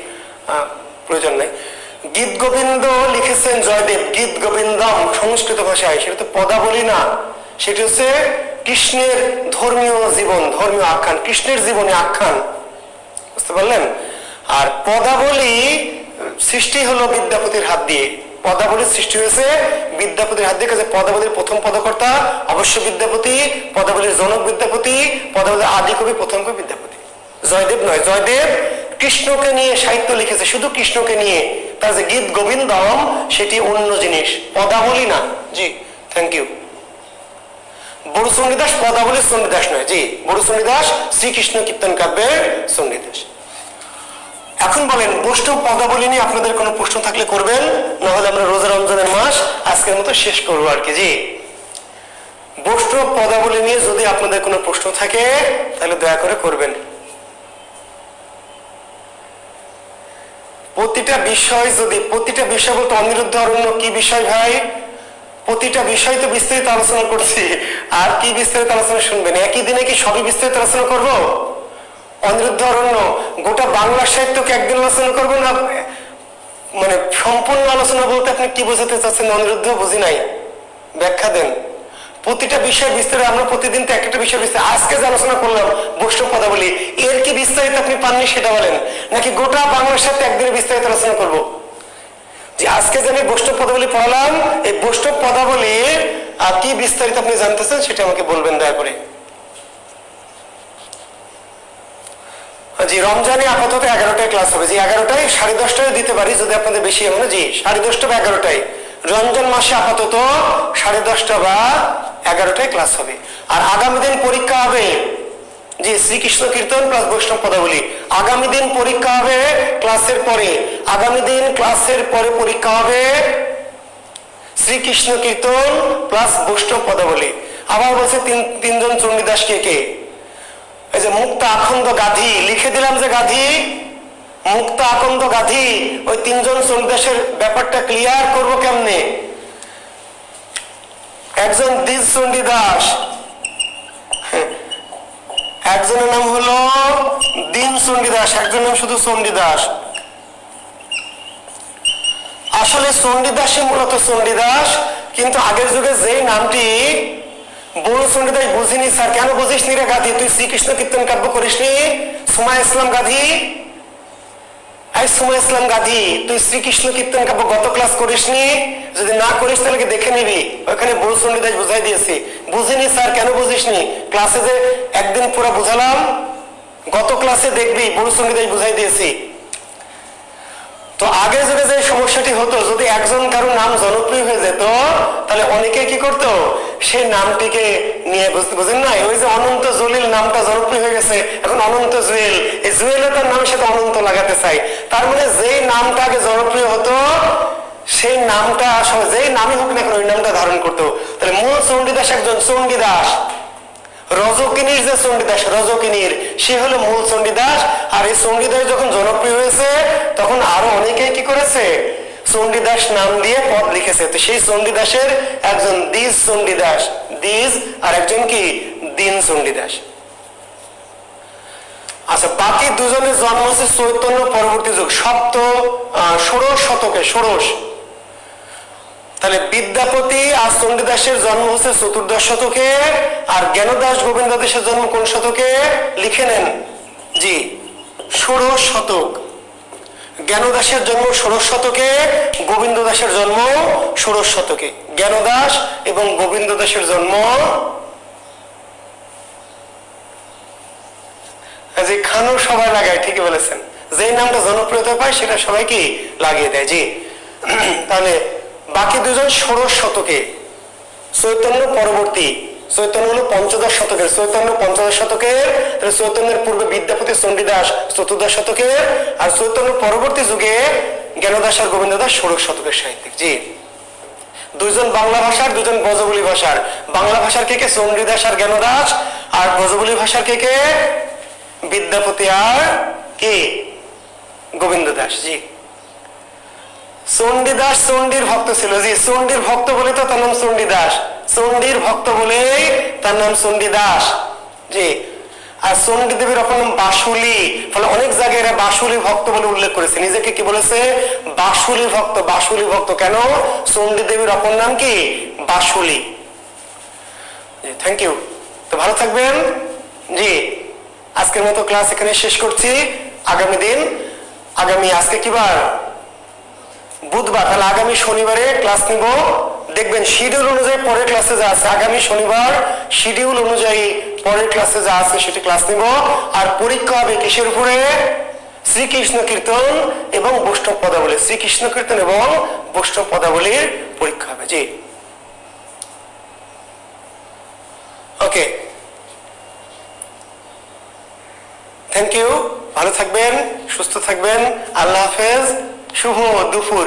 প্রয়োজন নাই। গীত গোবিন্দ লিখেছেন জয়দেব, গীত গোবিন্দম সংস্কৃত ভাষায়, সেটা তো পদাবলী না, সেটি হচ্ছে কৃষ্ণের ধর্মীয় জীবন, ধর্মীয় আখ্যান, কৃষ্ণের জীবনে আখ্যান। বুঝতে পারলেন? আর পদাবলী সৃষ্টি হলো বিদ্যাপতির হাত দিয়ে। পদাবলীর সৃষ্টি হয়েছে বিদ্যাপতির হাত দিয়ে। কাজে পদাবলীর প্রথম পদকর্তা অবশ্য বিদ্যাপতি, পদাবলীর জনক বিদ্যাপতি, পদাবলীর আদি কবি প্রথম কবি বিদ্যাপতি, জয়দেব নয়। জয়দেব কৃষ্ণকে নিয়ে সাহিত্য লিখেছে, শুধু কৃষ্ণকে নিয়ে। তার যে গীত গোবিন্দম, সেটি অন্য জিনিস, পদাবলী না। জি, থ্যাংক ইউ। বড়ু চণ্ডীদাস পদাবলীর চণ্ডীদাস নয়। জি, বড়ু চণ্ডীদাস শ্রীকৃষ্ণ কীর্তন কাব্যের চণ্ডীদাস। এখন বলেন, বৈষ্ণব পদাবলী নিয়ে আপনাদের কোনো প্রশ্ন থাকলে করবেন, না হলে আমরা রোজা রমজানের মাস আজকের মতো শেষ করবো আর কি। জি, বৈষ্ণব পদাবলী নিয়ে যদি আপনাদের কোনো প্রশ্ন থাকে তাহলে দয়া করে করবেন। প্রতিটা বিষয় যদি, প্রতিটা বিষয় বলতে অনিরুদ্ধ অরণ্য কি বিষয় ভাই? প্রতিটা বিষয় তো বিস্তারিত আলোচনা করছি, আর কি বিস্তারিত আলোচনা শুনবেন? একই দিনে কি সবই বিস্তারিত আলোচনা করবো? অনিরুদ্ধ অরণ্য গোটা বাংলা সাহিত্যকে একদিন আলোচনা করবো না? মানে সম্পূর্ণ আলোচনা বলতে আপনি কি বোঝাতে চাচ্ছেন? অনিরুদ্ধ বুঝি নাই, ব্যাখ্যা দেন। প্রতিটা বিষয় বিস্তারিত, আমরা প্রতিদিন তো একটা বিষয় বিস্তারিত। আজকে যে আলোচনা করলাম বৈষ্ণব পদাবলী, এর কি বিস্তারিত আপনি পাননি সেটা বলেন, নাকি গোটা বাংলার সাথে একদিনে বিস্তারিত আলোচনা করবো? যে আজকে যে আমি বৈষ্ণব পদাবলী পড়ালাম, এই বৈষ্ণব পদাবলীর কি বিস্তারিত আপনি জানতে চান সেটা আমাকে বলবেন দয়া করে। জি, রমজানে আপাতত 11টায় ক্লাস হবে। জি, 11টায়, 10:30টায় দিতে পারি যদি আপনাদের বেশি হয়। জি, 10:30টা বা 11টায় রমজান মাসে আপাতত 10:30টা বা 11টায় ক্লাস হবে। আর আগামী দিন পরীক্ষা হবে, জি, শ্রীকৃষ্ণ কীর্তন প্লাস বৈষ্ণব পদাবলী। আগামী দিন পরীক্ষা হবে ক্লাসের পরে, আগামী দিন ক্লাসের পরে পরীক্ষা হবে শ্রীকৃষ্ণ কীর্তন প্লাস বৈষ্ণব পদাবলী। আবার বলছে তিনজন চণ্ডীদাস কে কে? এই যে মুক্তা আখন্দ গাধী, লিখে দিলাম যে গাধী, মুক্তা আখন্দ গাধী, ওই তিনজন চণ্ডীদাসের ব্যাপারটা ক্লিয়ার করবো কেমনে? একজন দ্বিজ চণ্ডীদাস, একজনের নাম হলো দীন চণ্ডীদাস, একজনের নাম শুধু চণ্ডীদাস। আসলে চণ্ডীদাসই মূলত চণ্ডীদাস, কিন্তু আগের যুগে যে নামটি বড় চণ্ডীদাস বুঝিনি। স্যার কেন বুঝিস নি রে গাধী? তুই শ্রীকৃষ্ণ কীর্তন কাব্য করিসনি? সুমা ইসলাম গাধী, সুমা ইসলাম গাধী, তুই শ্রীকৃষ্ণ কীর্তন কাব্য গত ক্লাস করিসনি? যদি না করিস তাহলে দেখে নিবি, ওখানে বড় চণ্ডীদাস বুঝাই দিয়েছি। বুঝিনি স্যার কেন বুঝিসনি? ক্লাসে যে একদিন পুরো বুঝালাম, গত ক্লাসে দেখবি বড় চণ্ডীদাস বুঝাই দিয়েছি। তো আগে যুগে যে সমস্যাটি হতো, যদি একজন কারো নাম জনপ্রিয় হয়ে যেত তাহলে অনেকে কি করত, সেই নামটিকে নিয়ে বুঝেন না, ওই যে অনন্ত জলিল নামটা জনপ্রিয় হয়ে গেছে, এখন অনন্ত জুয়েল, এই জুয়েলে তার নামের সাথে অনন্ত লাগাতে চাই। তার মানে যেই নামটা আগে জনপ্রিয় হতো সেই নামটা যেই নামই হোক না কেন ওই নামটা ধারণ করতো। তাহলে মূল চণ্ডীদাস একজন চণ্ডীদাস, রজকিনীর যে চণ্ডীদাস, রজকিনীর সে হলো মূল চণ্ডীদাস। আর এই চণ্ডীদাস যখন জনপ্রিয় হয়েছে তখন আরো অনেকেই কি করেছে, চণ্ডীদাস নাম দিয়ে পদ লিখেছে। তো সেই চণ্ডীদাসের একজন দ্বিজ চণ্ডীদাস, দ্বিজ, আর একজন কি দীন চণ্ডীদাস। আচ্ছা, বাকি দুজনের জন্ম হচ্ছে চৈতন্য পরবর্তী যুগ, ষোড়শ শতকে, ষোড়শ। তাহলে বিদ্যাপতি আর চণ্ডীদাসের জন্ম হচ্ছে চতুর্দশ শতকে, আর জ্ঞানদাস গোবিন্দ দাসের জন্ম কোন শতকে? লিখে নেন, জি ষোড়শ শতক। জ্ঞানদাসের জন্ম ষোড়শ শতকে, গোবিন্দ দাসের জন্ম ষোড়শ শতকে। জ্ঞানদাস এবং গোবিন্দ দাসের জন্ম, যে খানু সবাই লাগায়, ঠিকই বলেছেন, যেই নামটা জনপ্রিয়তা পায় সেটা সবাই কি লাগিয়ে দেয়। জি, তাহলে বাকি দুজন ষোড়শ শতকে, চৈতন্য পরবর্তী, চৈতন্য হলো পঞ্চদশ শতকের, চৈতন্য পঞ্চদশ শতকের, চৈতন্যের পূর্বে বিদ্যাপতি চণ্ডীদাস চতুর্দশ শতকের, আর চৈতন্য পরবর্তী যুগে জ্ঞানদাস আর গোবিন্দ দাস ষোড়শ শতকের সাহিত্যিক। জি, দুইজন বাংলা ভাষার, দুজন ব্রজবুলি ভাষার। বাংলা ভাষার কে কে? চণ্ডীদাস আর জ্ঞানদাস। আর ব্রজবুলি ভাষার কে কে? বিদ্যাপতি আর কে? গোবিন্দ দাস। জি, চণ্ডীদাস চণ্ডীর ভক্ত ছিল। জি, চণ্ডীর ভক্ত বলে তো তার নাম চণ্ডীদাস, চণ্ডীর ভক্ত বলে তার নাম চণ্ডীদাস। জি, আর চণ্ডী দেবীর অপর নাম বাসুলি, ফলে অনেক জায়গায় এরা বাসুলি ভক্ত বলে উল্লেখ করেছে, নিজেকে কি বলেছে? বাসুলি ভক্ত। বাসুলি ভক্ত কেন? চণ্ডী দেবীর অপর নাম কি? বাসুলি। জি, থ্যাংক ইউ। তো ভালো থাকবেন। জি, আজকের মতো ক্লাস এখানে শেষ করছি। আগামী দিন, আজকে কি বার? বুধবার। তাহলে আগামী শনিবারে ক্লাস নিব। দেখবেন শিডিউল অনুযায়ী পরের ক্লাসে যা আছে, আগামী শনিবার শিডিউল অনুযায়ী পরের ক্লাসে যা আছে সেটি ক্লাস নিব। আর পরীক্ষা হবে কিসের উপরে? শ্রীকৃষ্ণ কীর্তন এবং বৈষ্ণব পদাবলী। শ্রীকৃষ্ণ কীর্তন এবং বৈষ্ণব পদাবলীর পরীক্ষা হবে। জি, ওকে, থ্যাংক ইউ। ভালো থাকবেন, সুস্থ থাকবেন। আল্লাহ হাফেজ, শুভ দুপুর।